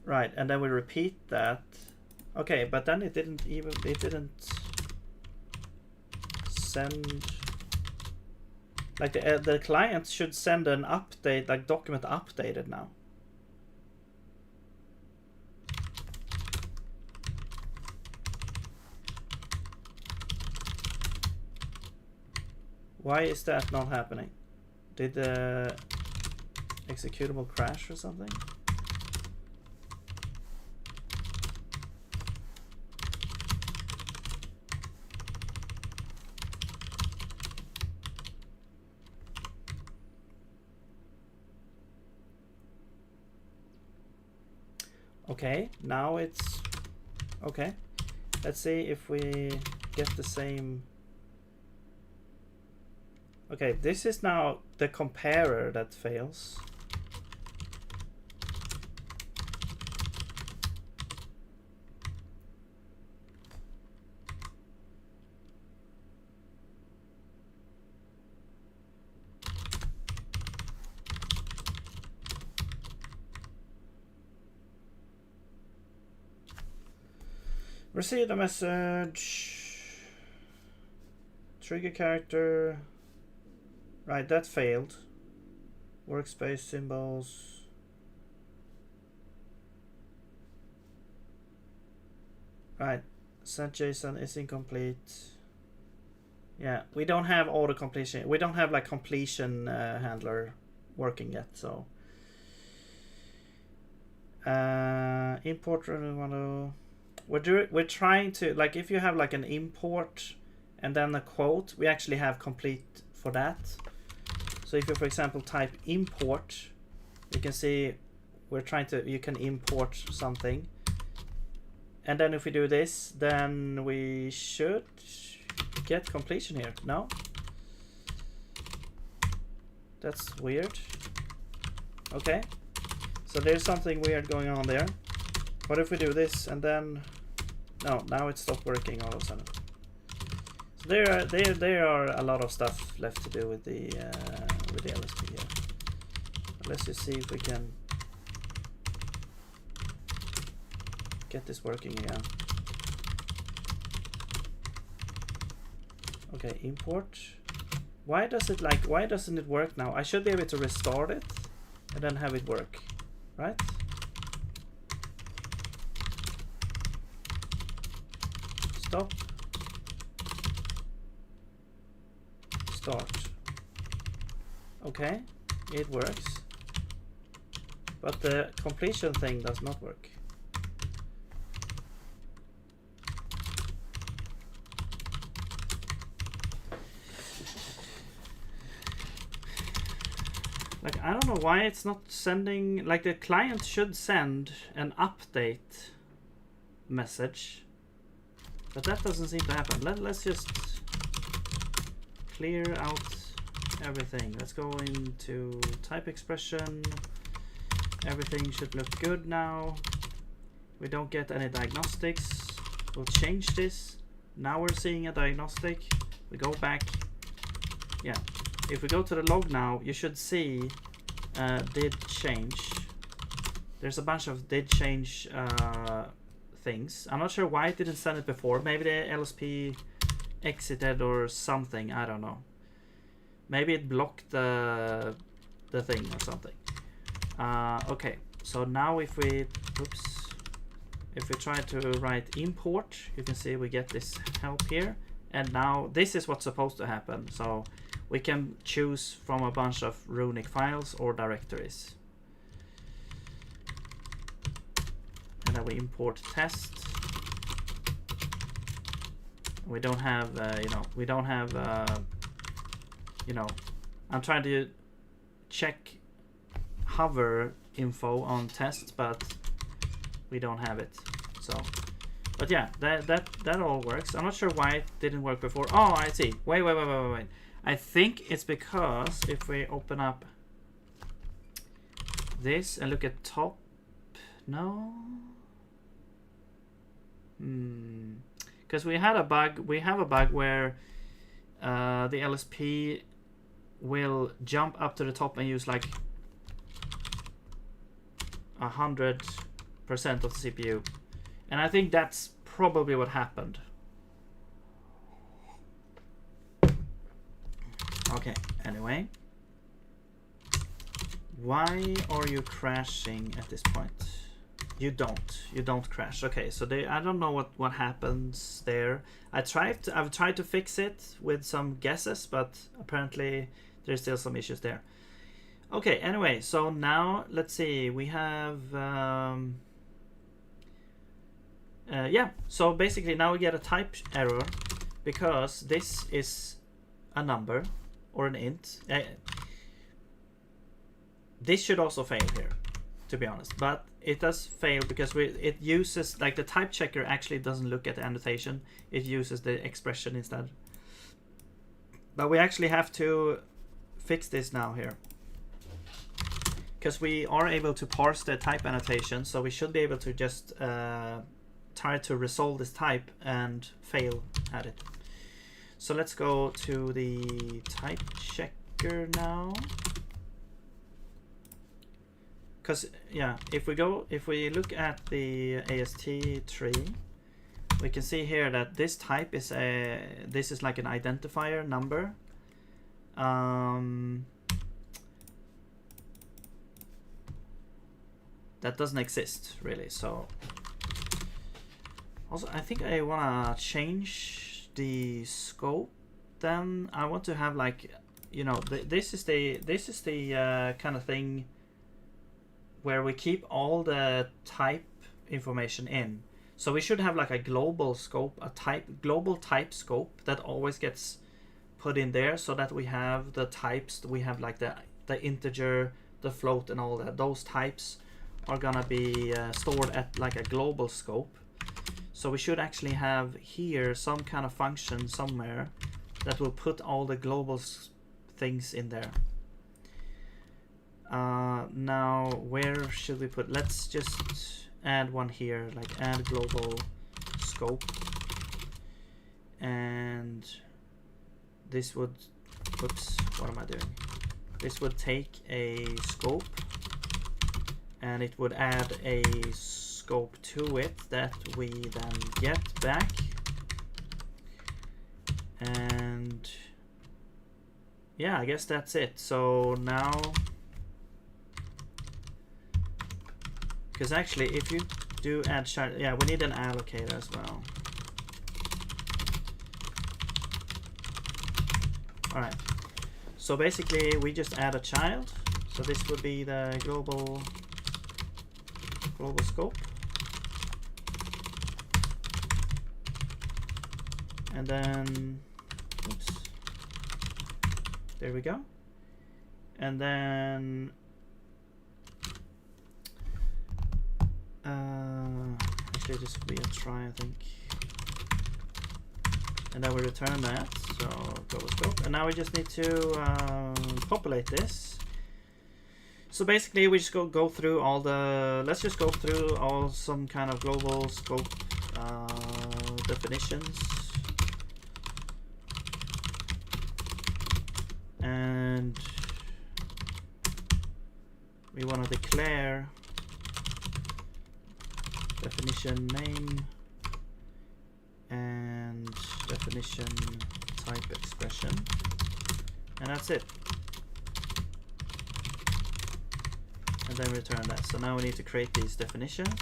Right, and then we repeat that. Okay, but then it didn't send, like the client should send an update, like document updated now. Why is that not happening? Did the executable crash or something? Okay, now it's okay. Let's see if we get the same. Okay, this is now the comparer that fails. Receive the message. Trigger character. Right, that failed. Workspace symbols. Right, sent JSON is incomplete. Yeah, we don't have auto completion. We don't have like completion handler working yet. So import. We're trying to, like, if you have like an import and then a quote, we actually have complete for that. So if you, for example, type import, you can see you can import something. And then if we do this, then we should get completion here. No? That's weird. Okay. So there's something weird going on there. What if we do this and then... No, now it stopped working all of a sudden. So there are a lot of stuff left to do with the LSP here. Let's just see if we can get this working again. Okay, import. Why doesn't it work now? I should be able to restart it and then have it work, right? stop, start. Okay, it works, but the completion thing does not work. Like, I don't know why it's not sending, like the client should send an update message, but that doesn't seem to happen. Let's just clear out everything. Let's go into type expression. Everything should look good now. We don't get any diagnostics. We'll change this. Now we're seeing a diagnostic. We go back. Yeah. If we go to the log now, you should see did change. There's a bunch of did change things. I'm not sure why it didn't send it before. Maybe the LSP exited or something. I don't know. Maybe it blocked the thing or something. Okay, so now if we try to write import, you can see we get this help here. And now this is what's supposed to happen. So we can choose from a bunch of runic files or directories. And then we import test. We don't have, I'm trying to check hover info on test, but we don't have it. So, but yeah, that all works. I'm not sure why it didn't work before. Oh, I see. Wait. I think it's because if we open up this and look at top, no, because we had a bug. We have a bug where the LSP will jump up to the top and use like 100% of the CPU, and I think that's probably what happened. Okay, anyway. Why are you crashing at this point? You don't crash. Okay, so I don't know what happens there. I've tried to fix it with some guesses, but apparently there's still some issues there. Okay, anyway, so now let's see. We have yeah, so basically now we get a type error because this is a number or an int. This should also fail here, to be honest, but it does fail because it uses, like, the type checker actually doesn't look at the annotation, it uses the expression instead. But we actually have to fix this now here, because we are able to parse the type annotation, so we should be able to just try to resolve this type and fail at it. So let's go to the type checker now. Because yeah, if we look at the AST tree, we can see here that this type is this is like an identifier number. That doesn't exist really. So also I think I wanna change the scope. Then I want to have, like, you know, this is the kind of thing where we keep all the type information in. So we should have like a global scope, global type scope that always gets put in there, so that we have the types. We have like the integer, the float, and all that. Those types are gonna be stored at like a global scope. So we should actually have here some kind of function somewhere that will put all the global things in there. Now where should we put? Let's just add one here, like add global scope, and this would, oops, what am I doing? This would take a scope and it would add a scope to it that we then get back, and yeah, I guess that's it. So now, because actually if you do add chart, yeah, we need an allocator as well. All right. So basically, we just add a child. So this would be the global scope. And then, oops, there we go. And then, actually this will be a try, I think. And then we return that, so global scope. And now we just need to populate this. So basically we just go through all the, let's just go through all some kind of global scope definitions. And we want to declare definition name and definition type expression, and that's it. And then return that. So now we need to create these definitions.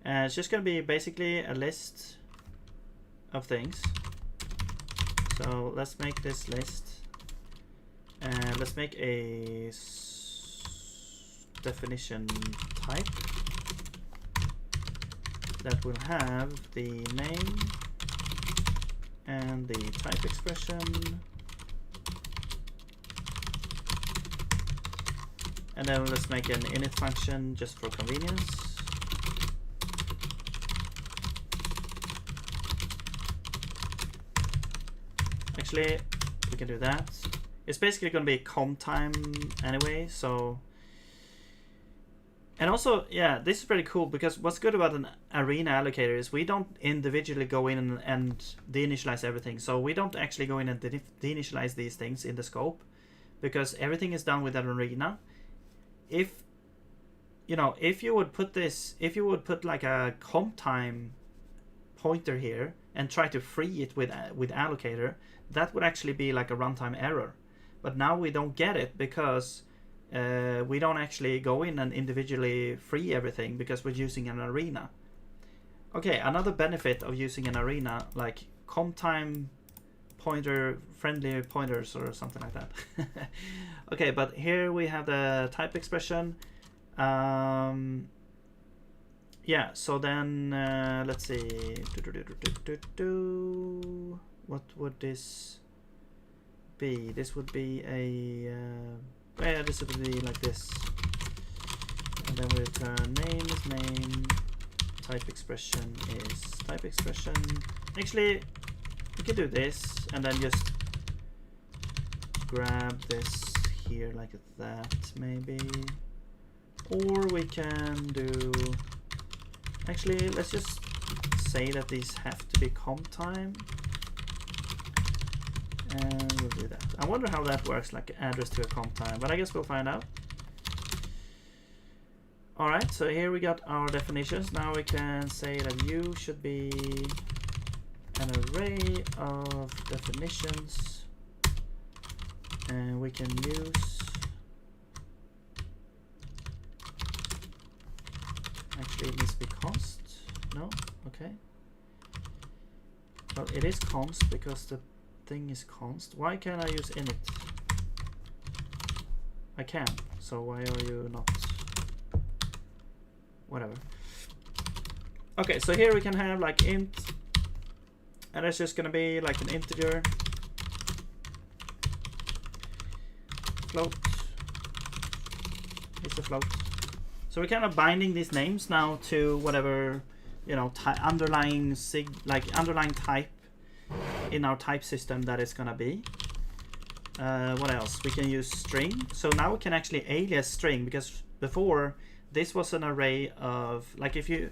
And it's just going to be basically a list of things. So let's make this list, and let's make a definition type that will have the name and the type expression, and then let's make an init function just for convenience. Actually, we can do that. It's basically going to be comp time anyway, so. And also, yeah, this is pretty cool because what's good about an arena allocator is we don't individually go in and deinitialize everything. So we don't actually go in and deinitialize these things in the scope because everything is done with an arena. If you would put this, if you would put like a comp time pointer here and try to free it with allocator, that would actually be like a runtime error. But now we don't get it because we don't actually go in and individually free everything because we're using an arena. Okay, another benefit of using an arena, like comp time pointer, friendly pointers or something like that. Okay, but here we have the type expression. Yeah, so then let's see. What would this be? This would be a yeah, this would be like this. And then we return name is name, type expression is type expression. Actually, we can do this and then just grab this here like that maybe. Or we can do, actually let's just say that these have to be comp time. And we'll do that. I wonder how that works, like address to a comp time, but I guess we'll find out. Alright, so here we got our definitions. Now we can say that U should be an array of definitions, and we can use, actually it needs to be const. No? Okay. Well, it is const because the thing is const. Why can't I use init? I can, so why are you not? Whatever. Okay, so here we can have like int, and it's just gonna be like an integer float. It's a float. So we're kind of binding these names now to whatever, you know, underlying underlying type in our type system that it's gonna be. What else? We can use string. So now we can actually alias string, because before this was an array of, like, if you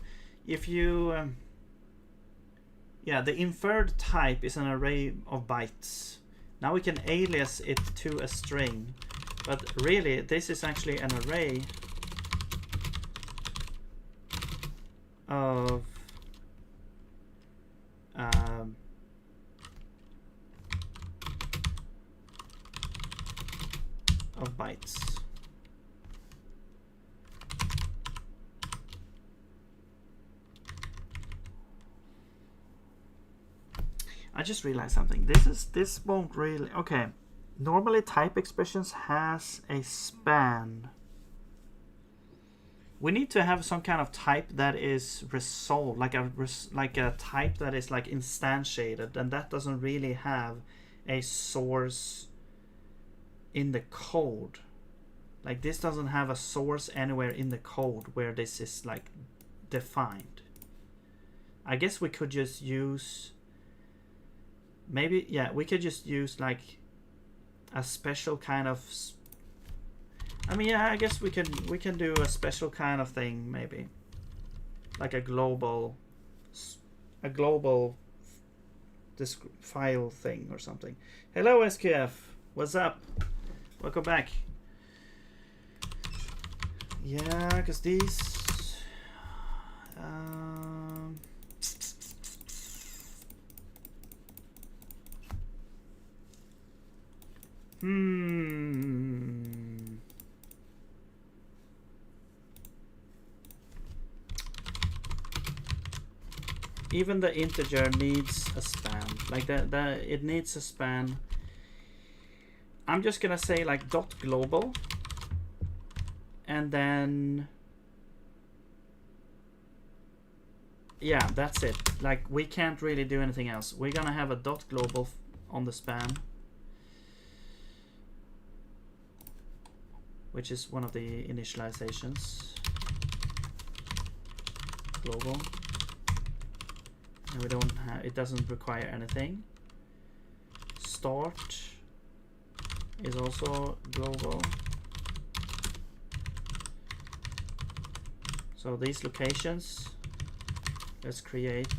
yeah, the inferred type is an array of bytes. Now we can alias it to a string, but really this is actually an array of bytes. I just realized something. This won't really. Okay, normally type expressions has a span. We need to have some kind of type that is resolved, like a type that is like instantiated, and that doesn't really have a source in the code. Like this doesn't have a source anywhere in the code where this is like defined. I guess we could just use maybe, yeah, we could just use like a special kind of, I mean, yeah, I guess we can do a special kind of thing, maybe like a global file thing or something. Hello SKF, what's up? Welcome back. Yeah, because these even the integer needs a span. Like that it needs a span. I'm just gonna say like dot global, and then yeah, that's it. Like we can't really do anything else. We're gonna have a dot global on the span, which is one of the initializations. Global. And we don't have, it doesn't require anything. Start is also global. So these locations, let's create.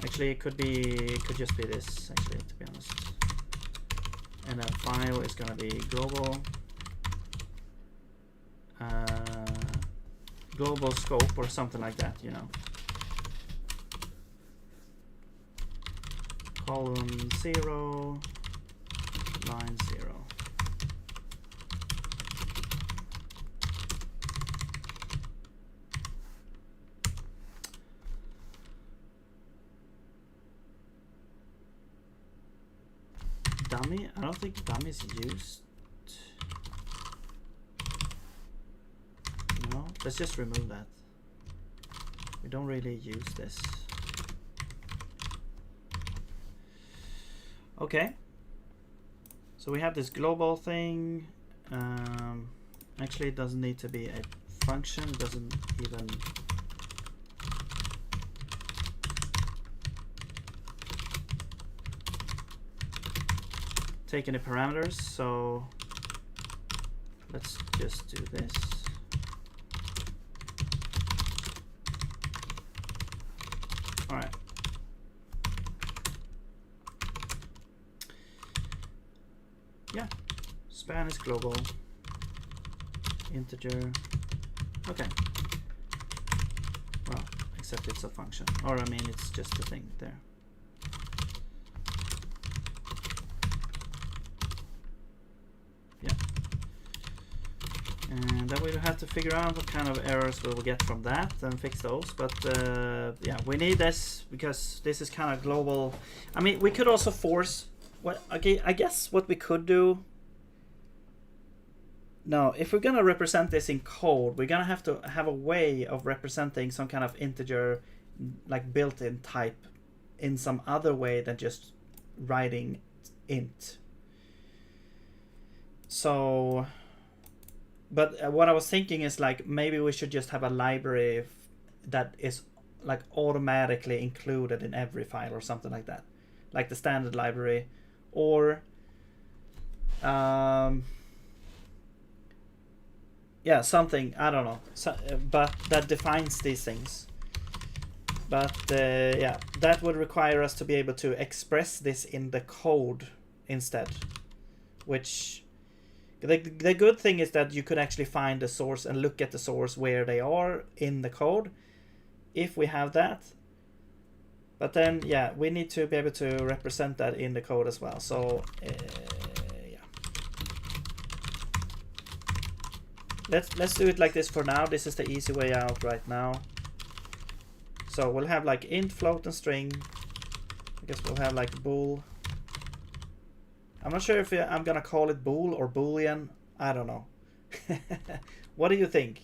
Actually, it could just be this. Actually, to be honest. And then file is gonna be global. Global scope or something like that, you know. Column 0, line 0. Dummy? I don't think dummy is used. No, let's just remove that. We don't really use this. Okay. So we have this global thing. Actually, it doesn't need to be a function. It doesn't even. Take any parameters. So let's just do this. All right. Yeah, span is global. Integer. Okay. Well, except it's a function, or I mean, it's just a thing there. Yeah. And then we'll have to figure out what kind of errors we will get from that and fix those. But yeah, we need this because this is kind of global. I mean, we could also force. What? Okay, I guess what we could do. Now, if we're gonna represent this in code, we're gonna have to have a way of representing some kind of integer, like built-in type, in some other way than just writing int. So. But what I was thinking is like maybe we should just have a library that is like automatically included in every file or something like that, like the standard library, or yeah, something, I don't know, so, but that defines these things. But yeah, that would require us to be able to express this in the code instead, which. The good thing is that you could actually find the source and look at the source where they are in the code, if we have that. But then, yeah, we need to be able to represent that in the code as well. So, yeah. Let's do it like this for now. This is the easy way out right now. So we'll have like int, float, and string. I guess we'll have like bool. I'm not sure if I'm gonna call it bool or boolean. I don't know. What do you think?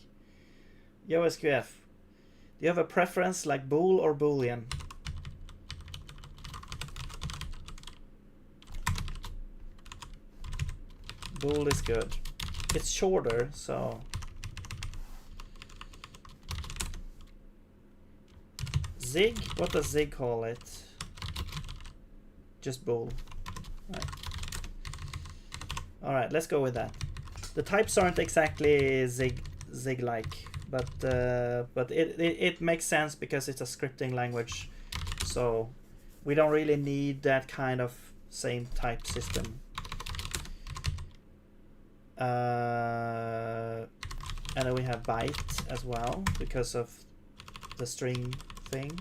Yo SQF, do you have a preference like bool or boolean? Bool is good. It's shorter, so. Zig? What does Zig call it? Just bool. Right. All right, let's go with that. The types aren't exactly zig-like, but it makes sense because it's a scripting language, so we don't really need that kind of same type system. And then we have byte as well because of the string thing.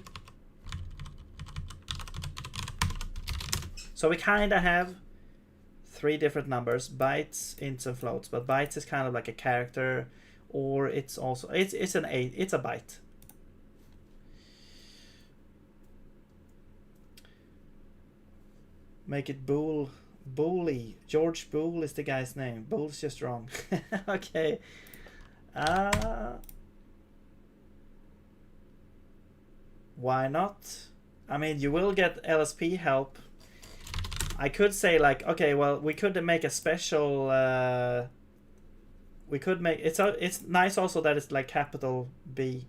So we kind of have 3 different numbers: bytes, ints, and floats. But bytes is kind of like a character, or it's also it's a byte. Make it bool. Booley. George Bool is the guy's name. Bool's just wrong. Okay. Why not? I mean, you will get LSP help. I could say like, okay, well, we could make a special. We could make it's nice also that it's like capital B.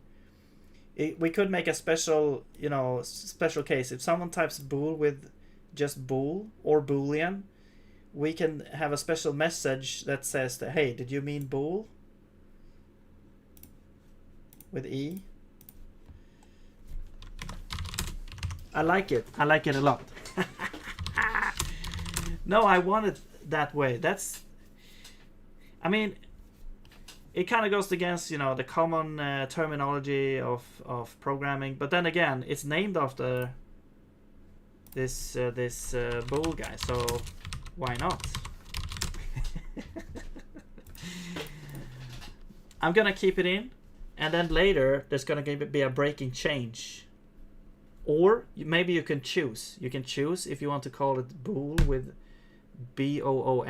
We could make a special, you know, special case. If someone types bool with just bool or boolean, we can have a special message that says that, hey, did you mean bool? With E. I like it. I like it a lot. No, I want it that way. That's, I mean, it kind of goes against, you know, the common terminology of programming. But then again, it's named after this bool guy, so why not? I'm gonna keep it in, and then later there's gonna be a breaking change. Or maybe you can choose. You can choose if you want to call it bool with BOOL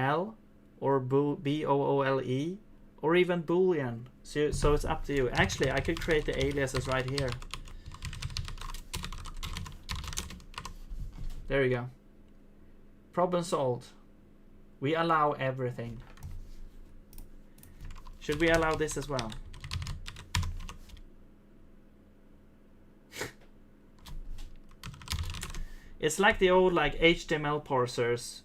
or BOOLE or even boolean. So it's up to you. Actually, I could create the aliases right here. There you go. Problem solved. We allow everything. Should we allow this as well? It's like the old like HTML parsers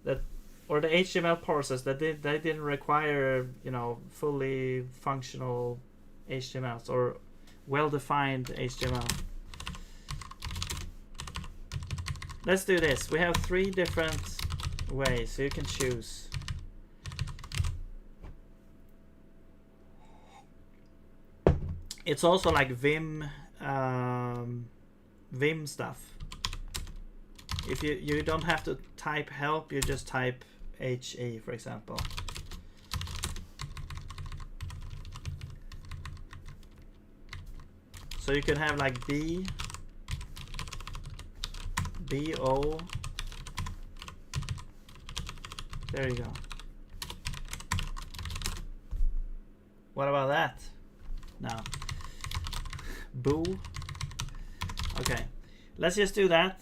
that, or the HTML parsers that they didn't require, you know, fully functional HTMLs or well-defined HTML. Let's do this. We have 3 different ways, so you can choose. It's also like Vim stuff. If you don't have to type help, you just type HE, for example. So you can have like BO. There you go. What about that? No. Boo. Okay. Let's just do that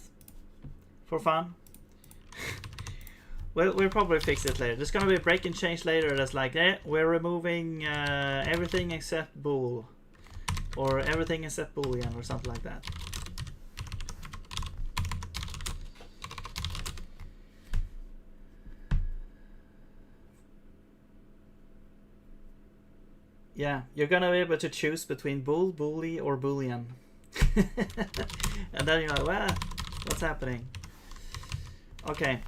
for fun. We'll probably fix it later. There's gonna be a break and change later that's like, we're removing everything except bool, or everything except boolean, or something like that. Yeah, you're gonna be able to choose between bool, boolie, or boolean. And then you're like, well, what's happening? Okay.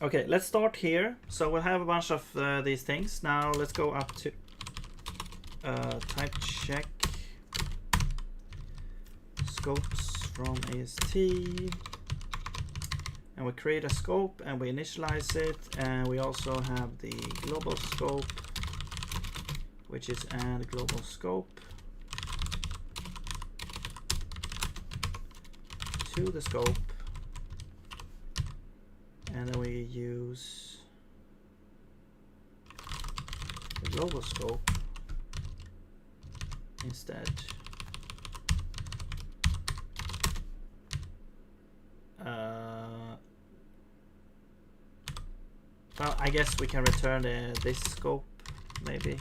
Okay, let's start here. So we'll have a bunch of these things. Now let's go up to type check scopes from AST, and we create a scope and we initialize it, and we also have the global scope which is add global scope to the scope, and then we use the global scope instead. Well, I guess we can return this scope maybe,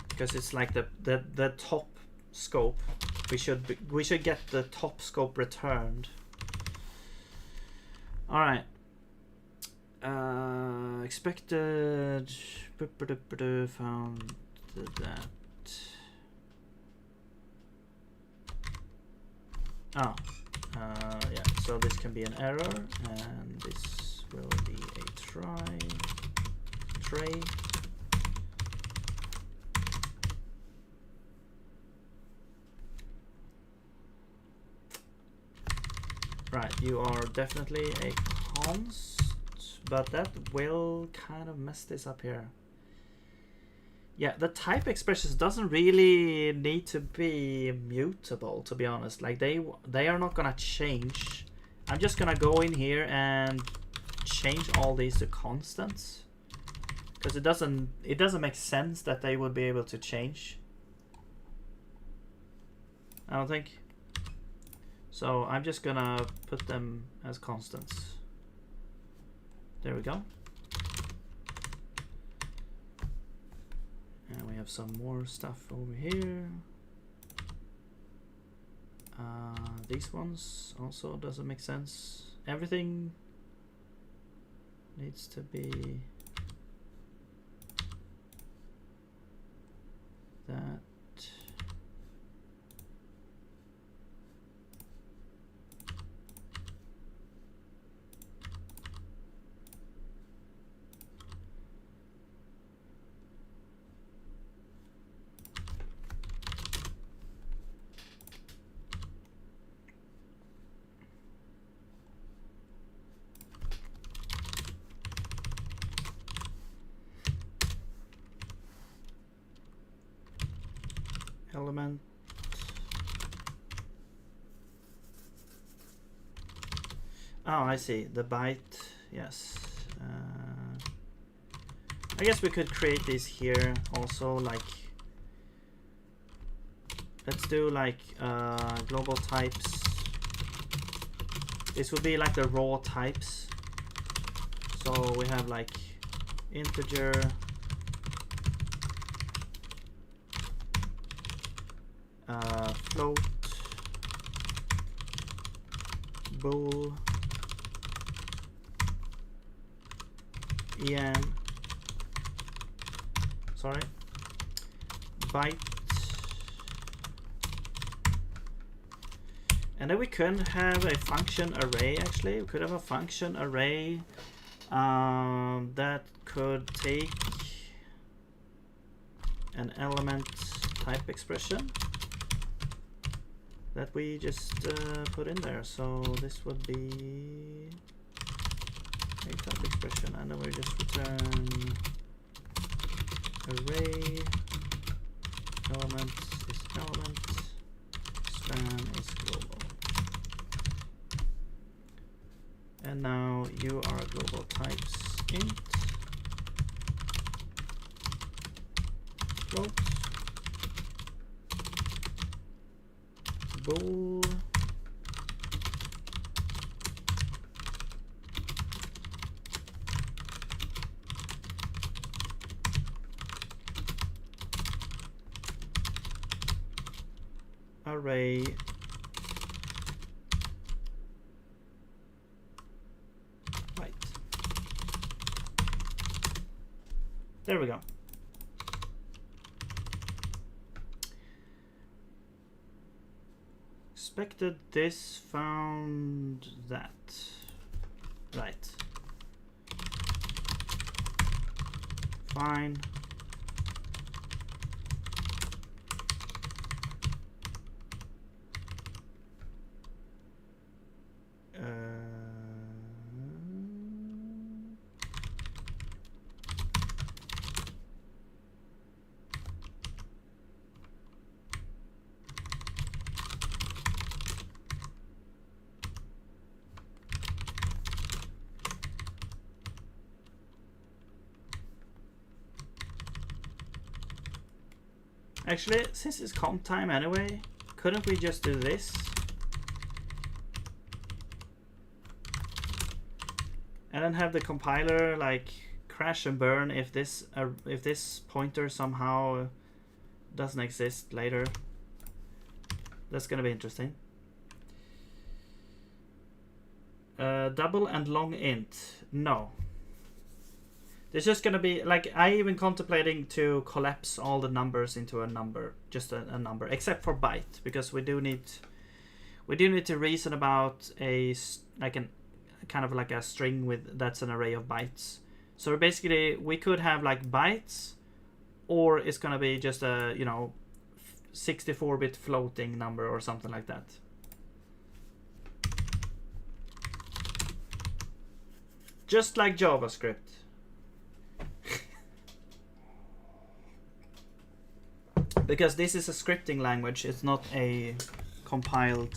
because it's like the top scope. We should get the top scope returned. All right. Expected found that. Oh, yeah. So this can be an error, and this will be a tray. Right, you are definitely a const, but that will kind of mess this up here. Yeah, the type expressions doesn't really need to be mutable, to be honest. Like they are not gonna change. I'm just gonna go in here and change all these to constants, because it doesn't make sense that they would be able to change. I don't think. So I'm just gonna put them as constants. There we go. And we have some more stuff over here. These ones also doesn't make sense. Everything needs to be that. Element. Oh, I see. The byte. Yes. I guess we could create this here also. Like, let's do like global types. This would be like the raw types. So we have like integer. Float, bool, en, sorry, byte, and then we could have a function array. Actually, we could have a function array that could take an element type expression that we just put in there. So this would be a type expression, and then we just return array element is element, span is global, and now you are global types int float bool array byte. There we go. Expected this, found that. Right. Fine. Actually, since it's comp time anyway, couldn't we just do this? And then have the compiler like crash and burn if this pointer somehow doesn't exist later. That's gonna be interesting. Double and long int. No. There's just gonna be like, I even contemplating to collapse all the numbers into a number, just a number, except for byte, because we do need to reason about a kind of like a string with that's an array of bytes. So basically we could have like bytes, or it's gonna be just a 64-bit floating number or something like that. Just like JavaScript. Because this is a scripting language, it's not a compiled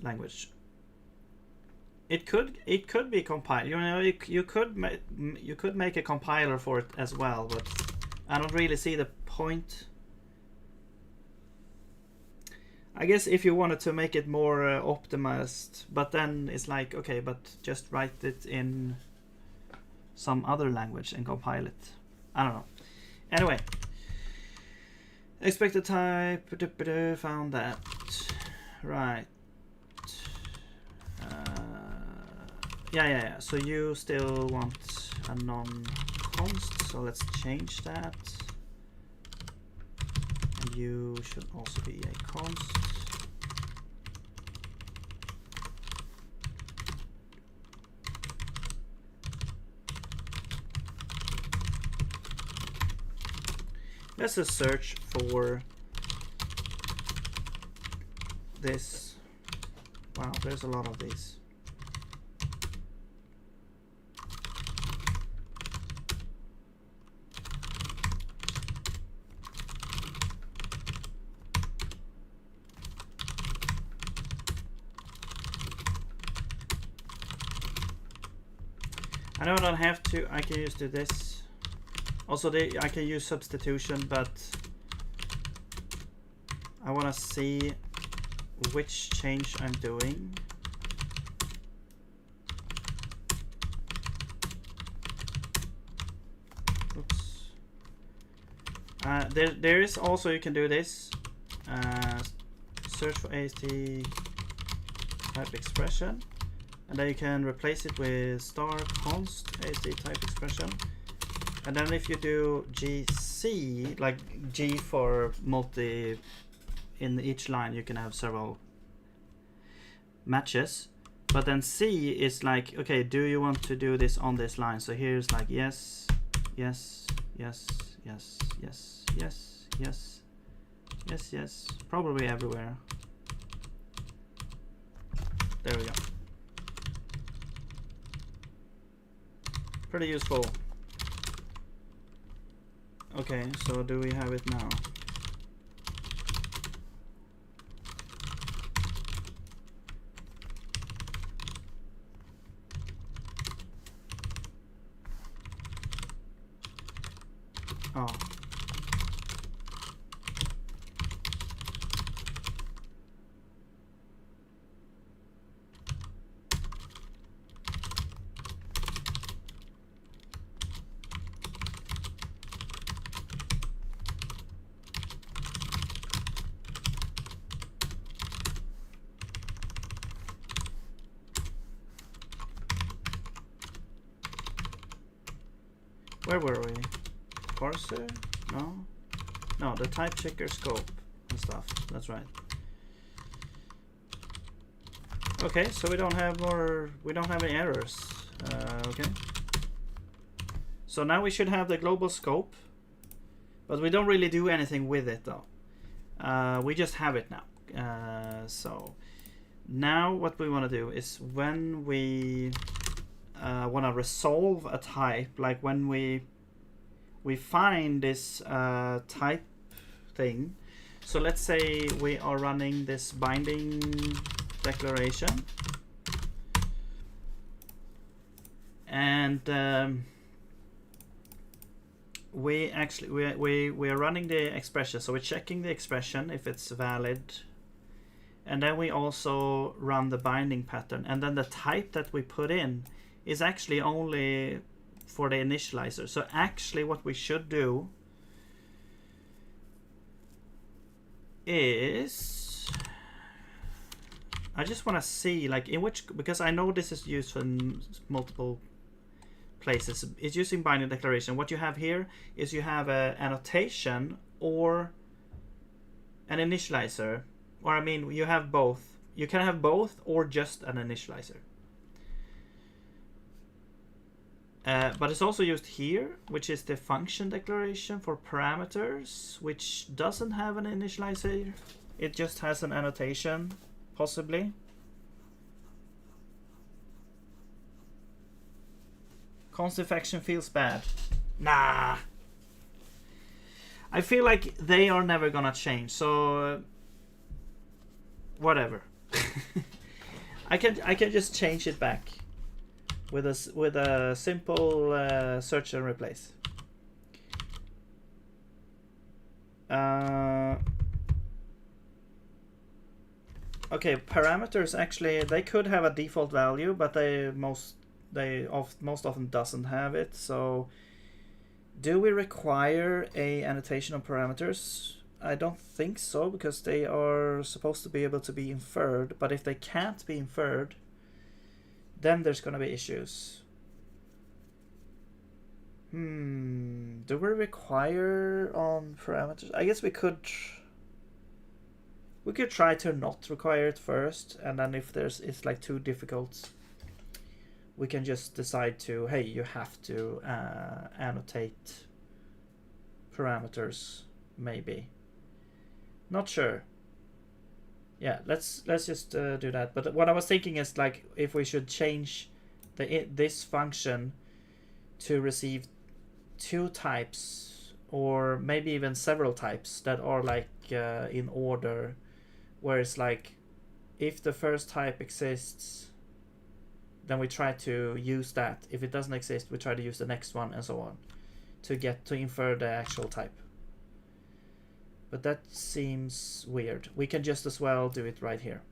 language. It could be compiled. You could make a compiler for it as well, but I don't really see the point. I guess if you wanted to make it more optimized, but then it's like, okay, but just write it in some other language and compile it. I don't know. Anyway, expected type, found that. Right. Yeah. So you still want a non-const, so let's change that. And you should also be a const. Let's just search for this. Wow, there's a lot of these. I know I don't have to, I can just do this. Also, I can use substitution, but I want to see which change I'm doing. Oops. There is also, you can do this. Search for AST type expression. And then you can replace it with star const AST type expression. And then if you do GC, like G for multi, in each line you can have several matches. But then C is like, okay, do you want to do this on this line? So here's like yes, yes, yes, yes, yes, yes, yes, yes, yes, probably everywhere. There we go. Pretty useful. Okay, so do we have it now? Oh. Where were we? Parser? No? No, the type checker scope and stuff. That's right. Okay, so we don't have any errors. Okay. So now we should have the global scope, but we don't really do anything with it though. We just have it now. So now what we want to do is when we want to resolve a type, like when we find this type thing. So let's say we are running this binding declaration, we actually we are running the expression, so we're checking the expression if it's valid, and then we also run the binding pattern, and then the type that we put in is actually only for the initializer. So actually what we should do is, I just want to see like in which, because I know this is used in multiple places. It's using binding declaration. What you have here is you have a annotation or an initializer, or I mean you have both. You can have both or just an initializer. But it's also used here, which is the function declaration for parameters, which doesn't have an initializer. It just has an annotation, possibly. Constant action feels bad. Nah. I feel like they are never gonna change, so whatever. I can just change it back with a simple search and replace. Okay, parameters actually, they could have a default value, but most often doesn't have it. So do we require a annotation of parameters? I don't think so, because they are supposed to be able to be inferred, but if they can't be inferred, then there's going to be issues. Do we require on parameters? I guess we could try to not require it first, and then if it's like too difficult, we can just decide to, hey, you have to annotate parameters, maybe. Not sure. Yeah, let's just do that. But what I was thinking is like if we should change this function to receive two types, or maybe even several types that are like in order, where it's like if the first type exists, then we try to use that. If it doesn't exist, we try to use the next one, and so on, to infer the actual type. But that seems weird. We can just as well do it right here.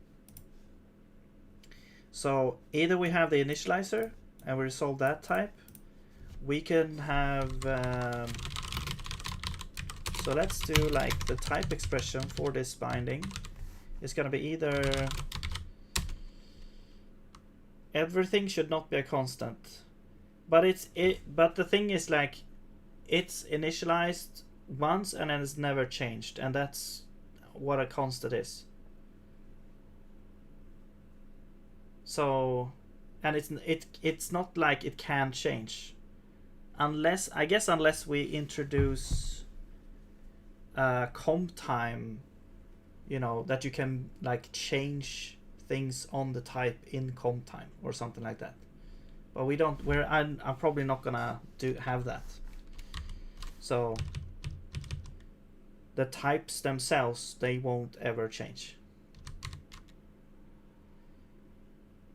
So either we have the initializer and we resolve that type. We can have so let's do like the type expression for this binding. It's gonna be either everything should not be a constant, but but the thing is like it's initialized once and then it's never changed, and that's what a constant is. So, and it's not like it can change unless we introduce comp time, you know, that you can like change things on the type in comp time or something like that. But we don't. I'm probably not gonna have that. So the types themselves, they won't ever change.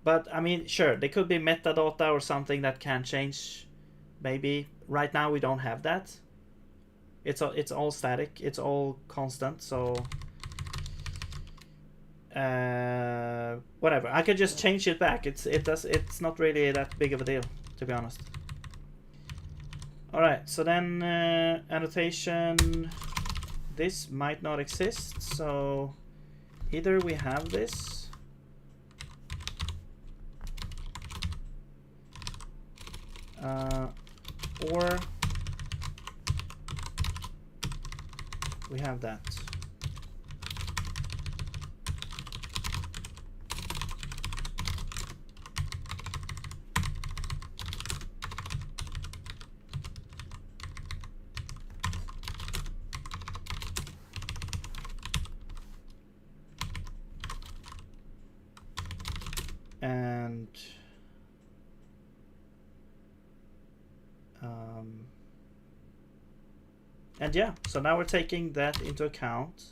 But I mean, sure, they could be metadata or something that can change. Maybe right now we don't have that. It's all static. It's all constant. So whatever. I could just change it back. It's not really that big of a deal, to be honest. All right. So then annotation. This might not exist. So either we have this. Or we have that. And yeah, so now we're taking that into account,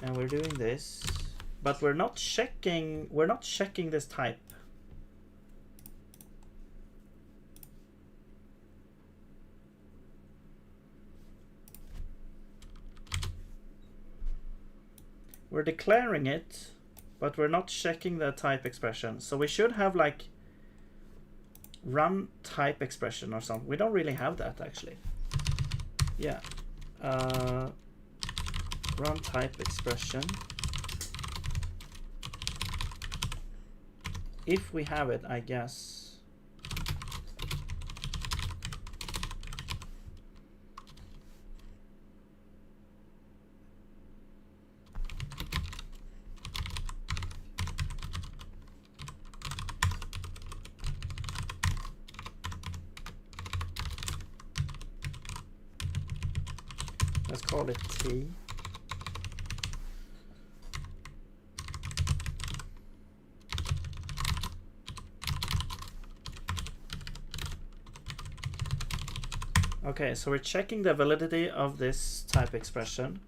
and we're doing this, but we're not checking this type. we're declaring it, but we're not checking the type expression. So we should have like run type expression or something. We don't really have that actually. Yeah. Run type expression. If we have it, I guess. Let's call it T. Okay, so we're checking the validity of this type expression.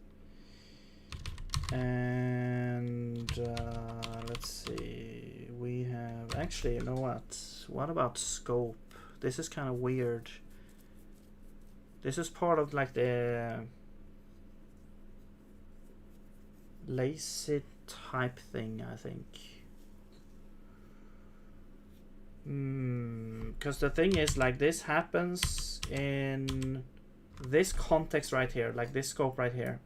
And let's see, we have, actually, you know what about scope? This is kind of weird. This is part of like the lazy type thing, I think. Because the thing is, like, this happens in this context right here, like this scope right here.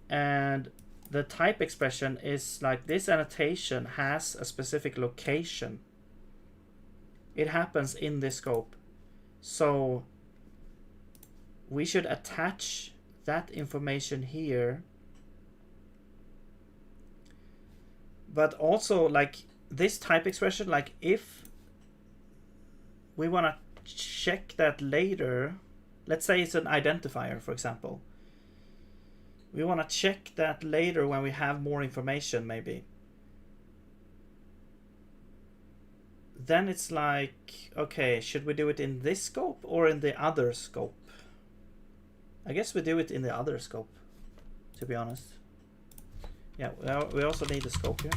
And the type expression is like this annotation has a specific location. It happens in this scope. So we should attach that information here. But also, like, this type expression, like, if we want to check that later, let's say it's an identifier, for example. We want to check that later when we have more information, maybe. Then it's like, okay, should we do it in this scope or in the other scope? I guess we do it in the other scope, to be honest. Yeah, we also need the scope here.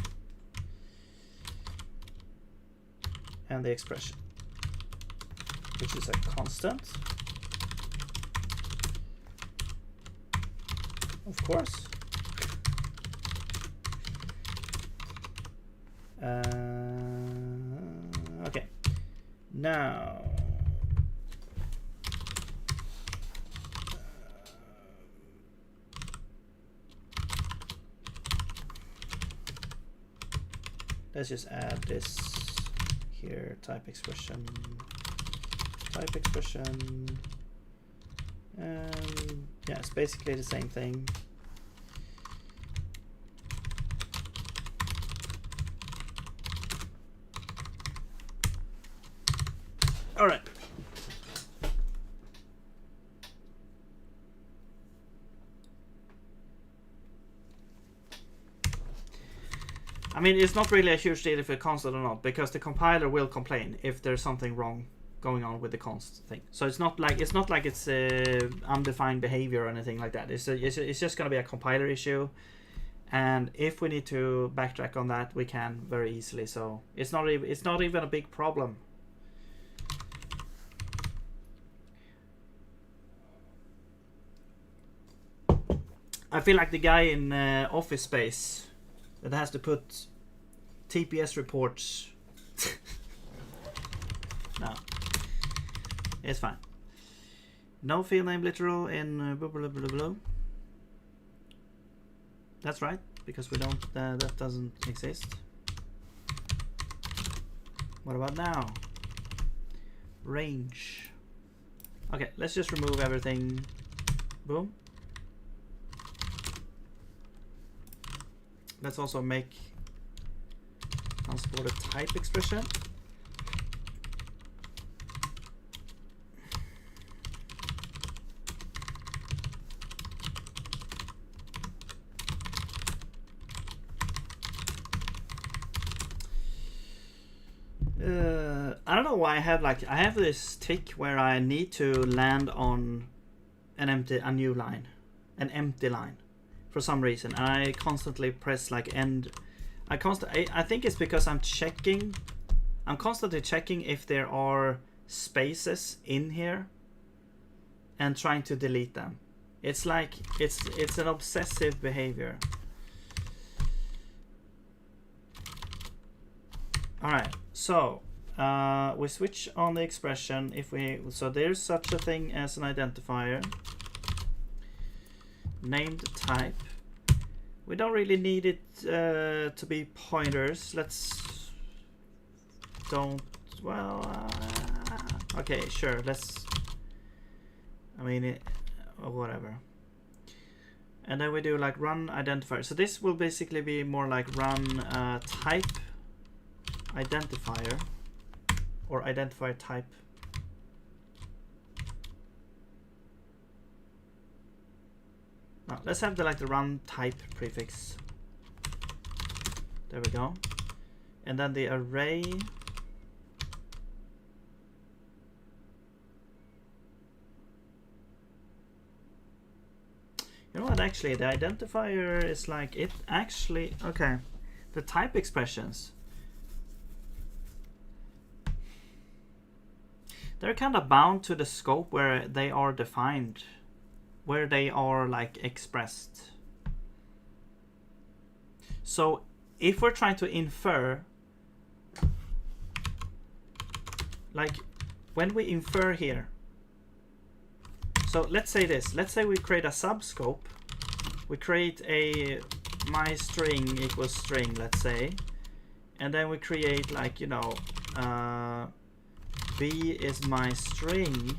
And the expression, which is a constant. Of course. Okay. Now. Let's just add this here, type expression, and yeah, it's basically the same thing. All right. I mean, it's not really a huge deal if it's constant or not, because the compiler will complain if there's something wrong going on with the const thing. So it's not like it's undefined behavior or anything like that. It's just going to be a compiler issue, and if we need to backtrack on that, we can very easily. So it's not even a big problem. I feel like the guy in Office Space that has to put TPS reports. No, it's fine. No field name literal in blah, blah, blah, blah. That's right, because we don't. That doesn't exist. What about now? Range. Okay, let's just remove everything. Boom. Let's also make transported type expression. I don't know why I have this tick where I need to land on a new line, an empty line, for some reason, and I constantly press like end. I think it's because I'm constantly checking if there are spaces in here and trying to delete them. It's like it's an obsessive behavior. All right, so we switch on the expression. If we so there's such a thing as an identifier named type. We don't really need it to be pointers. Let's don't. Well, okay, sure. Let's. I mean, or whatever. And then we do like run identifier. So this will basically be more like run type identifier or identifier type. Now, let's have the run type prefix. There we go. And then the array. You know what, actually, the identifier is like, it actually, okay, the type expressions, they're kind of bound to the scope where they are defined, where they are like expressed. So if we're trying to infer, like when we infer here, so let's say this. Let's say we create a subscope. We create a my string equals string, let's say, and then we create like, you know, b is my string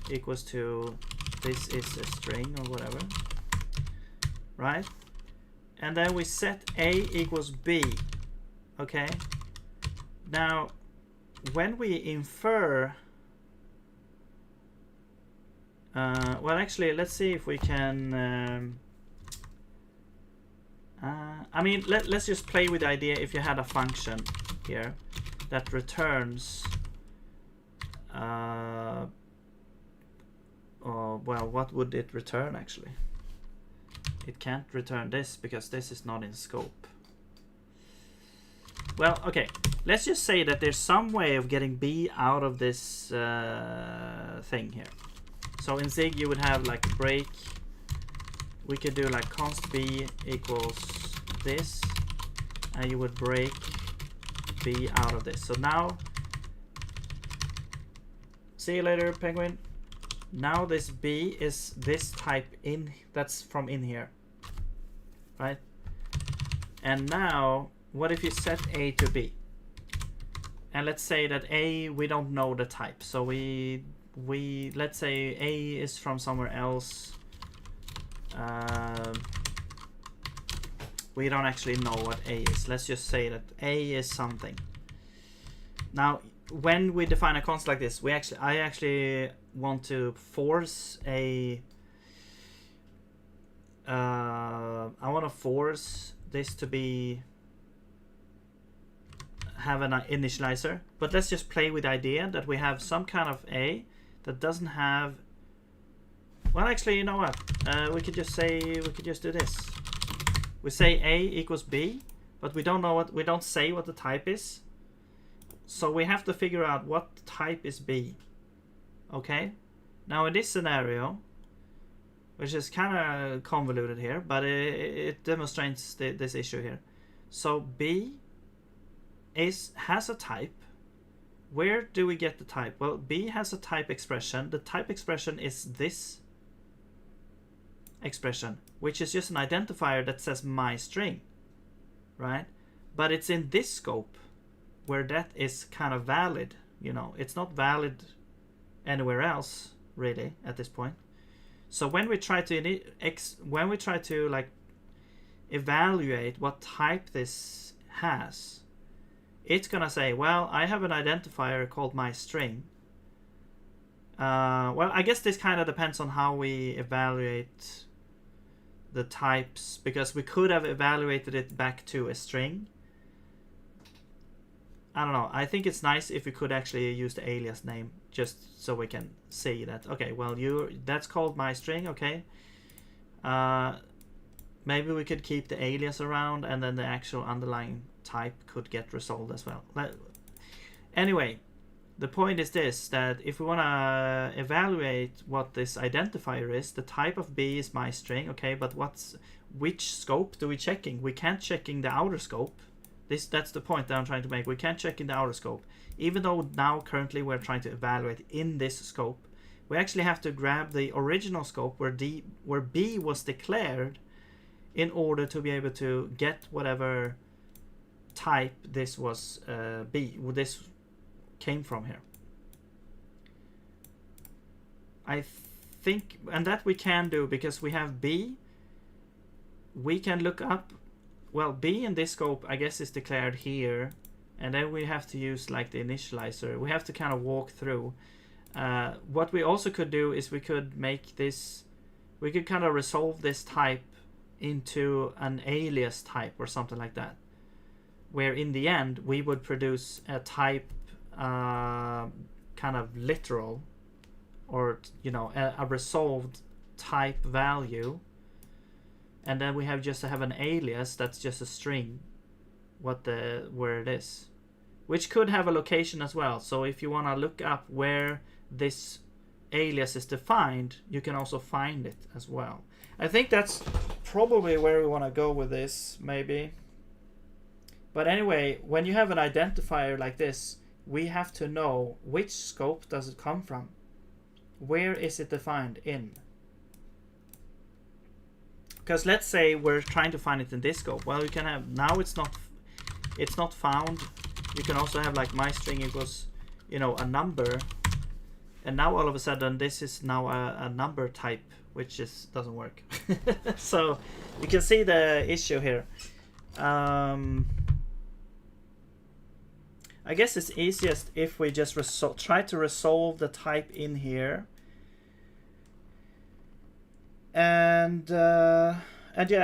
equals to this is a string or whatever, right? And then we set a equals b. Okay. Now, when we infer. Well, actually, let's see if we can. I mean, let's just play with the idea. If you had a function here that returns, oh, well, what would it return actually? It can't return this because this is not in scope. Well, okay. Let's just say that there's some way of getting b out of this thing here. So in Zig you would have like a break. We could do like const b equals this, and you would break b out of this. So now, see you later, penguin. Now this b is this type in, that's from in here, right? And now, what if you set a to b? And let's say that a, we don't know the type, so we let's say a is from somewhere else. We don't actually know what a is. Let's just say that a is something. Now, when we define a const like this, I actually want to force a. I want to force this to be have an initializer, but let's just play with the idea that we have some kind of a that doesn't have. Well, actually, you know what? We could just say, we could just do this. We say a equals b, but we don't know what, we don't say what the type is. So we have to figure out what type is b. Okay? Now in this scenario, which is kind of convoluted here, but it demonstrates this issue here. So b has a type. Where do we get the type? Well, b has a type expression. The type expression is this expression, which is just an identifier that says my string, right? But it's in this scope where that is kind of valid. You know, it's not valid anywhere else really at this point. So when we try to like evaluate what type this has, it's gonna say, well, I have an identifier called my string. Well, I guess this kind of depends on how we evaluate the types, because we could have evaluated it back to a string. I don't know. I think it's nice if we could actually use the alias name, just so we can see that, okay, well, that's called my string, okay. Maybe we could keep the alias around, and then the actual underlying type could get resolved as well. Anyway, the point is this, that if we want to evaluate what this identifier is, the type of B is my string, okay, but which scope do we checking? We can't checking the outer scope. That's the point that I'm trying to make. We can't check in the outer scope. Even though now currently we're trying to evaluate in this scope, we actually have to grab the original scope where B was declared in order to be able to get whatever type this was this came from here. I think, and that we can do because we have B. We can look up, well, B in this scope I guess is declared here, and then we have to use like the initializer. We have to kind of walk through. What we also could do is we could make this, we could kind of resolve this type into an alias type or something like that, where in the end we would produce a type kind of literal, or a resolved type value, and then we have just to have an alias that's just a string where it is, which could have a location as well. So if you want to look up where this alias is defined, you can also find it as well. I think that's probably where we want to go with this, maybe. But anyway, when you have an identifier like this, we have to know which scope does it come from. Where is it defined in? Because let's say we're trying to find it in this scope. Well, you can have, now it's not found. You can also have like my string equals, a number. And now all of a sudden this is now a number type, which just doesn't work. So you can see the issue here. I guess it's easiest if we just try to resolve the type in here, and yeah,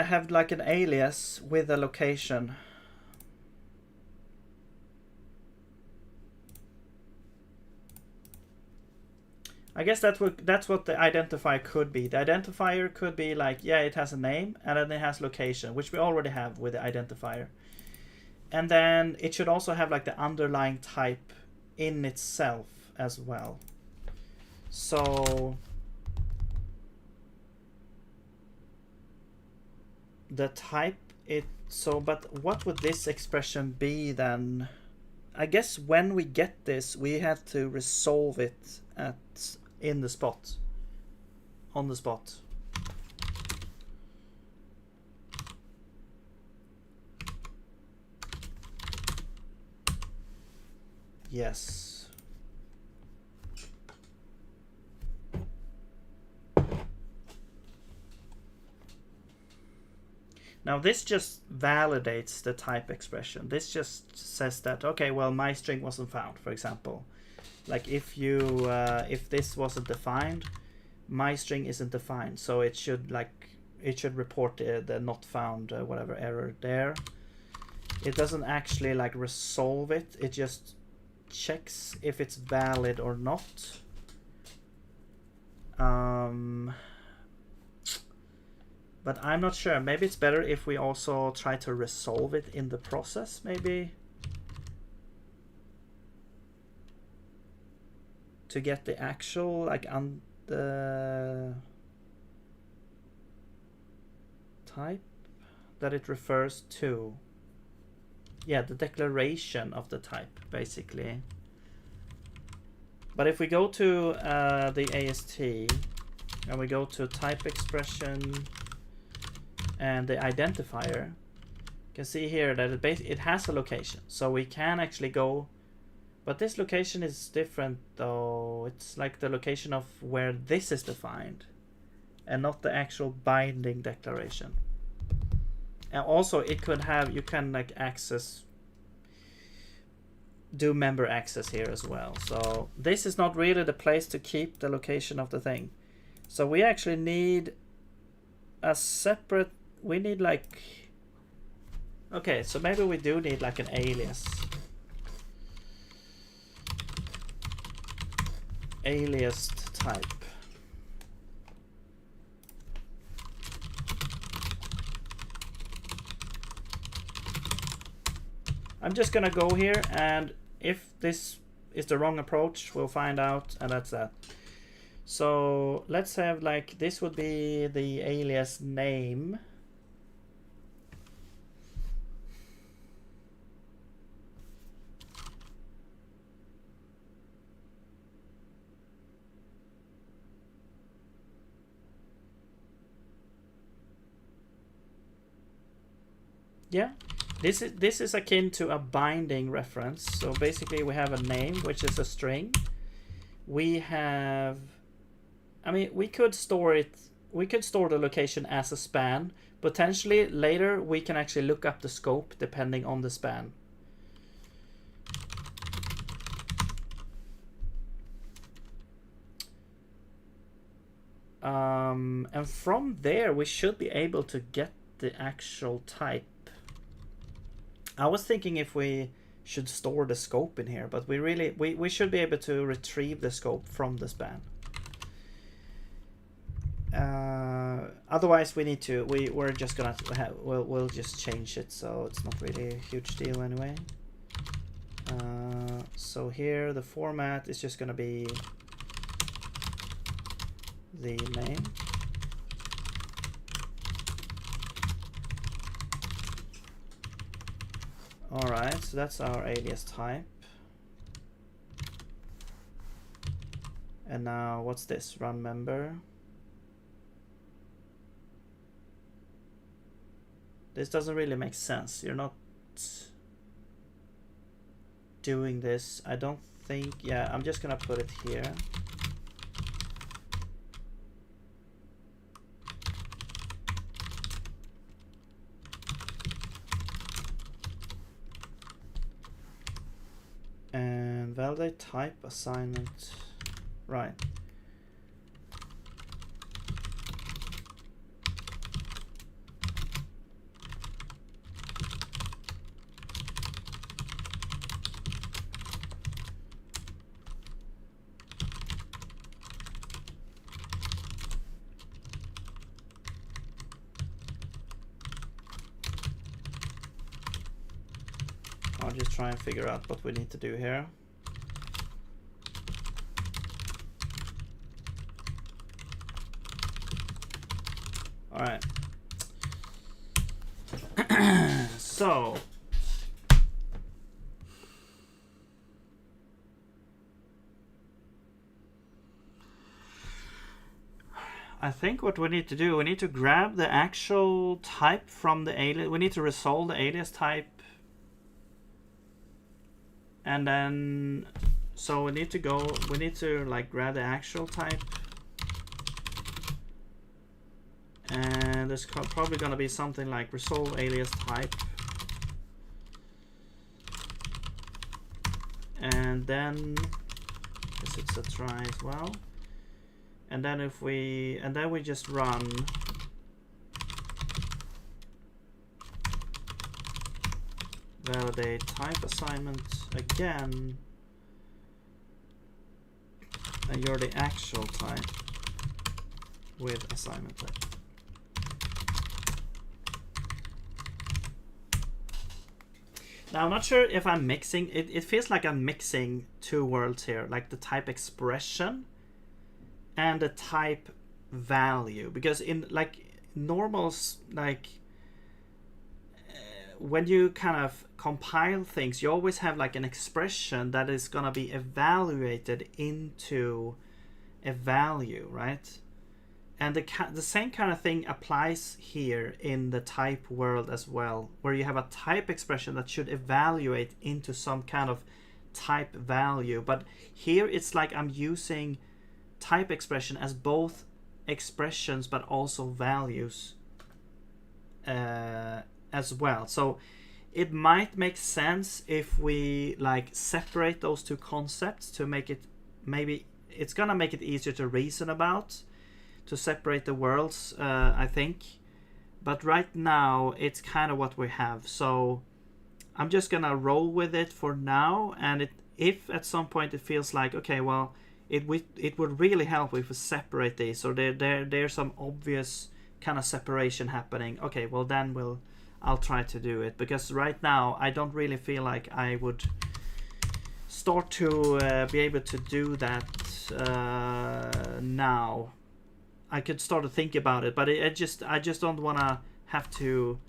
have like an alias with a location. I guess that's what the identifier could be. The identifier could be like, yeah, it has a name and then it has location, which we already have with the identifier. And then it should also have like the underlying type in itself as well. So the type but what would this expression be then? I guess when we get this, we have to resolve it on the spot. Yes. Now this just validates the type expression. This just says that, okay, well, my string wasn't found, for example. Like if this wasn't defined, my string isn't defined, so it should report the not found whatever error there. It doesn't actually like resolve it. It just checks if it's valid or not. But I'm not sure. Maybe it's better if we also try to resolve it in the process, maybe, to get the actual the type that it refers to. Yeah, the declaration of the type, basically. But if we go to the AST and we go to type expression and the identifier, you can see here that it has a location, so we can actually go. But this location is different though. It's like the location of where this is defined and not the actual binding declaration. And also it could have, you can like do member access here as well. So this is not really the place to keep the location of the thing. So we actually need a separate, we need like, okay, so maybe we do need like an alias. Aliased type. I'm just gonna go here, and if is the wrong approach. We'll find out, and that's that. So let's have like this would be the alias name. Yeah, this is akin to a binding reference. So basically we have a name, which is a string. We have, I mean, we could store it, we could store the location as a span. Potentially later we can actually look up the scope depending on the span. And from there we should be able to get the actual type. I was thinking if we should store the scope in here, but we should be able to retrieve the scope from the span. Otherwise we need to, we're just gonna have, we'll just change it, so it's not really a huge deal anyway. So here the format is just gonna be the name. Alright, so that's our alias type. And now what's this? Run member. This doesn't really make sense. You're not doing this. I don't think, yeah, I'm just gonna put it here. And validate type assignment. Right. I'll just try and figure out what we need to do here. All right. So I think what we need to do, we need to grab the actual type from the alias. We need to resolve the alias type. And then, so we need to like grab the actual type. And there's probably going to be something like resolve alias type. And then, because it's a try as well. And then if we, and then we just run validate type assignment again, and you're the actual type with assignment type. Now I'm not sure if I'm mixing, it feels like I'm mixing two worlds here, like the type expression and the type value, because in like normals, like when you kind of compile things, you always have like an expression that is gonna be evaluated into a value, right? And the same kind of thing applies here in the type world as well, where you have a type expression that should evaluate into some kind of type value. But here it's like I'm using type expression as both expressions but also values as well. So it might make sense if we like separate those two concepts to make it, maybe it's gonna make it easier to reason about, to separate the worlds, I think. But right now it's kind of what we have, so I'm just gonna roll with it for now. And if at some point it feels like, okay, well, it would really help if we separate these, so there's some obvious kind of separation happening. Okay, well then I'll try to do it, because right now I don't really feel like I would start to be able to do that now. I could start to think about it, but I just don't want to have to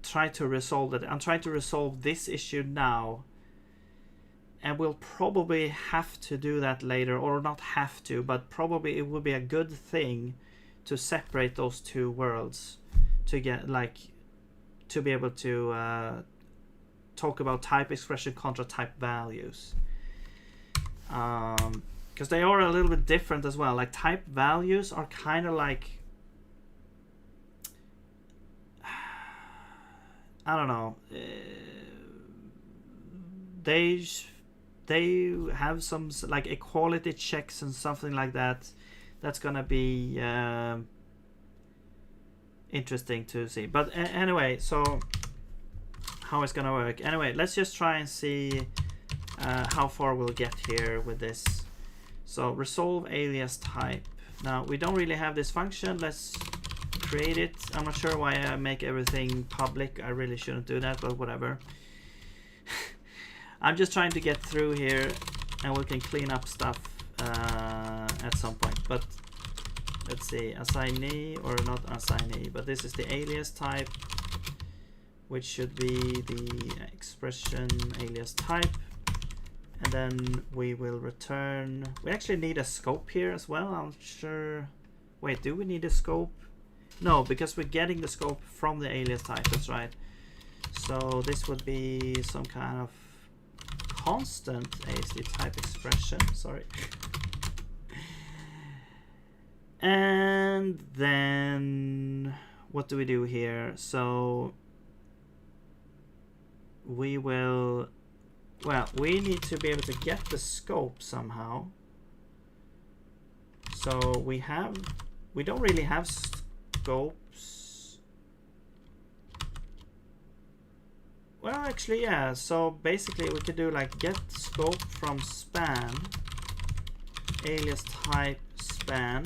try to resolve it. I'm trying to resolve this issue now, and we'll probably have to do that later, or not have to, but probably it would be a good thing to separate those two worlds to get to be able to talk about type expression contra type values, because they are a little bit different as well. Like type values are kind of like, I don't know, they have some like equality checks and something like that. That's gonna be interesting to see. But anyway, so how it's gonna work. Anyway, let's just try and see how far we'll get here with this. So resolve alias type. Now we don't really have this function. Let's create it. I'm not sure why I make everything public. I really shouldn't do that, but whatever. I'm just trying to get through here, and we can clean up stuff at some point. But let's see, assignee or not assignee, but this is the alias type, which should be the expression alias type. And then we will return. We actually need a scope here as well. I'm sure. Wait, do we need a scope? No, because we're getting the scope from the alias type. That's right. So this would be some kind of constant ASD type expression. Sorry. And then what do we do here? So we will, well, we need to be able to get the scope somehow. So we don't really have scopes. Well, actually, yeah. So basically we could do like get scope from span, alias type span.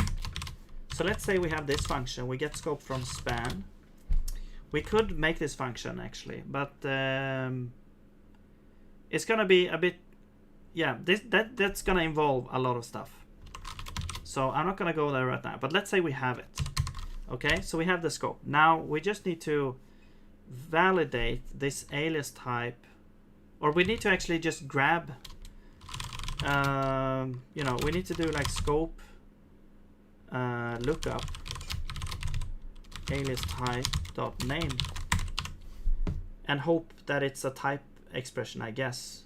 So let's say we have this function, we get scope from span. We could make this function actually, but it's gonna be a bit, yeah, that's gonna involve a lot of stuff. So I'm not gonna go there right now, but let's say we have it. Okay, so we have the scope. Now we just need to validate this alias type, or we need to actually just grab, you know, we need to do like scope lookup alias type dot name and hope that it's a type expression, I guess.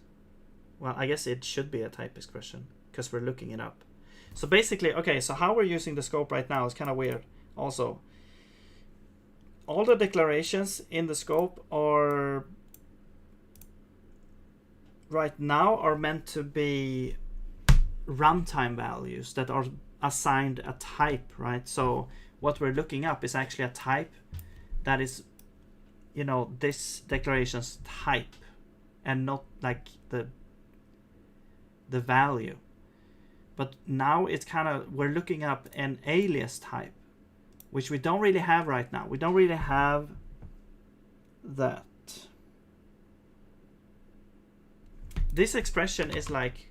Well, I guess it should be a type expression because we're looking it up. So basically, okay, so how we're using the scope right now is kind of weird. Also, all the declarations in the scope are right now are meant to be runtime values that are assigned a type, right? So what we're looking up is actually a type that is, you know, this declaration's type and not like the value. But now it's kind of, we're looking up an alias type, which we don't really have right now. We don't really have that. This expression is like,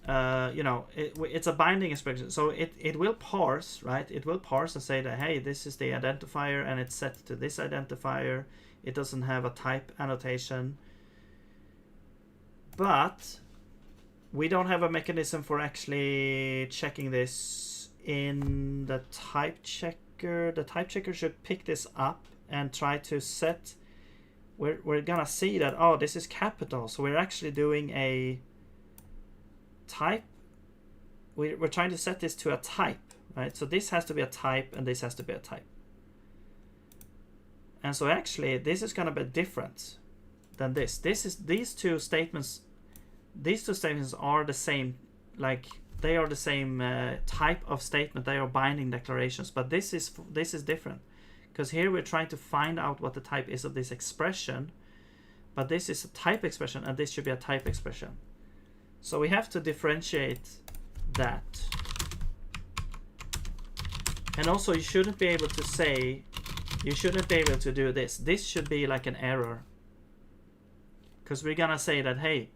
you know, it's a binding expression. So it will parse, right? It will parse and say that, hey, this is the identifier and it's set to this identifier. It doesn't have a type annotation. But we don't have a mechanism for actually checking this in the type checker. The type checker should pick this up and try to set, we're gonna see that, oh, this is capital, so we're actually doing a type. We're trying to set this to a type, right? So this has to be a type and this has to be a type. And so actually this is gonna be different than this. These two statements are the same, like they are the same type of statement. They are binding declarations, but this is different because here we're trying to find out what the type is of this expression, but this is a type expression and this should be a type expression. So we have to differentiate that. And also you shouldn't be able to say, you shouldn't be able to do this. This should be like an error, because we're gonna say that, hey,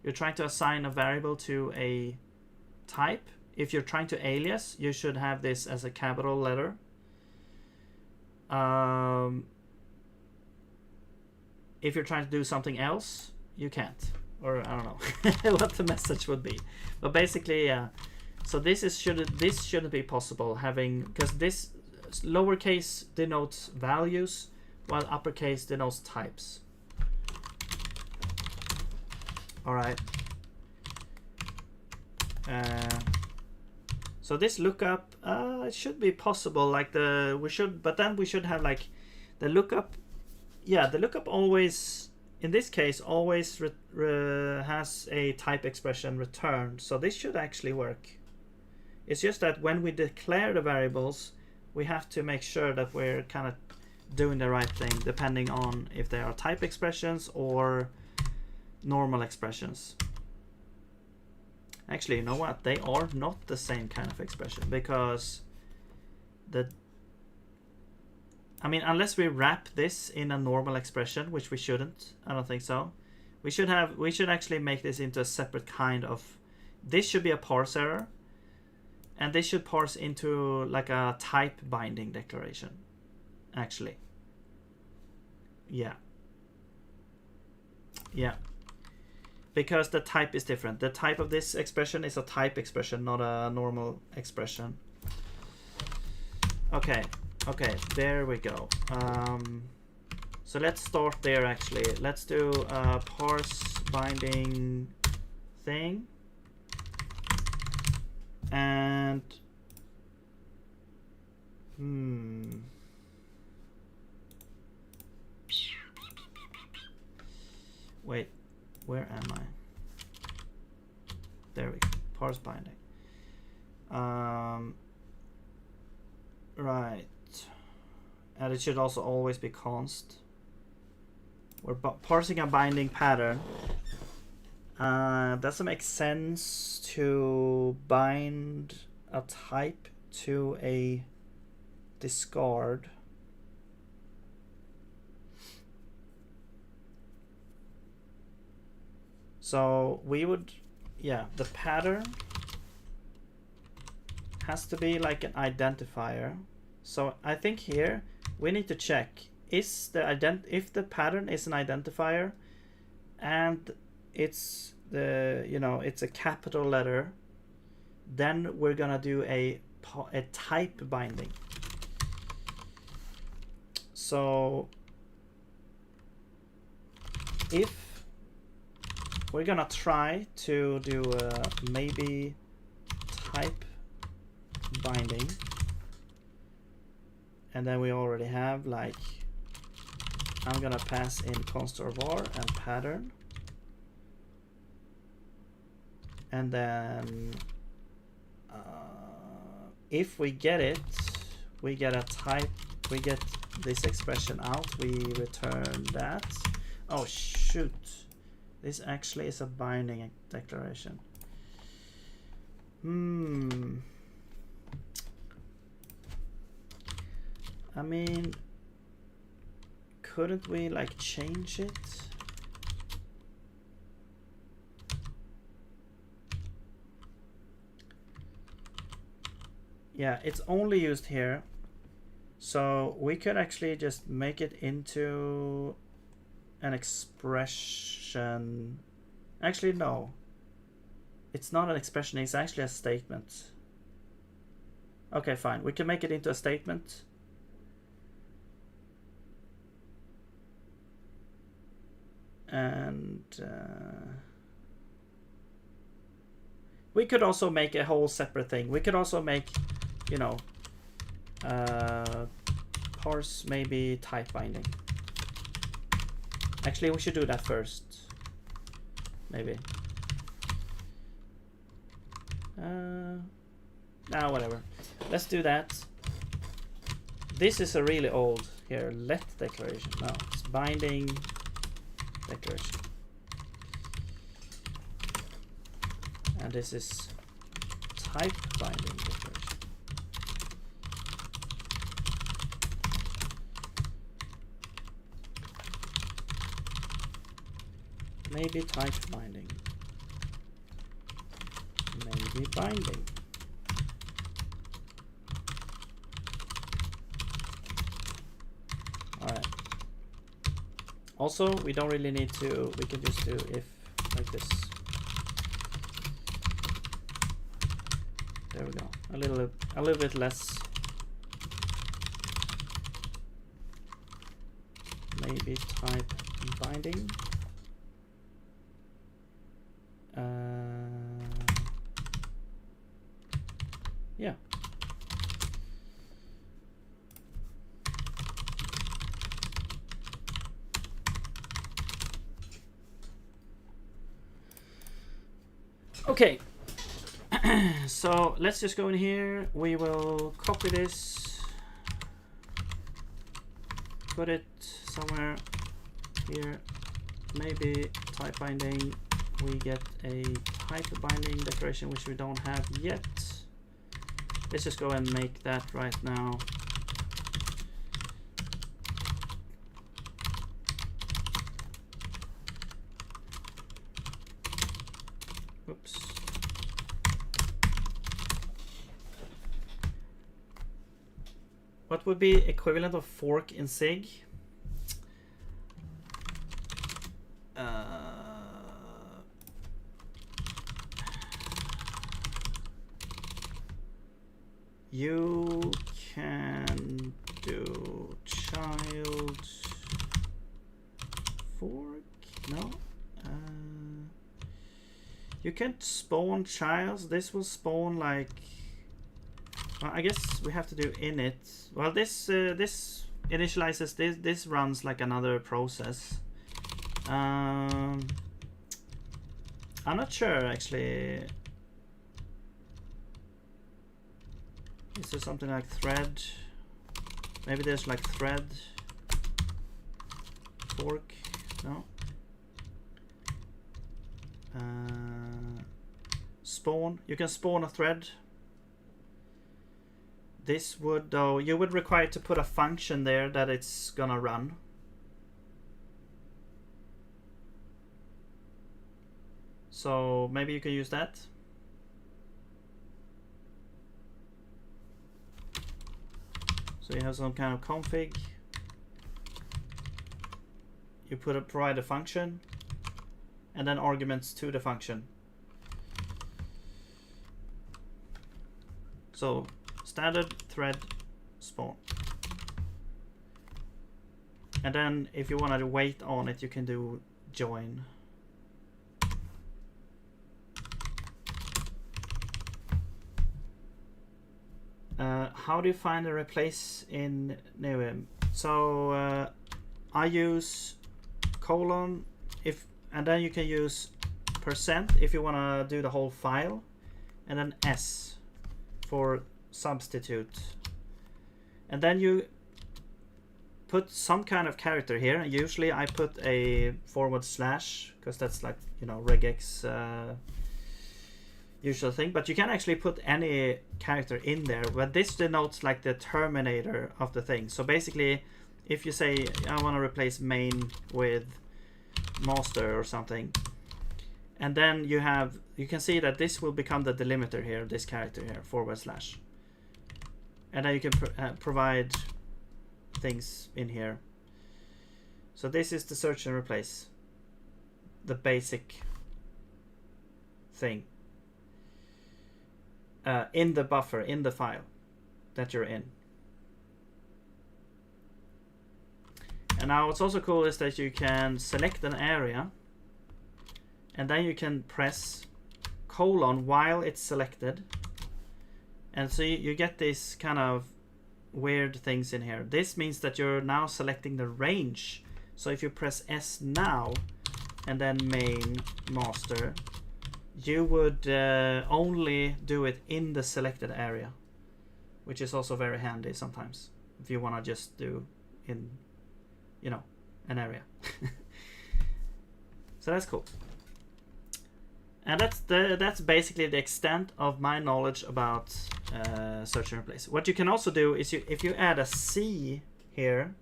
you're trying to assign a variable to a type. If you're trying to alias, you should have this as a capital letter. If you're trying to do something else, you can't. Or I don't know what the message would be. But basically, yeah. So this shouldn't be possible having, because this lowercase denotes values while uppercase denotes types. All right. So this lookup, it should be possible. Like but then we should have like the lookup. Yeah, the lookup always, in this case, always has a type expression returned. So this should actually work. It's just that when we declare the variables, we have to make sure that we're kind of doing the right thing, depending on if they are type expressions or normal expressions. Actually, you know what? They are not the same kind of expression, because I mean, unless we wrap this in a normal expression, which we shouldn't, I don't think so. We should actually make this into a separate kind of, this should be a parse error, and this should parse into like a type binding declaration, actually. Yeah. Yeah. Because the type is different. The type of this expression is a type expression, not a normal expression. Okay, there we go. So let's start there actually. Let's do a parse binding thing. And wait, where am I? There we go. Parse binding. Right. And it should also always be const. We're parsing a binding pattern. Does it make sense to bind a type to a discard? So we would, yeah, the pattern has to be like an identifier. So I think here we need to check, is the if the pattern is an identifier and it's it's a capital letter, then we're gonna do a type binding. So if we're gonna try to do maybe type binding, and then we already have like, I'm gonna pass in const or var and pattern, and then if we get it, we get a type, we get this expression out, we return that. Oh shoot, this actually is a binding declaration. I mean, couldn't we like change it? Yeah, it's only used here. So we could actually just make it into an expression. Actually, no. It's not an expression, it's actually a statement. Okay, fine. We can make it into a statement. And we could also make a whole separate thing. We could also make, parse maybe type binding. Actually, we should do that first. Maybe. Whatever. Let's do that. This is a really old here. Let declaration. No, it's binding declaration. And this is type binding declaration. Maybe type binding. binding. Alright. Also, we don't really need to, we can just do if like this. There we go. A little bit less. Maybe type binding. Yeah. Okay. So let's just go in here. We will copy this, put it somewhere here. Maybe type binding. We get a type binding declaration which we don't have yet. Let's just go and make that right now. Oops. What would be equivalent of fork in Zig? You can do child fork? No. You can spawn childs. This will spawn like. Well, I guess we have to do init. Well, this initializes this. This runs like another process. I'm not sure actually. Is there something like thread? Maybe there's like thread fork. No. Spawn. You can spawn a thread. This would, though, you would require to put a function there that it's gonna run. So maybe you can use that. So you have some kind of config. You provide a function, and then arguments to the function. So standard thread spawn. And then if you want to wait on it, you can do join. How do you find a replace in Nevim? So I use colon and then you can use percent if you want to do the whole file, and then S for substitute. And then you put some kind of character here. Usually I put a / because that's like, you know, regex usual thing, but you can actually put any character in there, but this denotes like the terminator of the thing. So basically if you say I want to replace main with master or something, and then you can see that this will become the delimiter here, this character here, /. And then you can provide things in here. So this is the search and replace, the basic thing in the buffer, in the file that you're in. And now what's also cool is that you can select an area, and then you can press colon while it's selected, and so you get this kind of weird things in here. This means that you're now selecting the range. So if you press S now and then main master, you would only do it in the selected area, which is also very handy sometimes if you want to just do in, you know, an area. So that's cool. And that's basically the extent of my knowledge about search and replace. What you can also do is if you add a C here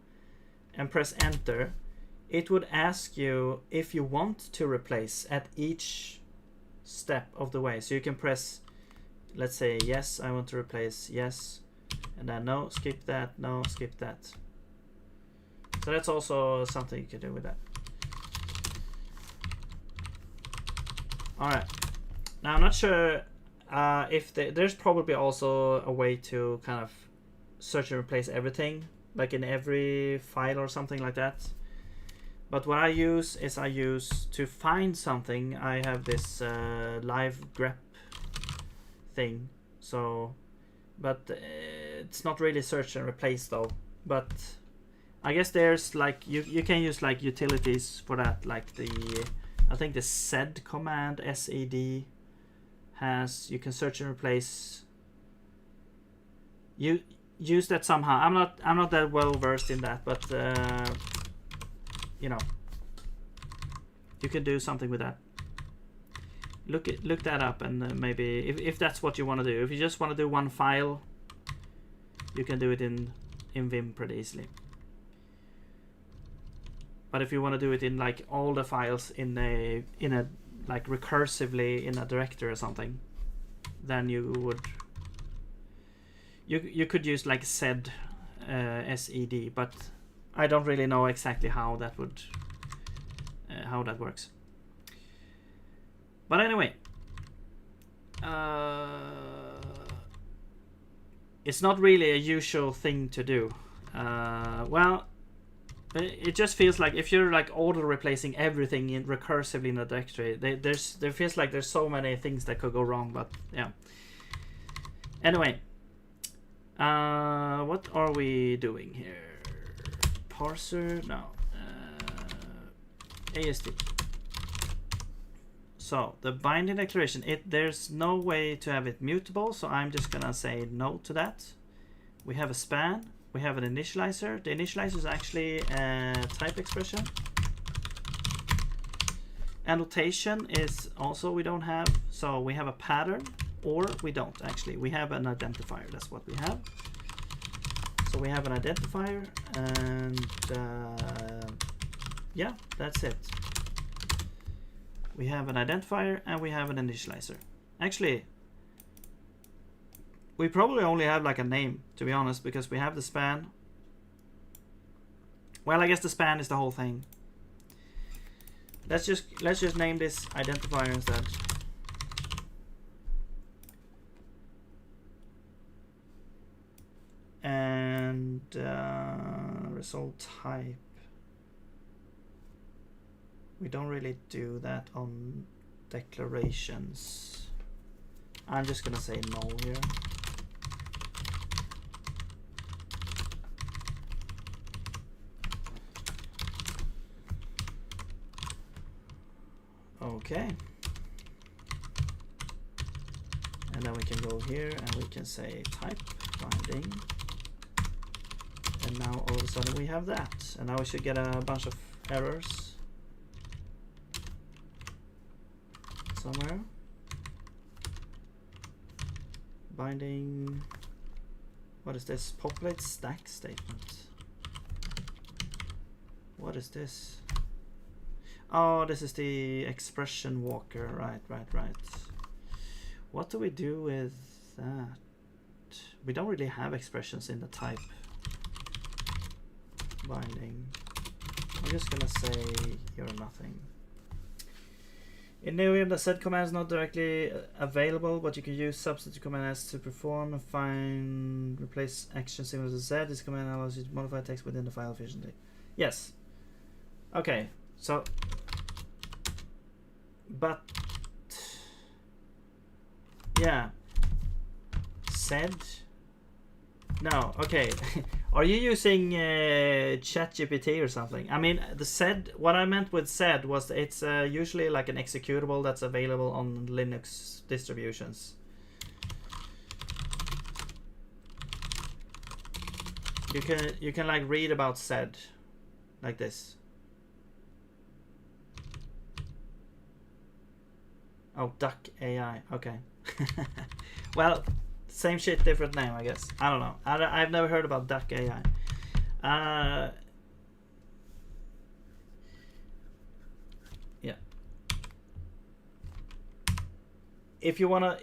and press enter, it would ask you if you want to replace at each step of the way. So you can press let's say yes, I want to replace yes, and then no, skip that, no, skip that. So that's also something you can do with that. All right. Now I'm not sure if there's probably also a way to kind of search and replace everything, like in every file or something like that. But what I use is to find something, I have this live grep thing. So, but it's not really search and replace though. But I guess there's like you can use like utilities for that, like the I think the sed command, SED, has, you can search and replace. You use that somehow. I'm not that well versed in that, but you know, you can do something with that. Look that up, and maybe if that's what you want to do. If you just want to do one file, you can do it in Vim pretty easily. But if you want to do it in like all the files in a like recursively in a directory or something, then you could use like sed SED, but I don't really know exactly how that would how that works. But anyway, it's not really a usual thing to do. Well, it just feels like if you're like auto replacing everything in recursively in a directory, there feels like there's so many things that could go wrong. But yeah. Anyway, what are we doing here? Parser? No. AST. So the binding declaration, there's no way to have it mutable, so I'm just gonna say no to that. We have a span. We have an initializer. The initializer is actually a type expression. Annotation is also we don't have. So we have a pattern, or we don't actually. We have an identifier. That's what we have. So we have an identifier, and yeah, that's it. We have an identifier and we have an initializer. Actually, we probably only have like a name, to be honest, because we have the span. Well, I guess the span is the whole thing. Let's just name this identifier instead. And result type. We don't really do that on declarations. I'm just gonna say no here. Okay. And then we can go here and we can say type binding. And now all of a sudden we have that. And now we should get a bunch of errors somewhere. Binding. What is this? Populate stack statement. What is this? Oh, this is the expression walker. Right. What do we do with that? We don't really have expressions in the type binding. I'm just gonna say you're nothing. In Neovim, the sed command is not directly available, but you can use substitute command s to perform and find replace action similar to z. This command allows you to modify text within the file efficiently. Yes. Okay. So, but yeah, sed. No. Okay. Are you using ChatGPT or something? I mean, the sed. What I meant with sed was it's usually like an executable that's available on Linux distributions. You can like read about sed like this. Oh, duck AI. Okay. Well. Same shit, different name, I guess. I don't know. I've never heard about Duck AI. Yeah. If you wanna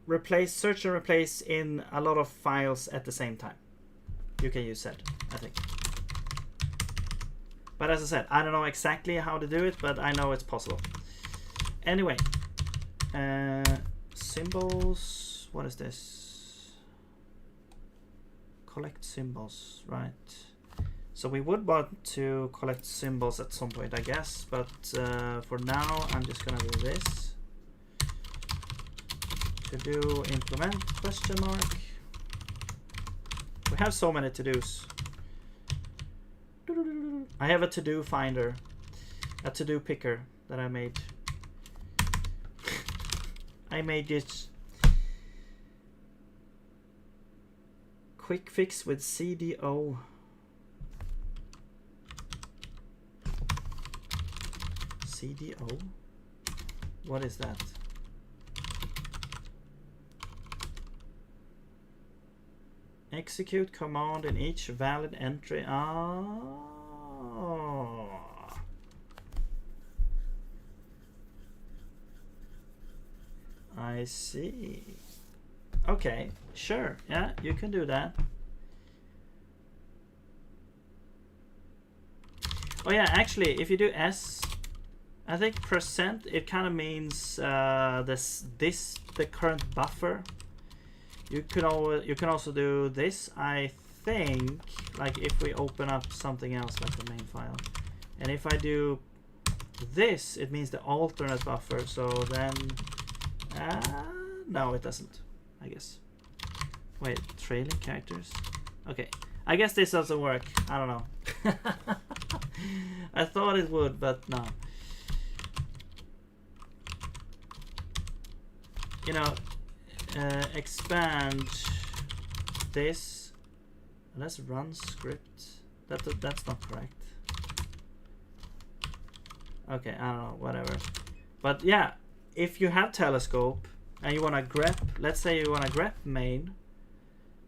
replace, search and replace in a lot of files at the same time. You can use sed, I think. But as I said, I don't know exactly how to do it, but I know it's possible. Anyway, symbols. What is this? Collect symbols, right? So we would want to collect symbols at some point, I guess. But for now, I'm just gonna do this. To do implement question mark. We have so many to-dos. I have a to-do finder, a to-do picker that I made. I made this quick fix with CDO. CDO? What is that? Execute command in each valid entry. Oh. I see. Okay, sure. Yeah, you can do that. Oh yeah, actually, if you do S, I think percent, it kind of means the current buffer. You can also do this. I think, like if we open up something else like the main file, and if I do this, it means the alternate buffer. So then, no, it doesn't. I guess. Wait, trailing characters. Okay, I guess this doesn't work. I don't know. I thought it would, but no. You know. Expand this. Let's run script. That's not correct. Okay, I don't know, whatever. But yeah, if you have telescope and you want to grep, let's say you want to grep main,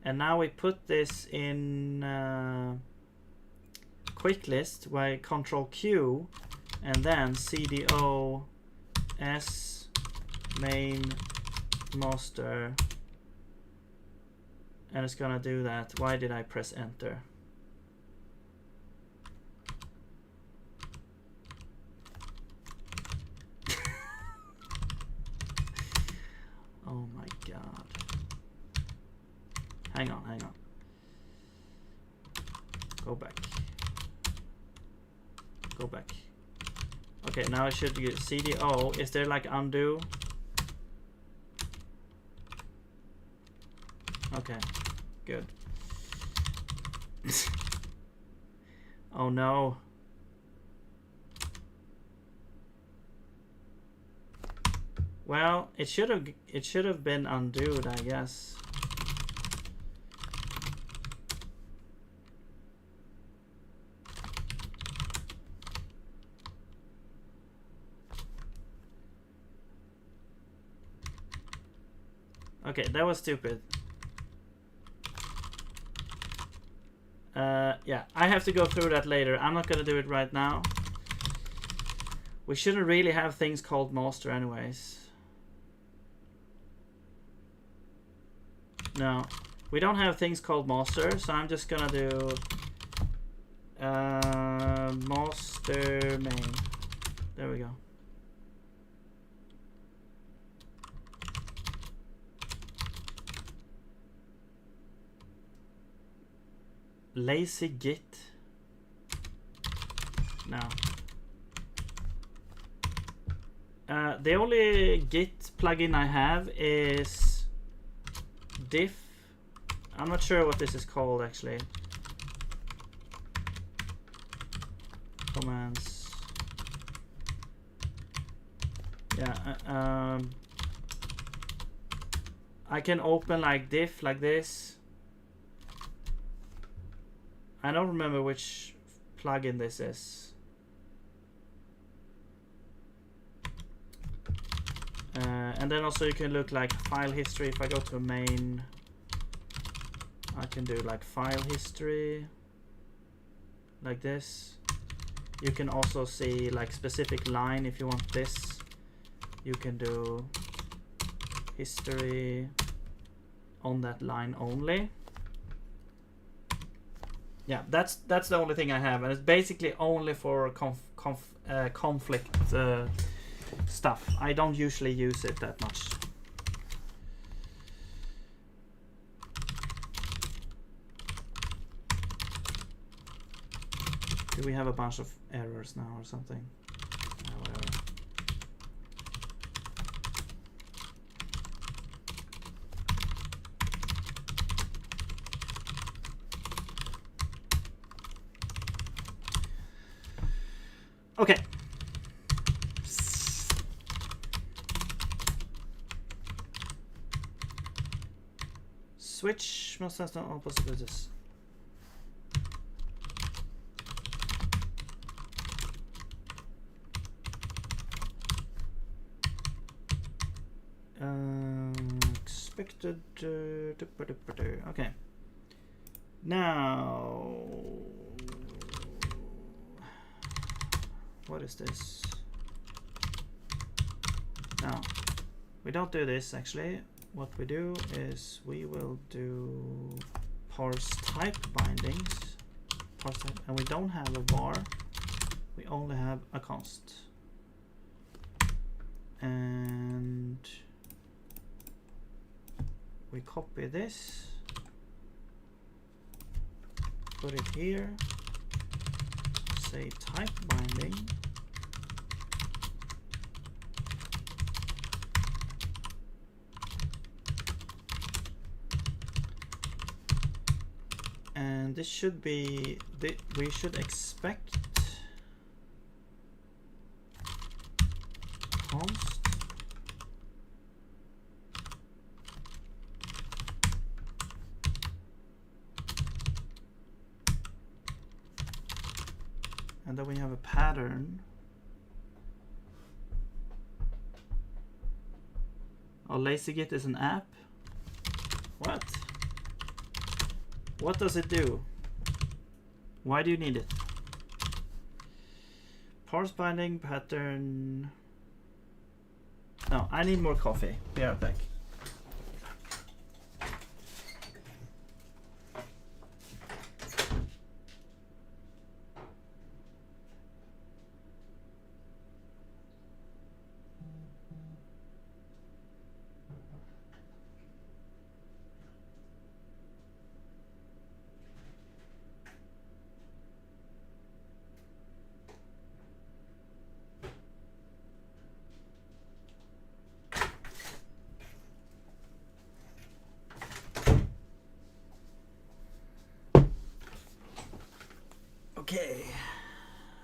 and now we put this in quick list by Control Q, and then CDO S main master, and it's gonna do that. Why did I press enter? Oh my god. Hang on. Go back. Okay, now I should use CDO. Is there like undo? Okay, good. Oh no. Well, it should have been undoed, I guess. Okay, that was stupid. Yeah, I have to go through that later. I'm not gonna do it right now. We shouldn't really have things called master anyways. No, we don't have things called master, so I'm just gonna do master main. There we go. Lazy git. No. The only git plugin I have is diff. I'm not sure what this is called actually. Commands. Yeah. I can open like diff like this. I don't remember which plugin this is. And then also you can look like file history. If I go to main, I can do like file history like this. You can also see like specific line if you want this. You can do history on that line only. Yeah, that's the only thing I have, and it's basically only for conflict stuff. I don't usually use it that much. Do we have a bunch of errors now or something? Whatever. Okay. Switch must have all possibilities. Expected. Okay. Now, what is this? No, we don't do this actually. What we do is we will do parse type bindings, parse type, and we don't have a var. We only have a const. And we copy this, put it here, say type binding, and this should be, we should expect const and then we have a pattern. Oh, LazyGit is an app? What? What does it do? Why do you need it? Parse binding pattern. No, I need more coffee. Be right back. Okay,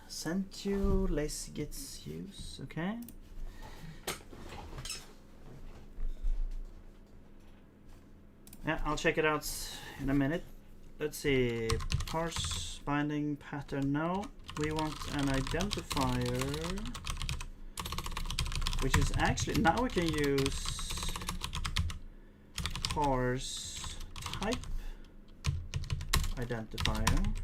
sent you LazyGit's use. Okay. Yeah, I'll check it out in a minute. Let's see. Parse binding pattern. No, we want an identifier, which is actually, now we can use parse type identifier.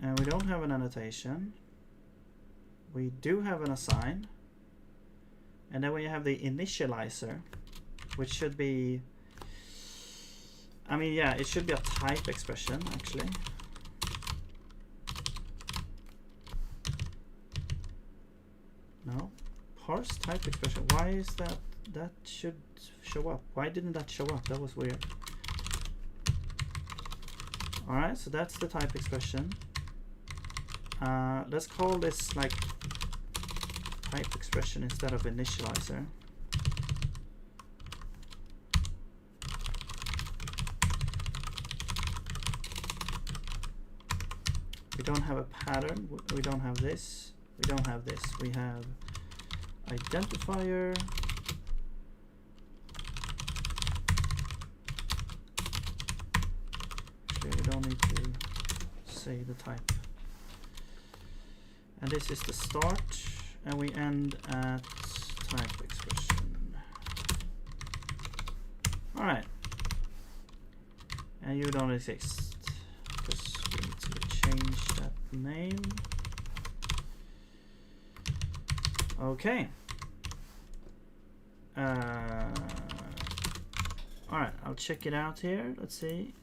And we don't have an annotation. We do have an assign. And then we have the initializer, which should be, I mean, yeah, it should be a type expression actually. No, parse type expression. Why is that? That should show up. Why didn't that show up? That was weird. All right, so that's the type expression. Let's call this like type expression instead of initializer. We don't have a pattern. We don't have this. We don't have this. We have identifier. Actually, we don't need to say the type. And this is the start, and we end at type expression. All right. And you don't exist because we need to change that name. Okay. Alright, I'll check it out here. Let's see.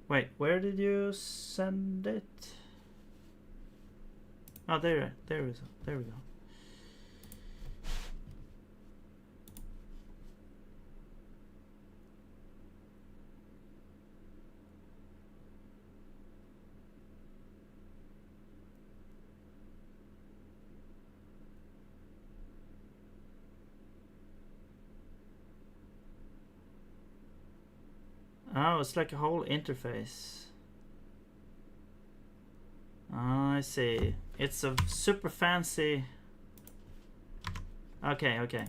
Wait, where did you send it? Oh, there we go. There we go. Oh, it's like a whole interface. Oh, I see. It's a super fancy. Okay, okay.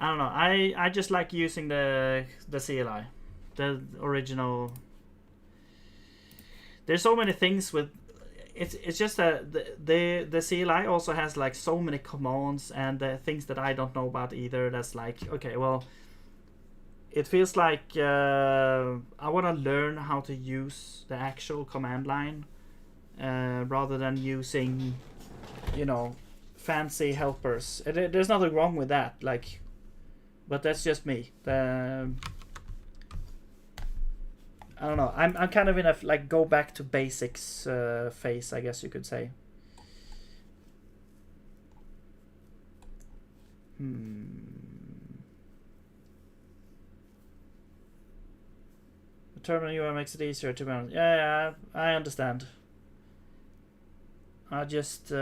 I don't know. I just like using the CLI, the original. There's so many things with. It's just that the CLI also has like so many commands and things that I don't know about either. That's like, okay, well. It feels like I want to learn how to use the actual command line rather than using, you know, fancy helpers. There's nothing wrong with that, like, but that's just me. I don't know. I'm kind of in a like go back to basics phase, I guess you could say. Terminal UI makes it easier to be honest. Yeah, I understand. I just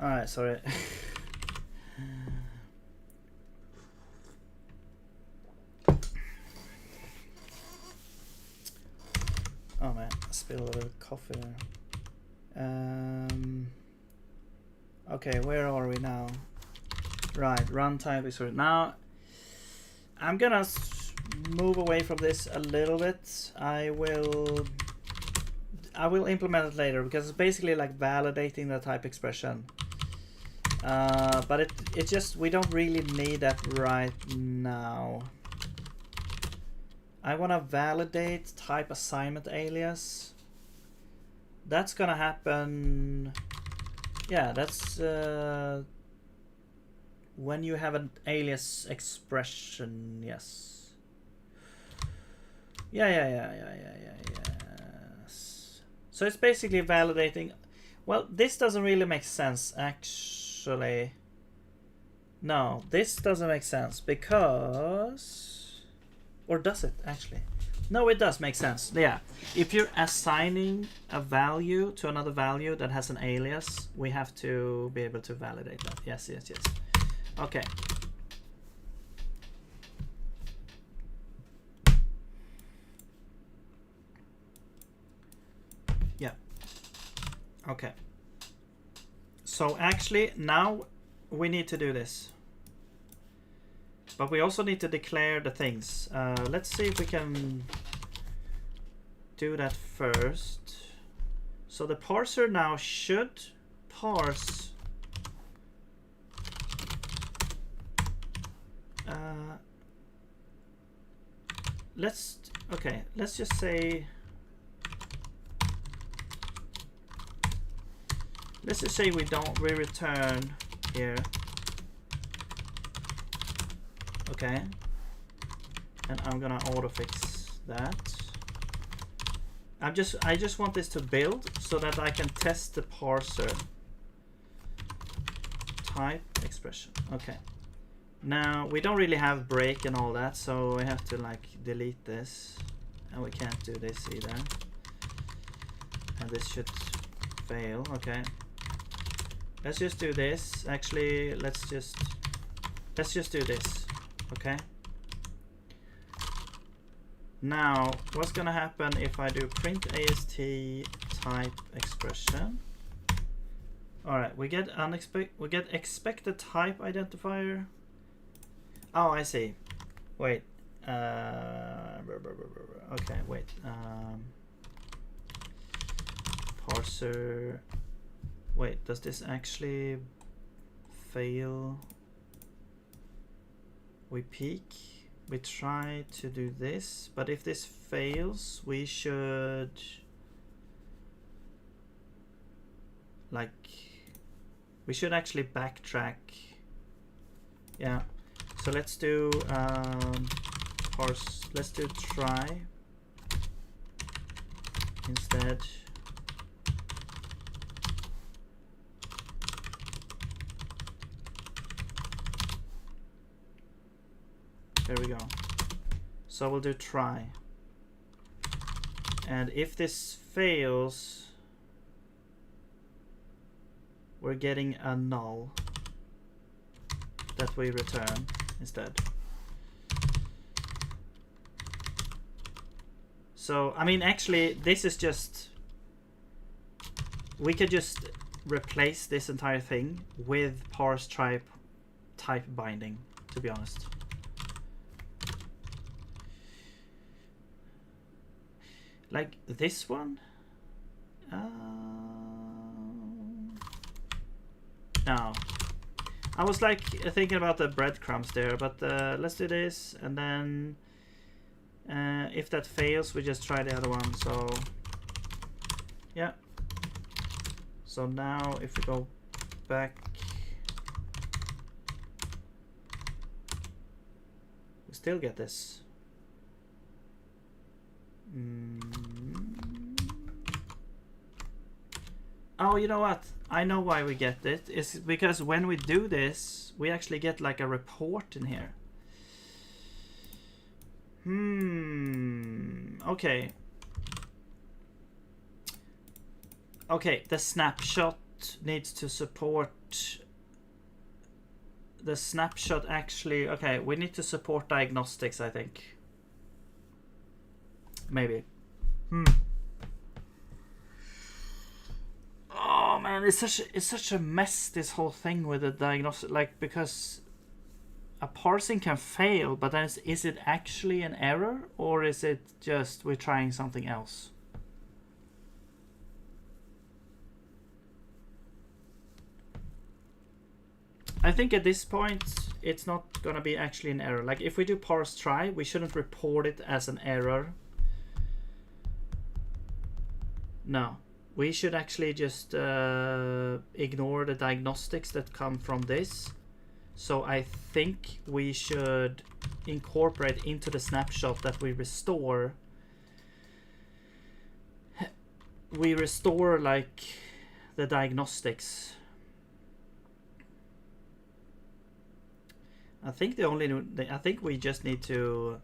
Alright, sorry. Oh man, I spilled a little coffee there. Okay, where are we now? Right, runtime expression. Now, I'm gonna move away from this a little bit. I will implement it later because it's basically like validating the type expression. But it just, we don't really need that right now. I want to validate type assignment alias. That's gonna happen. Yeah, that's when you have an alias expression. Yes. Yes. So it's basically validating. Well, this doesn't really make sense actually. No, this doesn't make sense because, or does it actually? No, it does make sense. Yeah, if you're assigning a value to another value that has an alias, we have to be able to validate that. Yes. Okay. Yeah. Okay. So actually now we need to do this. But we also need to declare the things. Let's see if we can do that first. So the parser now should parse. Let's just say. Let's just say we return here. Okay, and I'm gonna auto fix that. I just want this to build so that I can test the parser. Type expression. Okay. Now we don't really have break and all that, so we have to like delete this, and we can't do this either. And this should fail. Okay. Let's just do this. Actually, let's just do this. Okay. Now, what's gonna happen if I do print AST type expression? All right, we get expected type identifier. Oh, I see. Wait. Okay, wait. Parser. Wait, does this actually fail? We peek. We try to do this, but if this fails, we should actually backtrack. Yeah. So let's do parse. Let's do try instead. There we go. So we'll do try. And if this fails, we're getting a null that we return instead. So, I mean, actually, this is just... We could just replace this entire thing with parse type binding, to be honest. Like this one? No. I was like thinking about the breadcrumbs there, but let's do this, and then if that fails, we just try the other one. So yeah. So now if we go back, we still get this. Oh, you know what? I know why we get it. It's because when we do this, we actually get like a report in here. Okay. Okay, the snapshot needs to support... The snapshot actually... Okay, we need to support diagnostics, I think. Maybe. Oh man, it's such a mess, this whole thing with the diagnostic, like, because a parsing can fail, but then is it actually an error, or is it just we're trying something else? I think at this point it's not gonna be actually an error. Like if we do parse try, we shouldn't report it as an error. No, we should actually just ignore the diagnostics that come from this. So I think we should incorporate into the snapshot that we restore. We restore like the diagnostics. I think I think we just need to,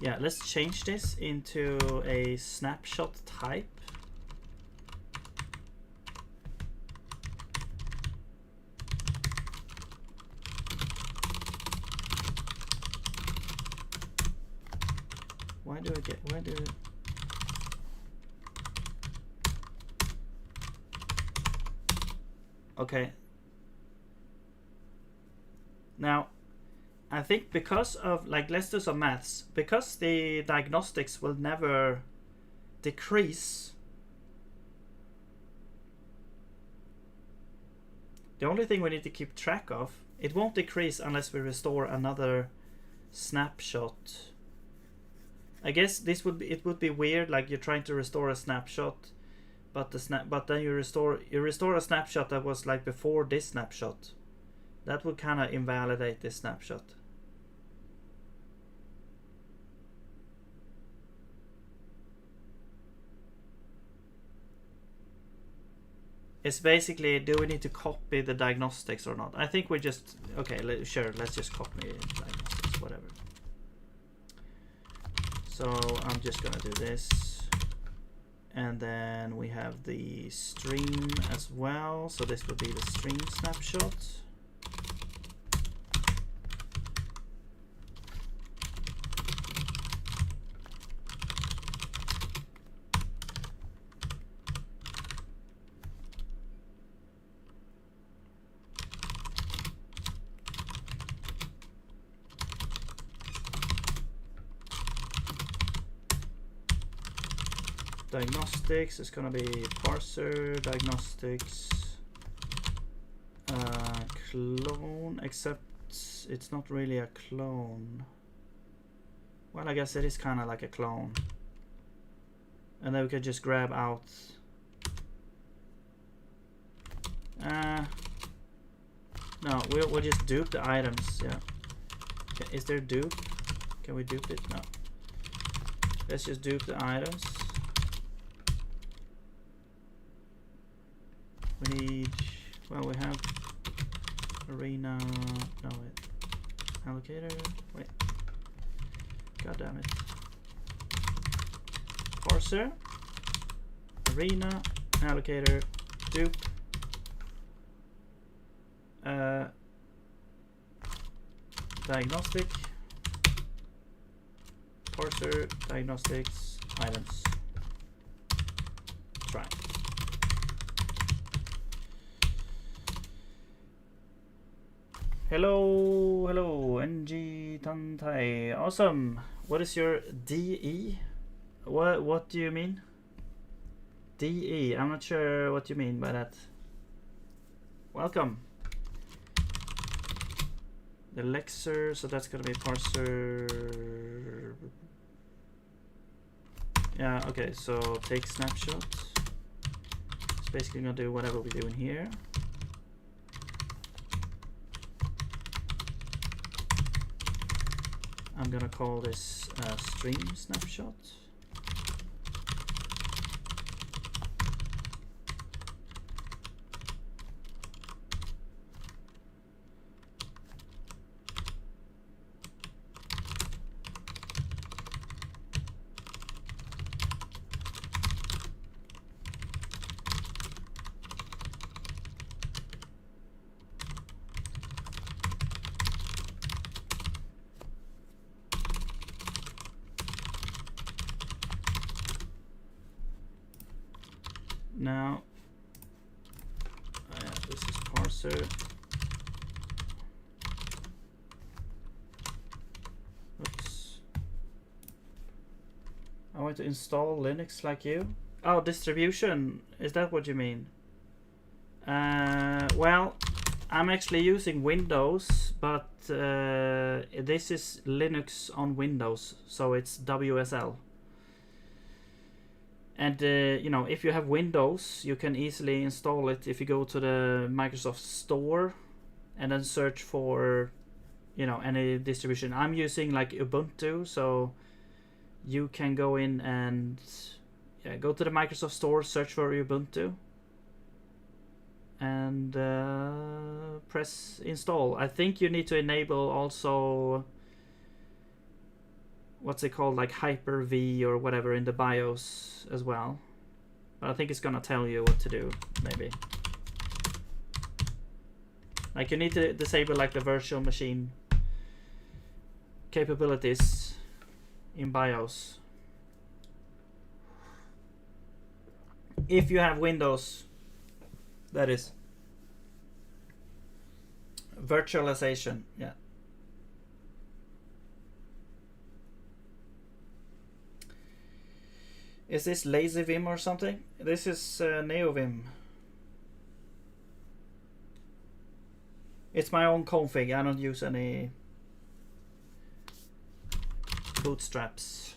yeah, let's change this into a snapshot type. Why do I get, where do... Okay. Now, I think because of, like, let's do some maths. Because the diagnostics will never decrease. The only thing we need to keep track of, it won't decrease unless we restore another snapshot. I guess this would be, it would be weird, like you're trying to restore a snapshot, but then you restore a snapshot that was like before this snapshot. That would kind of invalidate this snapshot. It's basically, do we need to copy the diagnostics or not? I think we just, okay, sure, let's just copy diagnostics, whatever. So I'm just gonna do this. And then we have the stream as well. So this will be the stream snapshot. Diagnostics is gonna be parser, diagnostics, clone, except it's not really a clone. Well, I guess it is kind of like a clone. And then we could just grab out. No, we'll just dupe the items, yeah. Okay, is there dupe? Can we dupe it? No. Let's just dupe the items. We need, well, we have arena, no wait, allocator, wait, god damn it, parser, arena, allocator, dupe, diagnostic, parser, diagnostics, items, try. Hello, hello, NG Tantai. Awesome. What is your DE? What do you mean? DE. I'm not sure what you mean by that. Welcome. The Lexer, so that's gonna be parser. Yeah, okay, so take snapshot. It's basically gonna do whatever we do in here. I'm gonna call this stream snapshot. Now, this is parser. Oops. I want to install Linux like you. Oh, distribution. Is that what you mean? Well, I'm actually using Windows, but this is Linux on Windows, so it's WSL. And you know, if you have Windows, you can easily install it if you go to the Microsoft Store and then search for, you know, any distribution. I'm using like Ubuntu, so you can go in and go to the Microsoft Store, search for Ubuntu, and press install. I think you need to enable also, what's it called, like Hyper-V or whatever in the BIOS as well. But I think it's gonna tell you what to do, maybe. Like you need to disable like the virtual machine capabilities in BIOS. If you have Windows, that is. Virtualization, yeah. Is this Lazy Vim or something? This is NeoVim. It's my own config. I don't use any bootstraps.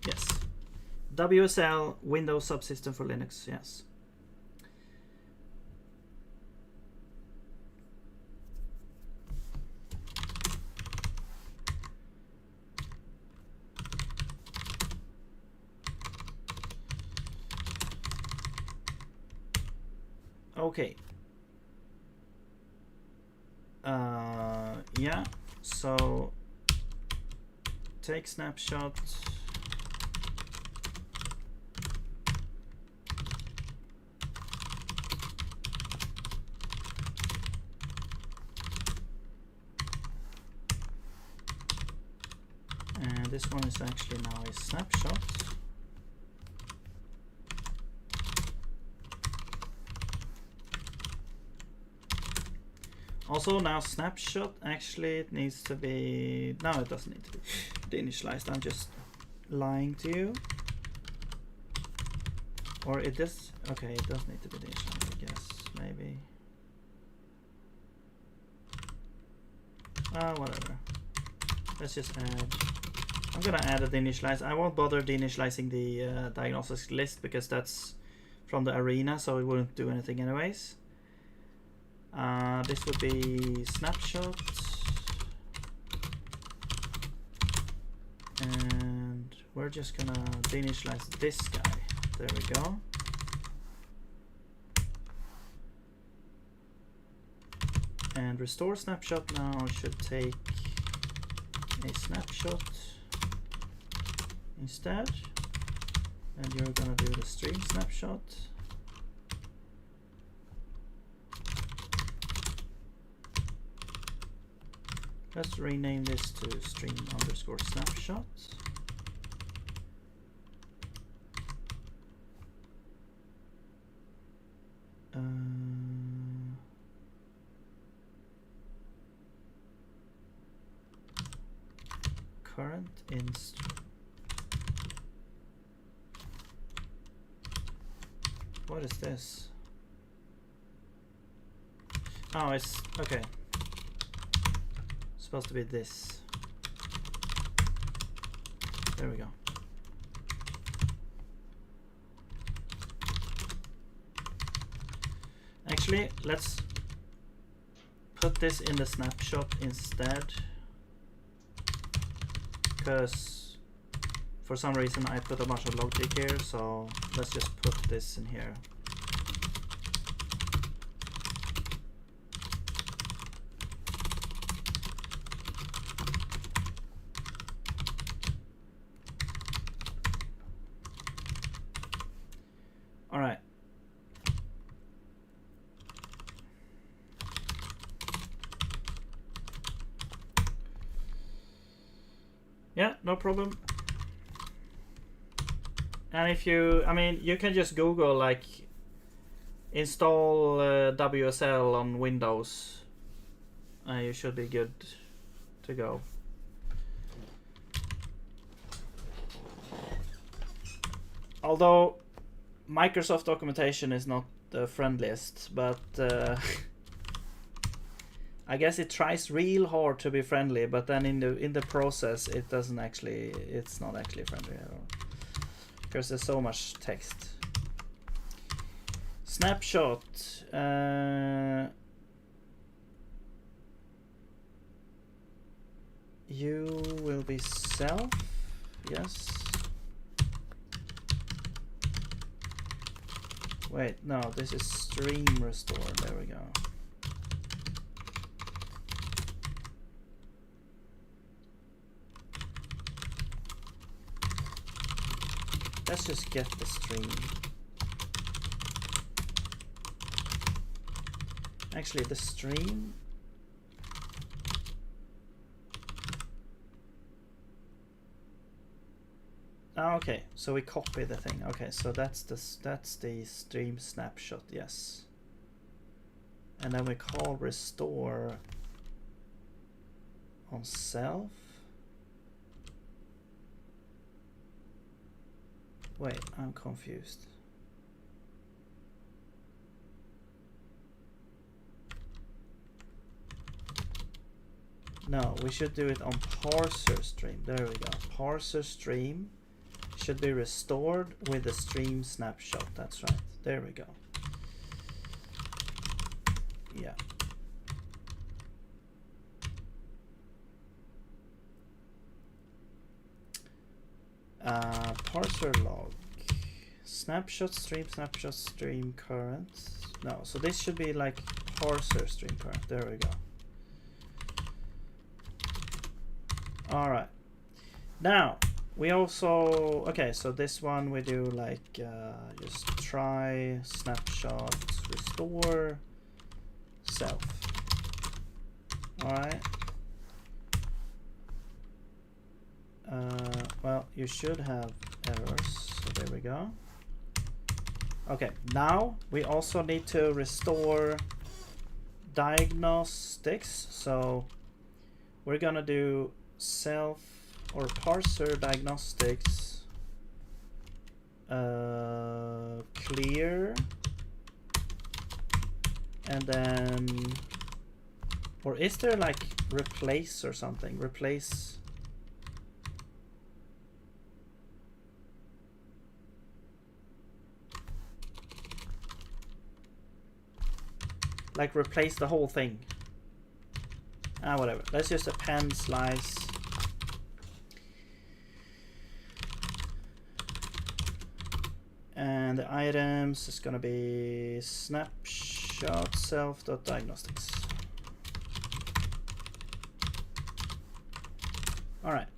Yes. WSL, Windows Subsystem for Linux, yes. Okay. Yeah, so take snapshot. And this one is actually now a snapshot. Also now snapshot, actually it needs to be, no it doesn't need to be initialized, I'm just lying to you. Or it does, okay, it does need to be initialized, I guess, maybe. Whatever. Let's just add, I'm gonna add a deinitialize. I won't bother deinitializing the diagnostics list because that's from the arena, so it wouldn't do anything anyways. This would be snapshot, and we're just gonna deinitialize this guy. There we go. And restore snapshot now should take a snapshot instead, and you're gonna do the stream snapshot. Let's rename this to stream_snapshot. Current inst. What is this? Oh, it's okay. Supposed to be this. There we go. Actually, let's put this in the snapshot instead, because for some reason I put a bunch of logic here, so let's just put this in here. All right. Yeah, no problem. And if you, I mean, you can just Google like install WSL on Windows. You should be good to go. Although Microsoft documentation is not the friendliest, but I guess it tries real hard to be friendly, but then in the process it doesn't actually, it's not actually friendly at all, because there's so much text. Snapshot. You will be self. Yes. Wait, no, this is stream restore. There we go. Let's just get the stream. Actually, the stream. Oh, okay, so we copy the thing. Okay, so that's the stream snapshot. Yes. And then we call restore on self. Wait, I'm confused. No, we should do it on parser stream. There we go. Parser stream should be restored with the stream snapshot. That's right. There we go. Yeah. Parser log snapshot stream current. No, so this should be like parser stream current. There we go. All right. Now we also, okay, so this one we do like just try snapshot restore self. All right. Well, you should have errors. So there we go. Okay, now we also need to restore diagnostics. So we're gonna do self or parser diagnostics clear, and then, or is there like replace or something? Replace. Like replace the whole thing. Whatever. Let's just append slice. And the items is gonna be snapshot self.diagnostics. All right.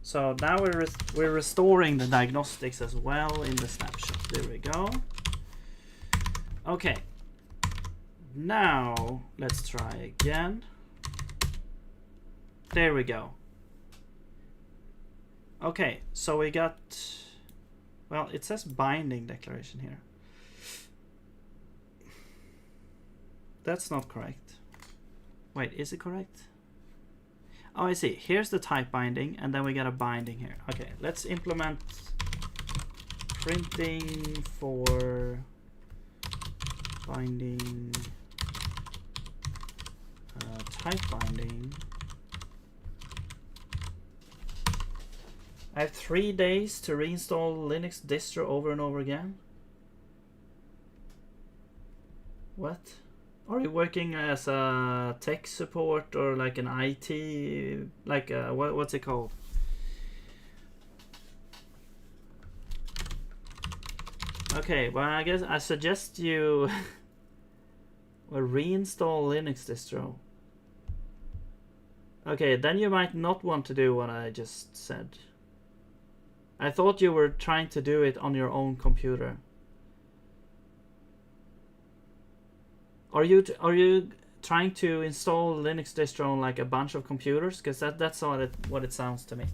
So now we're restoring the diagnostics as well in the snapshot. There we go. Okay. Now let's try again. There we go. Okay, so we got, well, it says binding declaration here. That's not correct. Wait, is it correct? Oh, I see. Here's the type binding, and then we got a binding here. Okay, let's implement printing for binding, type binding. I have 3 days to reinstall Linux distro over and over again. What? Are you working as a tech support or like an IT, like what's it called? Okay, well, I guess I suggest you reinstall Linux distro. Okay, then you might not want to do what I just said. I thought you were trying to do it on your own computer. Are you trying to install Linux distro on like a bunch of computers? Because that's what it sounds to me.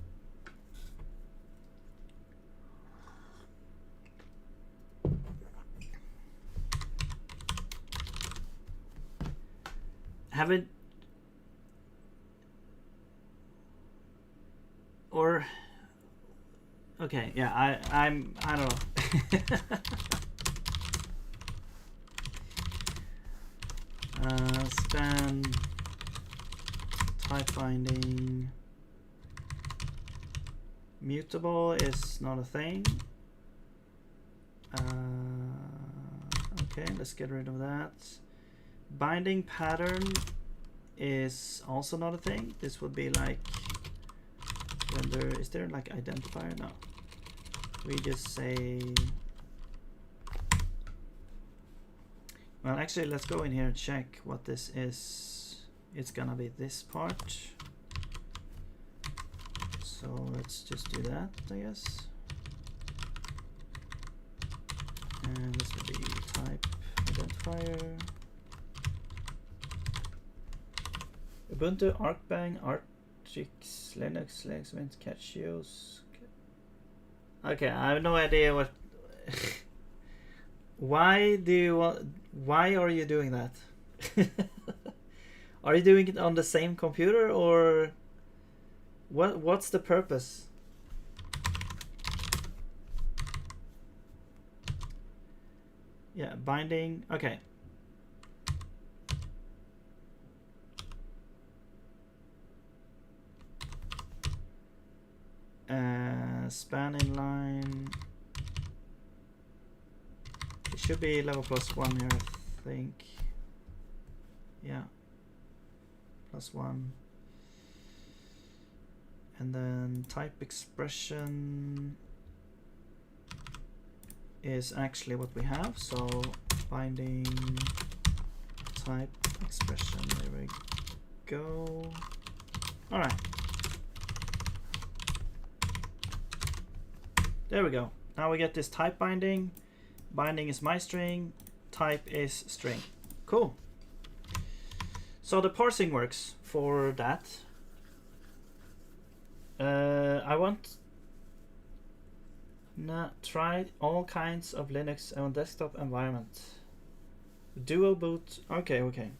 Haven't, or okay, yeah, I don't know. Span type binding mutable is not a thing. Okay, let's get rid of that. Binding pattern is also not a thing. This would be like when there is there like identifier? No. We just say, well, actually, let's go in here and check what this is. It's gonna be this part. So let's just do that, I guess. And this would be type identifier. Ubuntu, Arcbang, Arctrix, Linux, Mint, Catchios. Okay, I have no idea what. Why are you doing that? Are you doing it on the same computer, or what's the purpose? Yeah, binding. Okay. Span inline. It should be level +1 here, I think. Yeah. +1. And then type expression. is actually what we have. So binding type expression. There we go. All right. There we go. Now we get this type binding. Binding is my string. Type is string. Cool. So the parsing works for that. I want try all kinds of Linux on desktop environment. Dual boot. Okay, okay.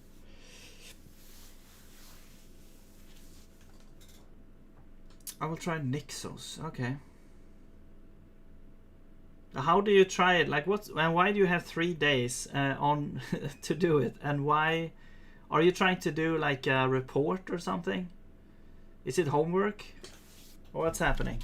I will try Nixos. Okay. How do you try it? Like, what's and why do you have 3 days on to do it? And why are you trying to do like a report or something? Is it homework? Or what's happening?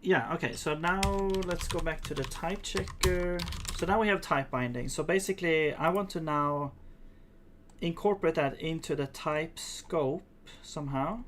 Yeah, okay, so now let's go back to the type checker. So now we have type binding. So basically, I want to now incorporate that into the type scope somehow.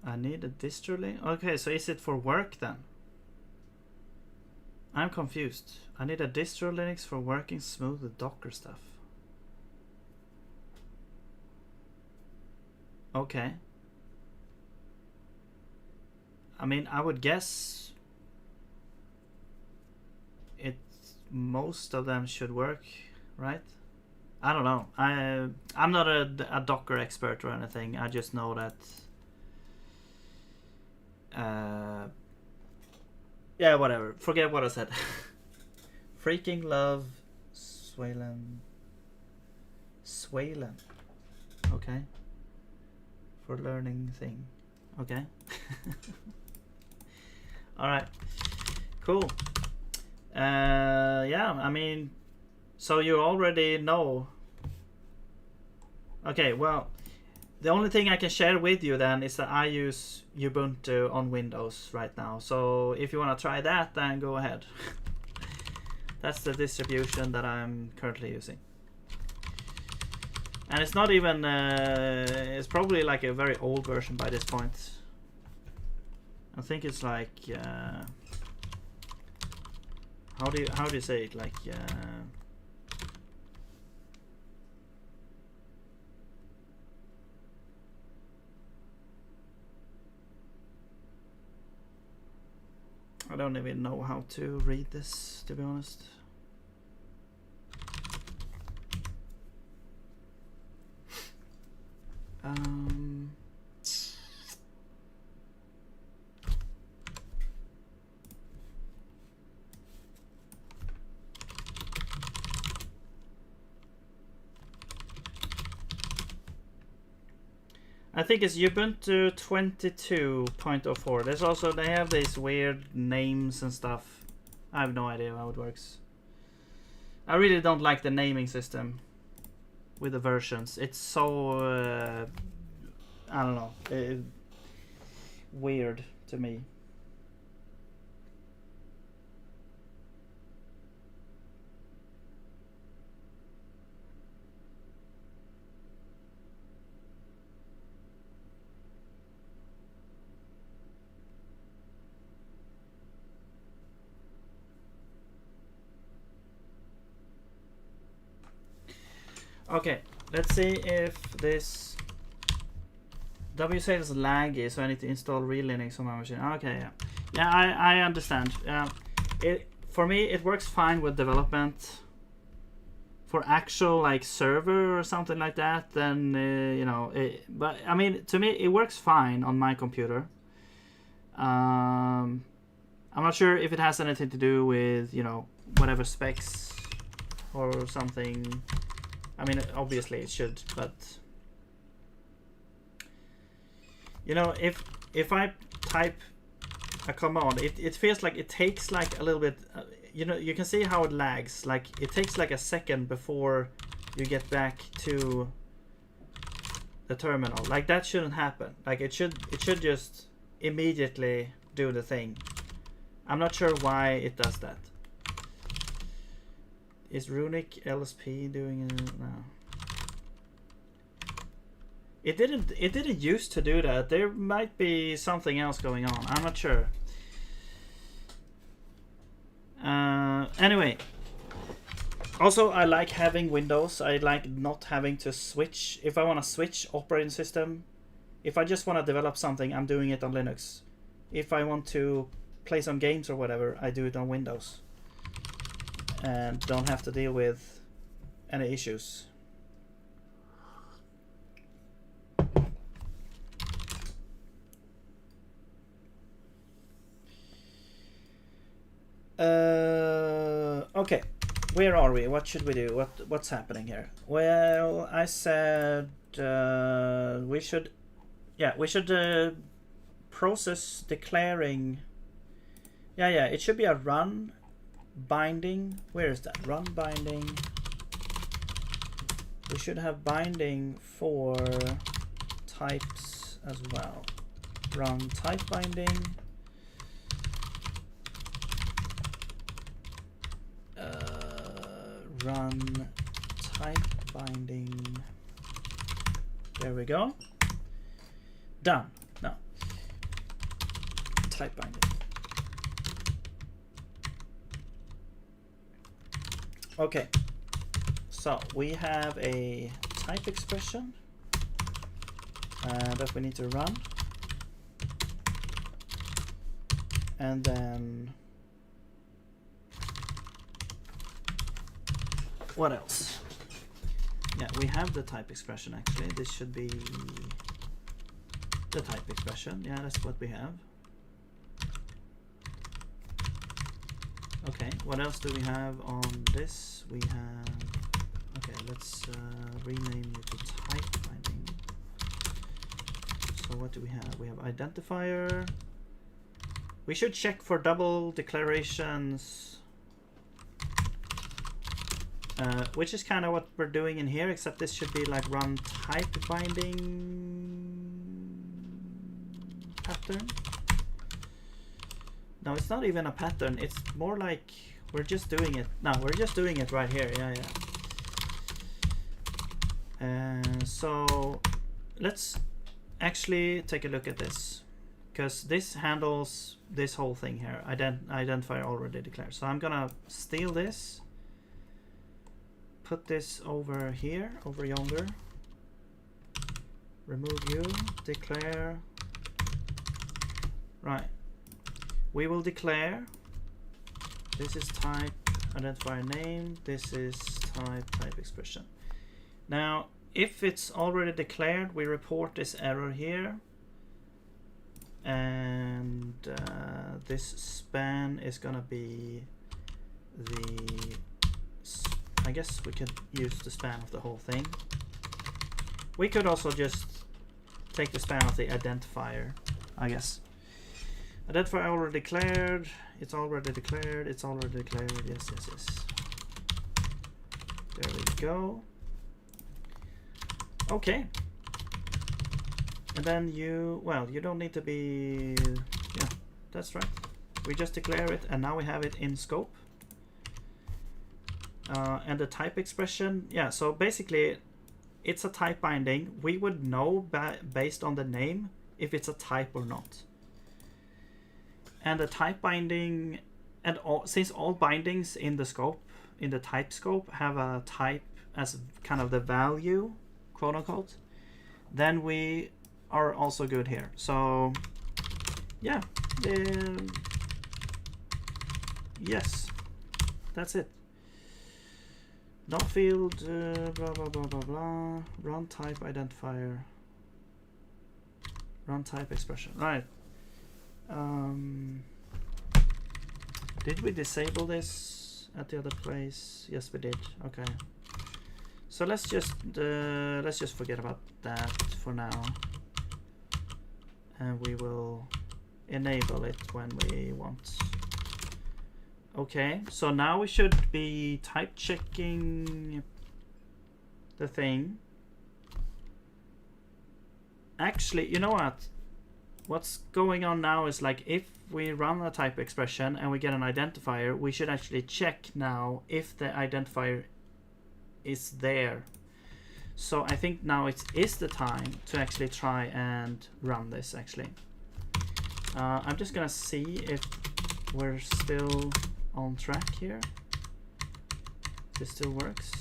I need a distro link. Okay, so is it for work then? I'm confused. I need a distro Linux for working smooth with Docker stuff. Okay. I mean, I would guess most of them should work, right? I don't know. I'm not a Docker expert or anything. I just know that. Yeah, whatever. Forget what I said. Freaking love Swalen. Okay. For learning thing. Okay. All right. Cool. Yeah, I mean, so you already know. Okay, well, the only thing I can share with you then is that I use Ubuntu on Windows right now. So if you want to try that, then go ahead. That's the distribution that I'm currently using. And it's not even, it's probably like a very old version by this point. I think it's like, how do you say it? Like, I don't even know how to read this, to be honest. I think it's Ubuntu 22.04. There's also, they have these weird names and stuff. I have no idea how it works. I really don't like the naming system with the versions. It's so, I don't know, weird to me. Okay, let's see if this WSA is laggy, so I need to install real Linux on my machine. Okay, yeah, yeah, I understand. For me, it works fine with development. For actual like server or something like that, then you know. But I mean, to me, it works fine on my computer. I'm not sure if it has anything to do with, you know, whatever specs or something. I mean, obviously it should, but you know, if I type a command, it feels like it takes like a little bit. You know, you can see how it lags. Like it takes like a second before you get back to the terminal. Like that shouldn't happen. Like it should just immediately do the thing. I'm not sure why it does that. Is Runic LSP doing it now? It didn't used to do that. There might be something else going on. I'm not sure. Anyway. Also, I like having Windows. I like not having to switch. If I want to switch operating system, if I just want to develop something, I'm doing it on Linux. If I want to play some games or whatever, I do it on Windows. And don't have to deal with any issues. Okay, where are we? What should we do? What's happening here? Well, I said we should process declaring. Yeah, it should be a run binding. Where is that? Run binding. We should have binding for types as well. Run type binding. Run type binding. There we go. Done. No. Type binding. Okay. So we have a type expression that we need to run. And then what else? Yeah, we have the type expression actually. This should be the type expression. Yeah, that's what we have. Okay, what else do we have on this? We have, okay, let's rename it to type binding. So what do we have? We have identifier. We should check for double declarations. Which is kind of what we're doing in here, except this should be like run type binding pattern. No, it's not even a pattern. It's more like we're just doing it. No, we're just doing it right here. Yeah. So let's actually take a look at this, because this handles this whole thing here. Identifier already declared. So I'm gonna steal this. Put this over here, over yonder. Remove you, declare. Right. We will declare. This is type identifier name. This is type expression. Now, if it's already declared, we report this error here. And this span is gonna be the. I guess we could use the span of the whole thing. We could also just take the span of the identifier, I guess. Identifier already declared. It's already declared. It's already declared. Yes. There we go. Okay. And then you don't need to be, yeah, that's right. We just declare it and now we have it in scope. And the type expression, yeah, so basically it's a type binding. We would know based on the name if it's a type or not. And the type binding, and since all bindings in the scope, in the type scope, have a type as kind of the value, quote unquote, then we are also good here. So yeah, yes, that's it. Not field, blah blah blah blah blah. Run type identifier. Run type expression. Right. Did we disable this at the other place? Yes, we did. Okay. So let's just forget about that for now, and we will enable it when we want. Okay, so now we should be type checking the thing. Actually, you know what? What's going on now is like if we run a type expression and we get an identifier, we should actually check now if the identifier is there. So I think now it is the time to actually try and run this actually. I'm just gonna see if we're still on track here. This still works.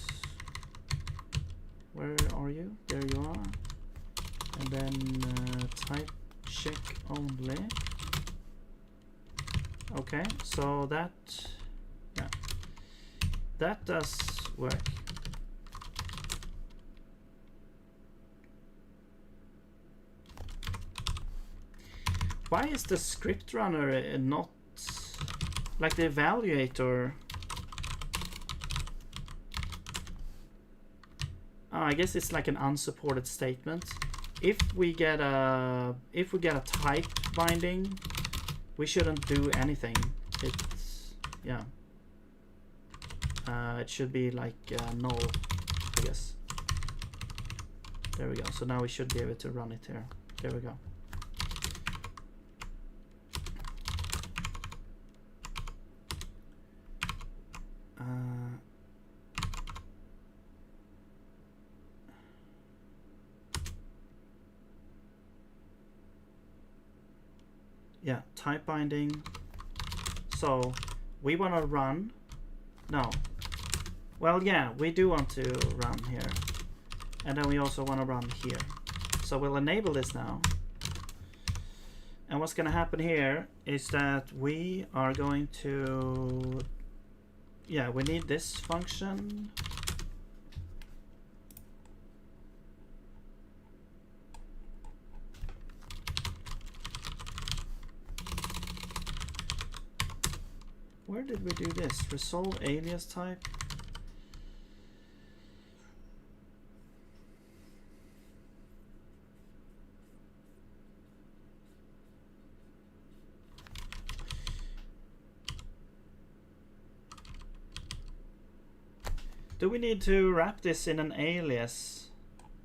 Where are you? There you are. And then type check only. Okay, so that, yeah, that does work. Why is the script runner not like the evaluator? I guess it's like an unsupported statement. If we get a type binding, we shouldn't do anything. It's, yeah. It should be like null, I guess. There we go. So now we should be able to run it here. There we go. Yeah, type binding. So we want to run. No. Well, yeah, we do want to run here. And then we also want to run here. So we'll enable this now. And what's going to happen here is that we are going to, yeah, we need this function. Where did we do this? Resolve alias type. Do we need to wrap this in an alias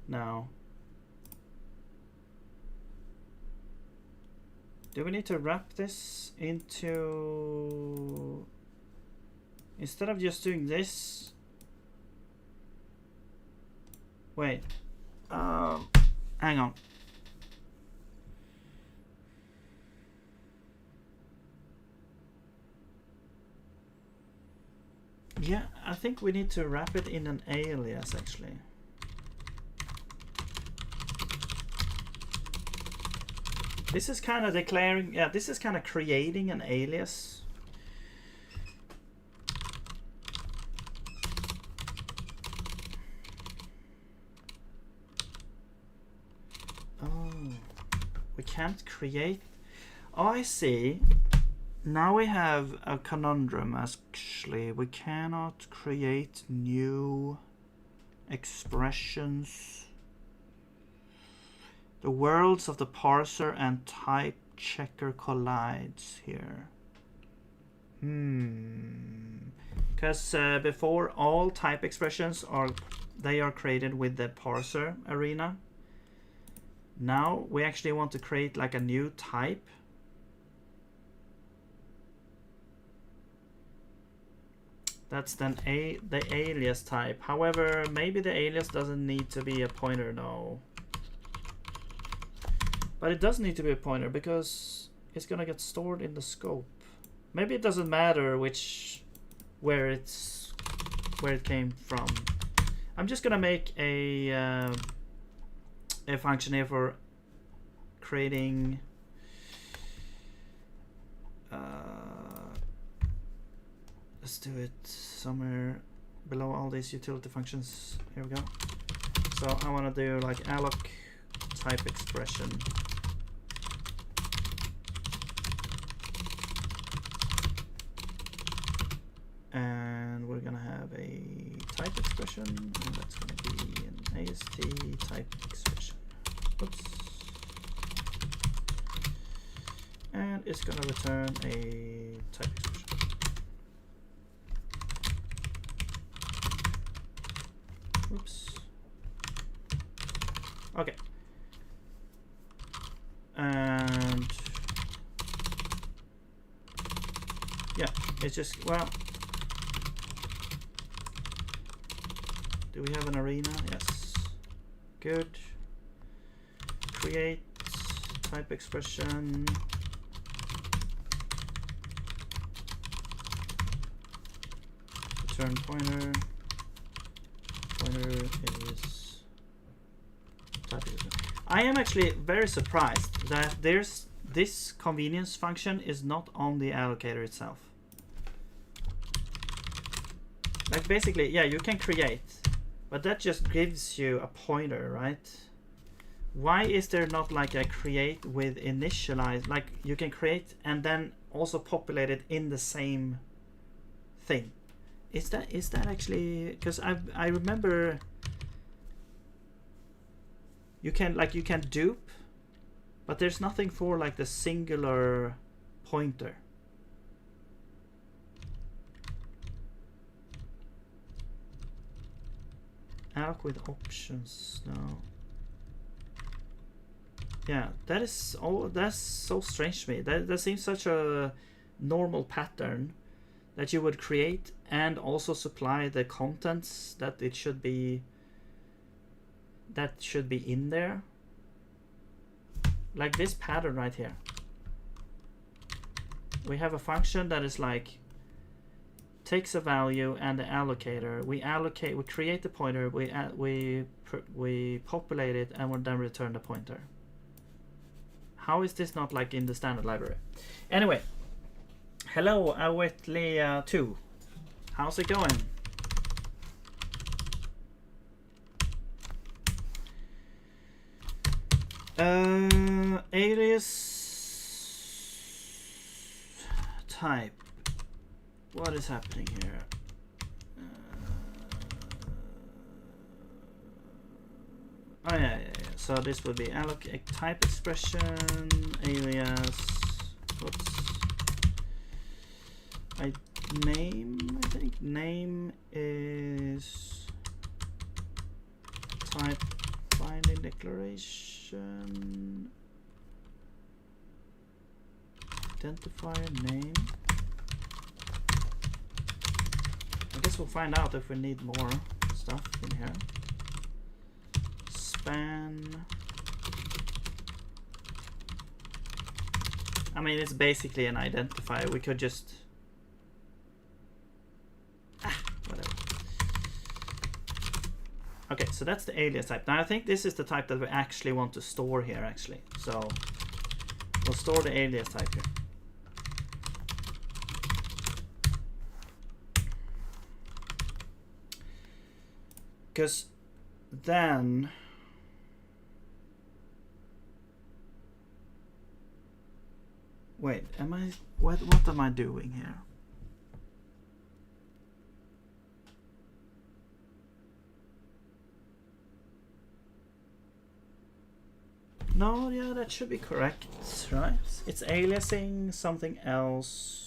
now? Do we need to wrap this into, instead of just doing this? Wait, hang on. Yeah, I think we need to wrap it in an alias actually. This is kind of declaring, yeah, this is kind of creating an alias. Oh, we can't create. Oh, I see. Now we have a conundrum actually. We cannot create new expressions. The worlds of the parser and type checker collides here. Because before, all type expressions are created with the parser arena. Now we actually want to create like a new type. That's then the alias type. However, maybe the alias doesn't need to be a pointer, no. But it does need to be a pointer because it's gonna get stored in the scope. Maybe it doesn't matter where it came from. I'm just gonna make a function here for creating let's do it somewhere below all these utility functions. Here we go. So I want to do like alloc type expression. And we're gonna have a type expression, and that's gonna be an AST type expression. Oops. And it's gonna return a type expression. Oops. Okay. And yeah, it's just, well, do we have an arena? Yes. Good. Create type expression. Return pointer. Pointer is type expression. I am actually very surprised that there's this convenience function is not on the allocator itself. Like basically, yeah, you can create, but that just gives you a pointer, right? Why is there not like a create with initialize? Like you can create and then also populate it in the same thing. Is that actually, because I remember you can dupe, but there's nothing for like the singular pointer. Alloc with options, no. Yeah, that's so strange to me. That seems such a normal pattern that you would create and also supply the contents that it should be, that should be in there. Like this pattern right here. We have a function that is like takes a value and the allocator. We allocate, we create the pointer, we populate it, and we then return the pointer. How is this not like in the standard library? Anyway, hello Awetlia 2. How's it going? Alias type. What is happening here? Oh yeah. So this would be allocate type expression alias. Whoops. Name. I think name is type binding declaration. Identifier name. I guess we'll find out if we need more stuff in here. Span. I mean, it's basically an identifier. We could just whatever. Okay, so that's the alias type. Now I think this is the type that we actually want to store here, actually. So we'll store the alias type here. Because then wait, am I what am I doing here? No, yeah, that should be correct, right? It's aliasing something else.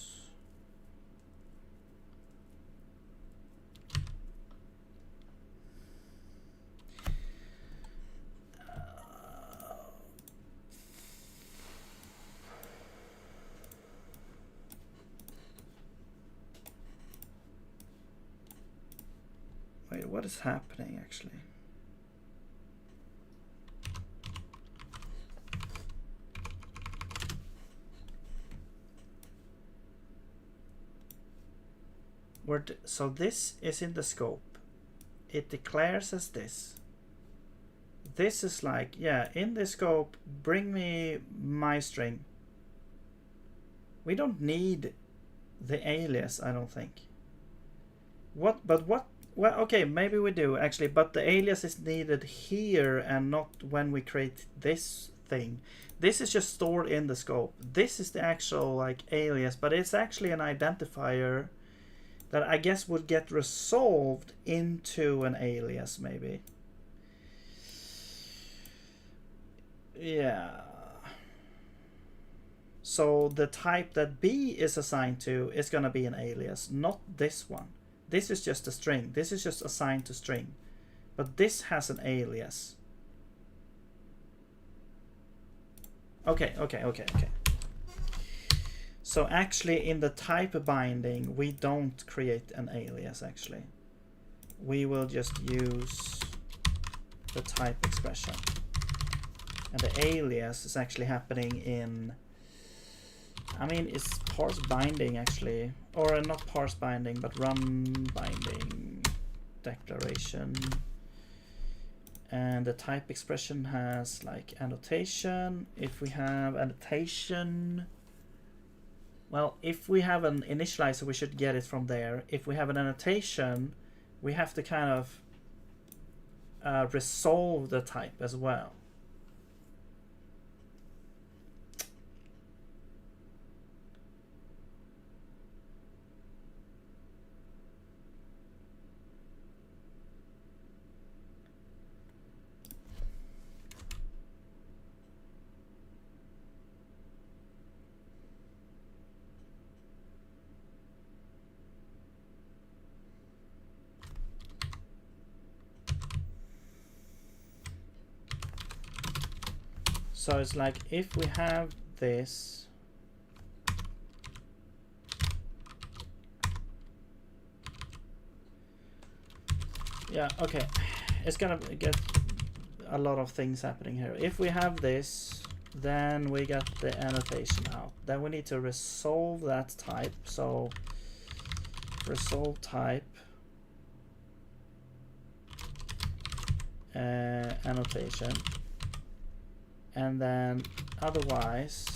Wait, what is happening actually? So this is in the scope. It declares as this. This is like, yeah, in the scope, bring me my string. We don't need the alias, I don't think. Well, okay, maybe we do actually, but the alias is needed here and not when we create this thing. This is just stored in the scope. This is the actual like alias, but it's actually an identifier that I guess would get resolved into an alias maybe. Yeah. So the type that B is assigned to is going to be an alias, not this one. This is just a string. This is just assigned to string. But this has an alias. Okay. So actually in the type binding, we don't create an alias actually. We will just use the type expression. And the alias is actually happening in, I mean, it's parse binding actually, or not parse binding, but run binding declaration. And the type expression has like annotation. If we have annotation, well, if we have an initializer, we should get it from there. If we have an annotation, we have to kind of resolve the type as well. So it's like if we have this, yeah, okay, it's gonna get a lot of things happening here. If we have this, then we get the annotation out. Then we need to resolve that type. So resolve type annotation. And then otherwise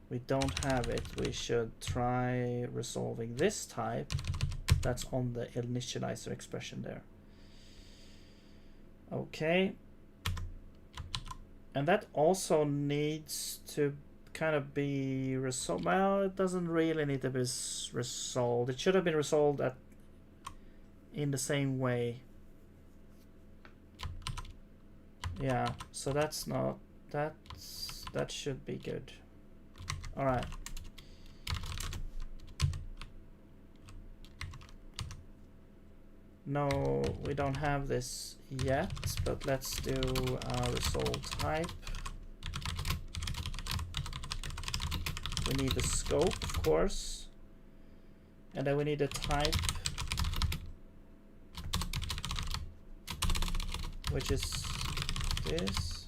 we don't have it. We should try resolving this type that's on the initializer expression there. Okay. And that also needs to kind of be resolved. Well, it doesn't really need to be resolved. It should have been resolved in the same way. Yeah, so that's not, that should be good. All right. No, we don't have this yet, but let's do resolve type. We need the scope, of course, and then we need a type, which is this.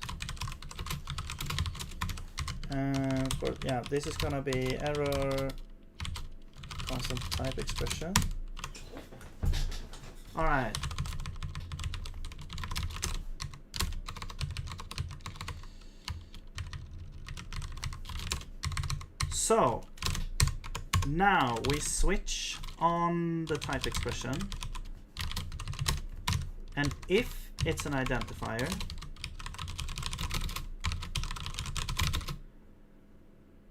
And of course, yeah, this is gonna be error constant type expression. All right. So now we switch on the type expression, and if it's an identifier,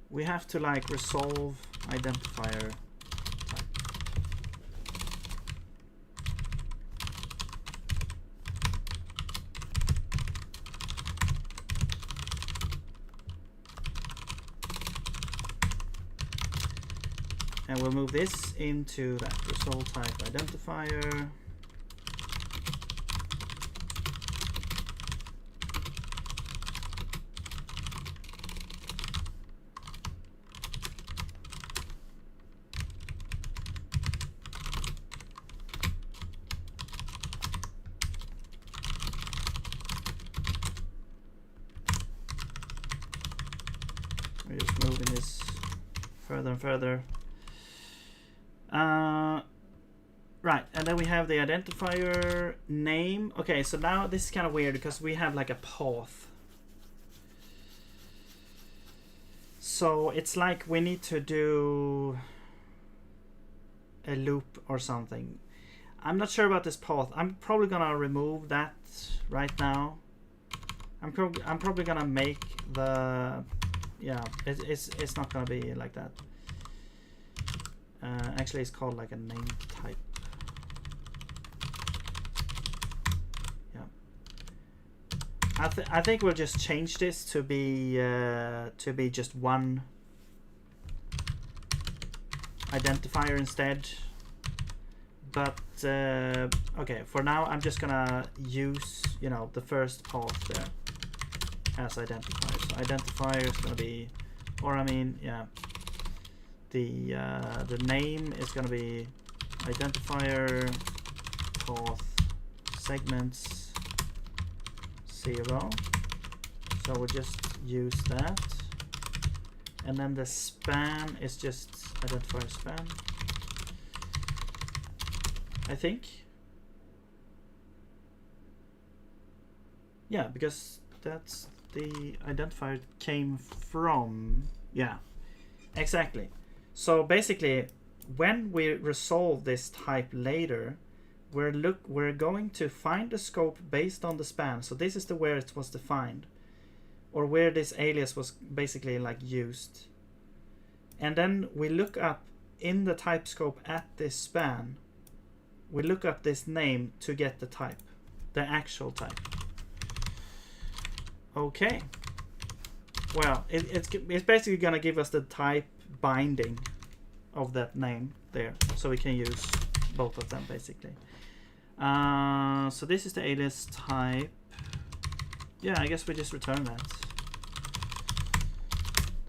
we have to like resolve identifier type. And we'll move this into that resolve type identifier. We're just moving this further and further. Right, and then we have the identifier name. Okay, so now this is kind of weird because we have like a path. So it's like we need to do a loop or something. I'm not sure about this path. I'm probably gonna remove that right now. I'm probably gonna make the, yeah, it's not gonna be like that. Actually, it's called like a name type. Yeah. I think we'll just change this to be just one identifier instead. But okay, for now I'm just gonna use, you know, the first part there as identifier. So identifier is gonna be, or I mean, yeah, the name is gonna be identifier path segments 0. So we'll just use that, and then the span is just identifier span, I think. Yeah, because that's the identifier it came from. Yeah, exactly. So basically, when we resolve this type later, we're going to find the scope based on the span. So this is the where it was defined, or where this alias was basically like used. And then we look up in the type scope at this span, we look up this name to get the type, the actual type. Okay. Well, it's basically gonna give us the type binding of that name there, so we can use both of them basically. So this is the alias type. Yeah, I guess we just return that.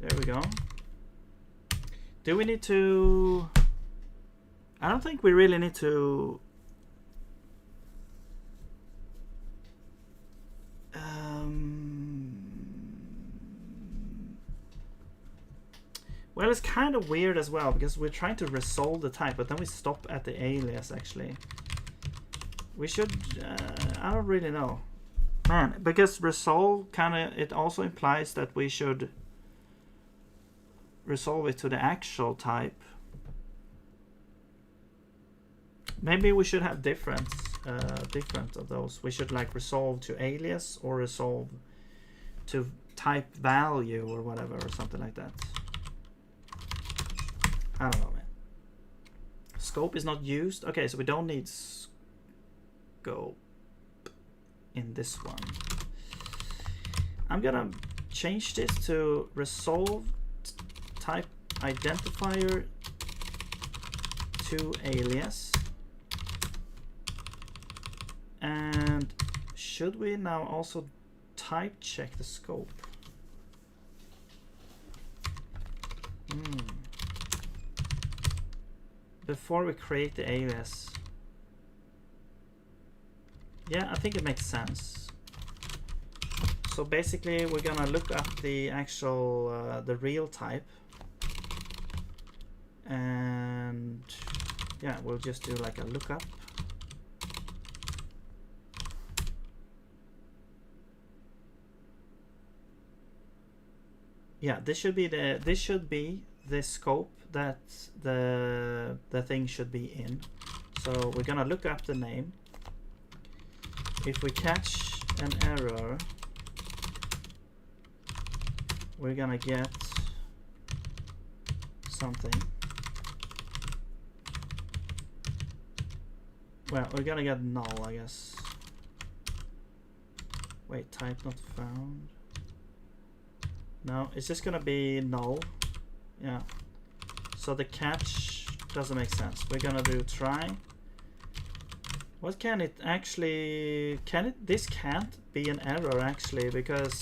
There we go. Do we need to... I don't think we really need to... Well, it's kind of weird as well, because we're trying to resolve the type, but then we stop at the alias, actually. We should... I don't really know. Man, because resolve kind of... It also implies that we should resolve it to the actual type. Maybe we should have different of those. We should like resolve to alias or resolve to type value or whatever, or something like that. I don't know, man. Scope is not used. Okay, so we don't need scope in this one. I'm gonna change this to resolve type identifier to alias. And should we now also type check the scope? Before we create the alias. Yeah, I think it makes sense. So basically we're gonna look up the actual the real type, and yeah, we'll just do like a lookup. Yeah, this should be the scope that the thing should be in. So we're gonna look up the name. If we catch an error, we're gonna get something. Well, we're gonna get null, I guess. Wait, type not found. No, it's just gonna be null. Yeah. So the catch doesn't make sense. We're gonna do try. What can it actually... This can't be an error actually, because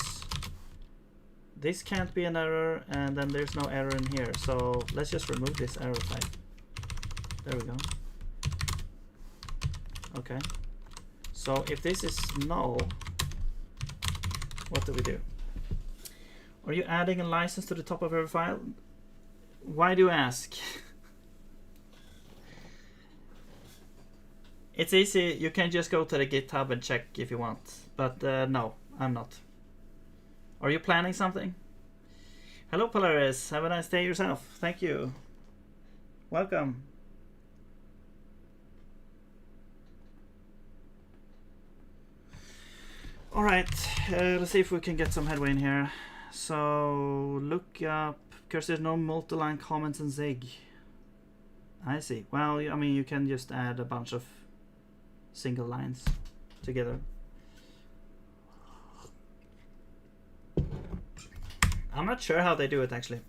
this can't be an error, and then there's no error in here. So let's just remove this error type. There we go. Okay. So if this is null, what do we do? Are you adding a license to the top of every file? Why do you ask? It's easy. You can just go to the GitHub and check if you want. But no, I'm not. Are you planning something? Hello, Polaris. Have a nice day yourself. Thank you. Welcome. All right. Let's see if we can get some headway in here. So look up, because there's no multi-line comments in Zig. I see. Well, I mean, you can just add a bunch of single lines together. I'm not sure how they do it actually.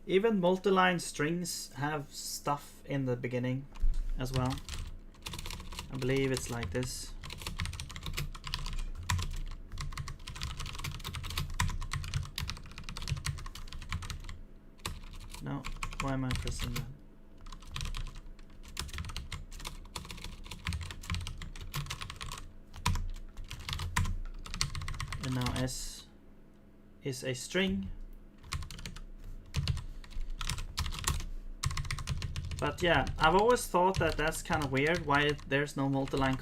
Even multi-line strings have stuff in the beginning as well. I believe it's like this. No, why am I pressing that? And now S is a string. But yeah, I've always thought that that's kind of weird. Why there's no multi-line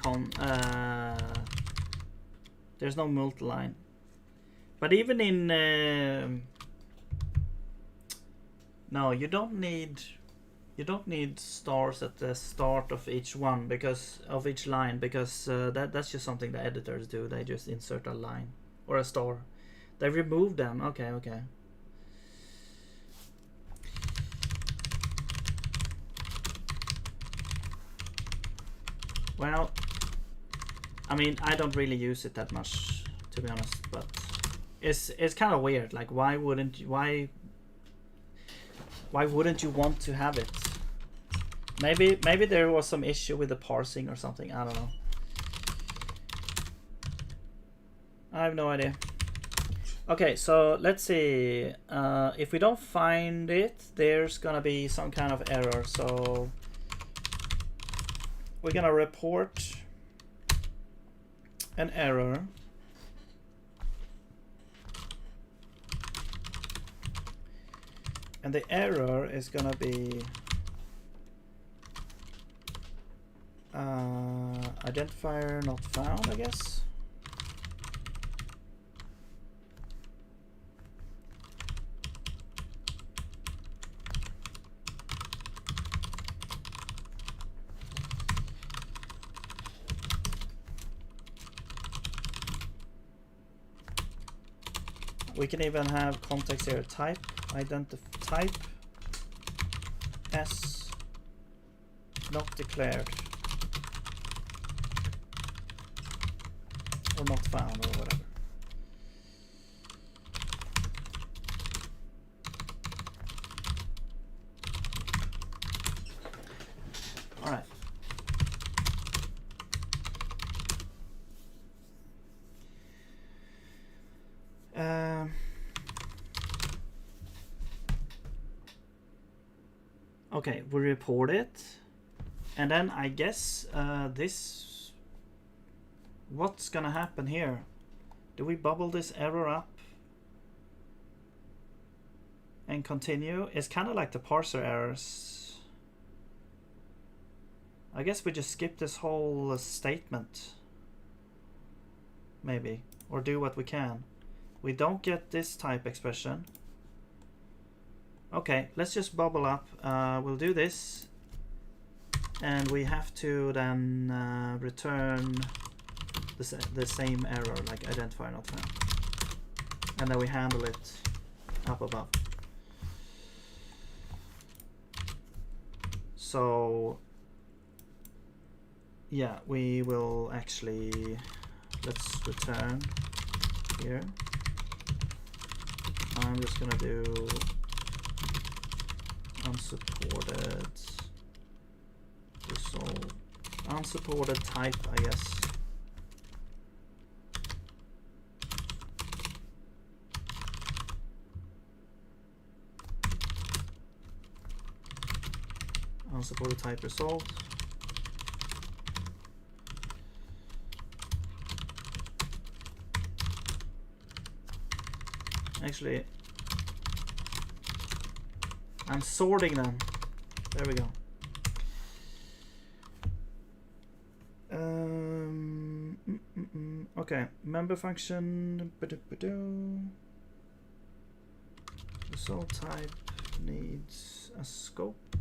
there's no multi-line. But even in no, you don't need stars at the start of each one because of each line, because that's just something the editors do. They just insert a line or a star. They remove them. Okay. Well, I mean, I don't really use it that much, to be honest, but it's kind of weird. Like, why wouldn't you want to have it? Maybe there was some issue with the parsing or something. I don't know. I have no idea. Okay, so let's see. If we don't find it, there's gonna be some kind of error. So we're gonna report an error. And the error is gonna be identifier not found, I guess. We can even have context here. Type type as not declared or not found or whatever. All right. Okay, we report it, and then I guess what's gonna happen here? Do we bubble this error up and continue? It's kind of like the parser errors. I guess we just skip this whole statement, maybe, or do what we can. We don't get this type expression. Okay, let's just bubble up. We'll do this, and we have to then return the same error, like identifier not found, and then we handle it up above. So yeah, we will actually, let's return here. I'm just gonna do unsupported result, unsupported type, I guess. Unsupported type result. Actually, I'm sorting them. There we go. Okay, member function. Result type needs a scope.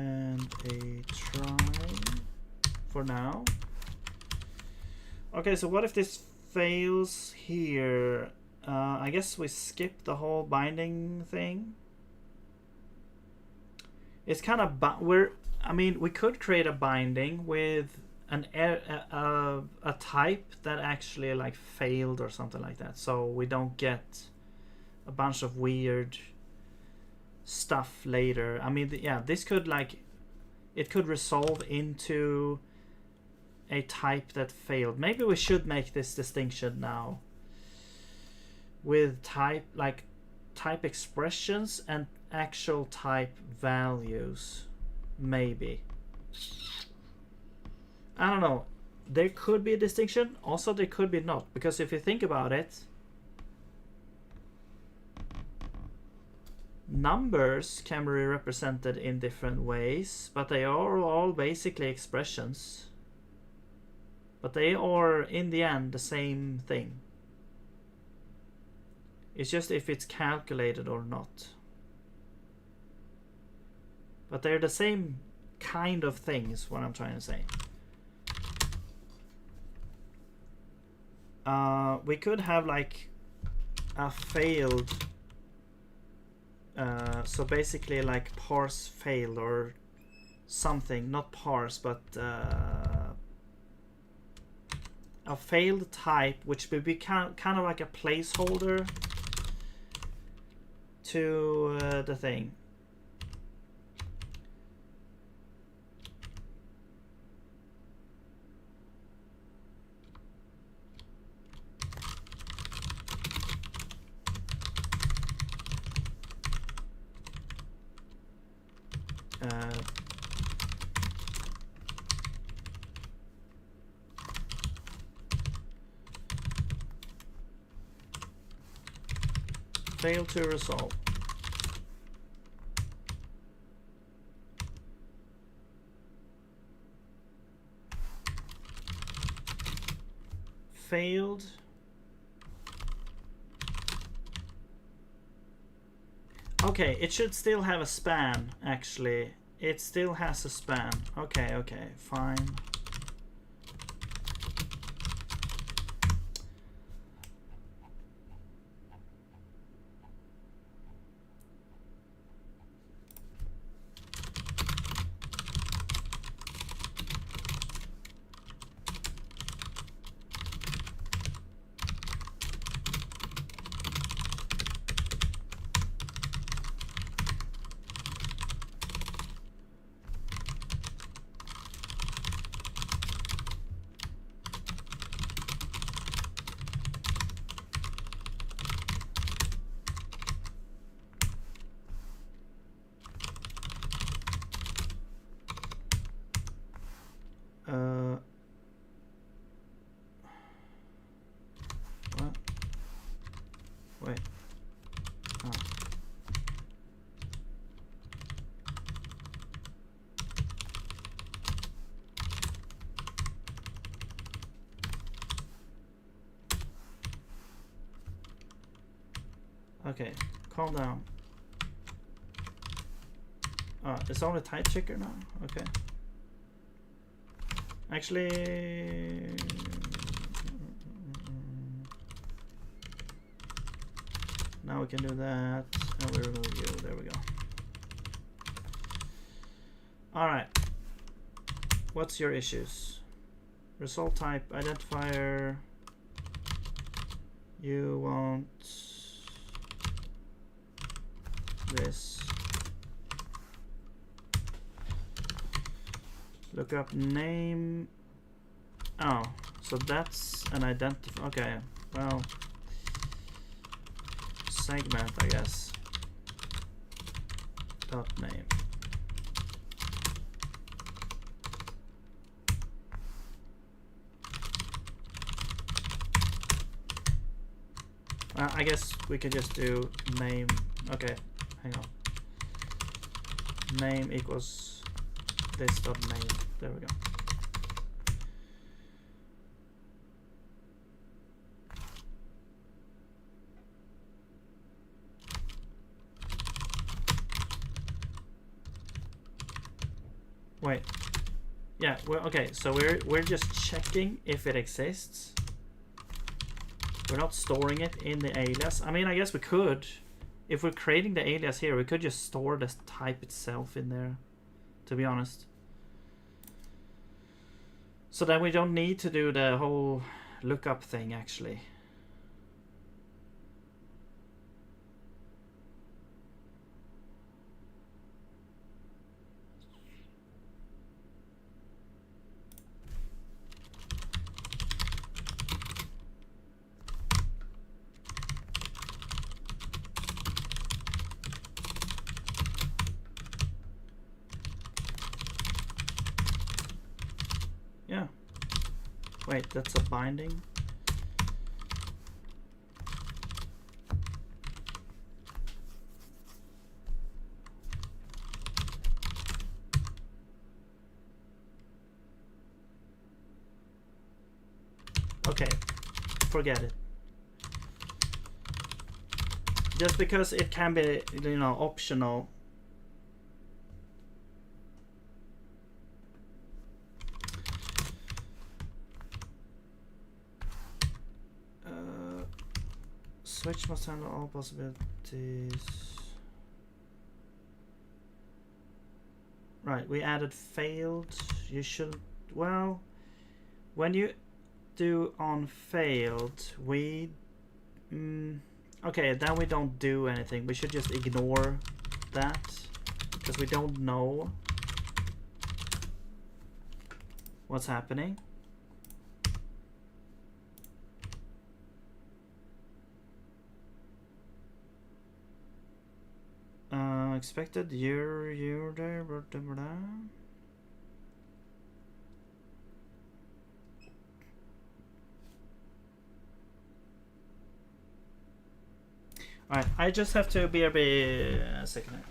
and a try for now. Okay, so what if this fails here? I guess we skip the whole binding thing. It's kind of I mean, we could create a binding with a type that actually like failed or something like that, so we don't get a bunch of weird stuff later. I mean, yeah, this could like, it could resolve into a type that failed. Maybe we should make this distinction now with type, like type expressions and actual type values. Maybe, I don't know, there could be a distinction, also there could be not, because if you think about it, numbers can be represented in different ways, but they are all basically expressions, but they are in the end the same thing. It's just if it's calculated or not. But they're the same kind of thing is what I'm trying to say. We could have like a failed, so basically like parse failed or something, not parse, but a failed type, which would be kind of like a placeholder to the thing. Fail to resolve. Failed. Okay, it should still have a span, actually. It still has a span. Okay, okay, fine. What? Wait. Oh. Okay, calm down. It's only type checker now? Okay. Actually, now we can do that, and we remove you. There we go. Alright. What's your issues? Result type identifier. You want this. Look up name. Oh, so that's an identifier. Okay, well, segment, I guess. Dot name. I guess we could just do name. Okay, hang on. Name equals this dot name. There we go. Wait. Yeah, okay, so we're just checking if it exists. We're not storing it in the alias. I mean, I guess we could. If we're creating the alias here, we could just store the type itself in there, to be honest. So then we don't need to do the whole lookup thing, actually. Yeah. Wait, that's a binding. Okay, forget it. Just because it can be, you know, optional. Switch must handle all possibilities. Right, we added failed. You should, well, when you do on failed, we okay, then we don't do anything. We should just ignore that because we don't know what's happening. Expected year there. Alright, I just have to BRB a second.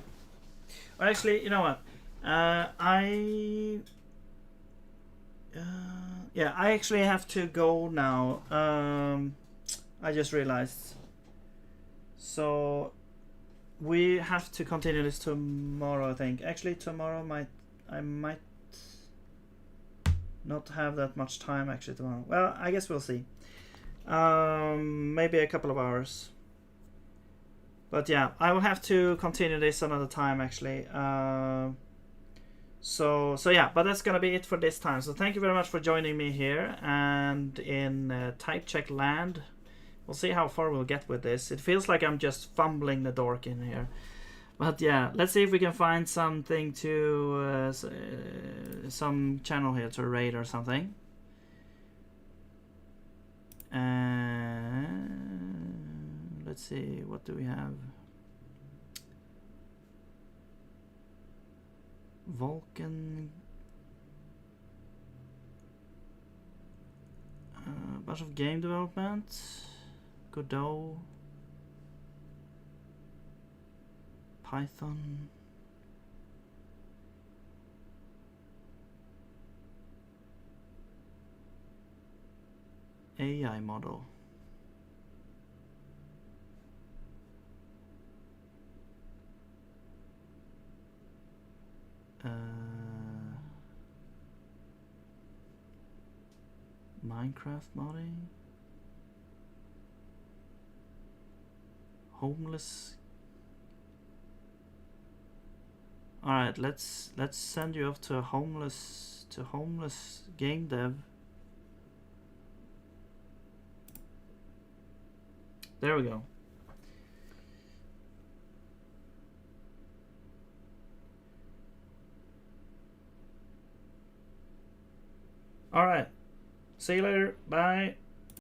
Well, actually, you know what? Yeah, I actually have to go now. I just realized. So we have to continue this tomorrow, I think. Actually, tomorrow I might not have that much time actually tomorrow. Well, I guess we'll see. Maybe a couple of hours. But yeah, I will have to continue this another time actually. So yeah, but that's gonna be it for this time. So thank you very much for joining me here and in type check land. We'll see how far we'll get with this. It feels like I'm just fumbling the dork in here. But yeah, let's see if we can find something to some channel here to raid or something. Let's see, what do we have? Vulcan. A bunch of game development. Godot. Python. AI model. Minecraft modding. Homeless. All right, let's send you off to a homeless game dev. There we go. All right. See you later. Bye.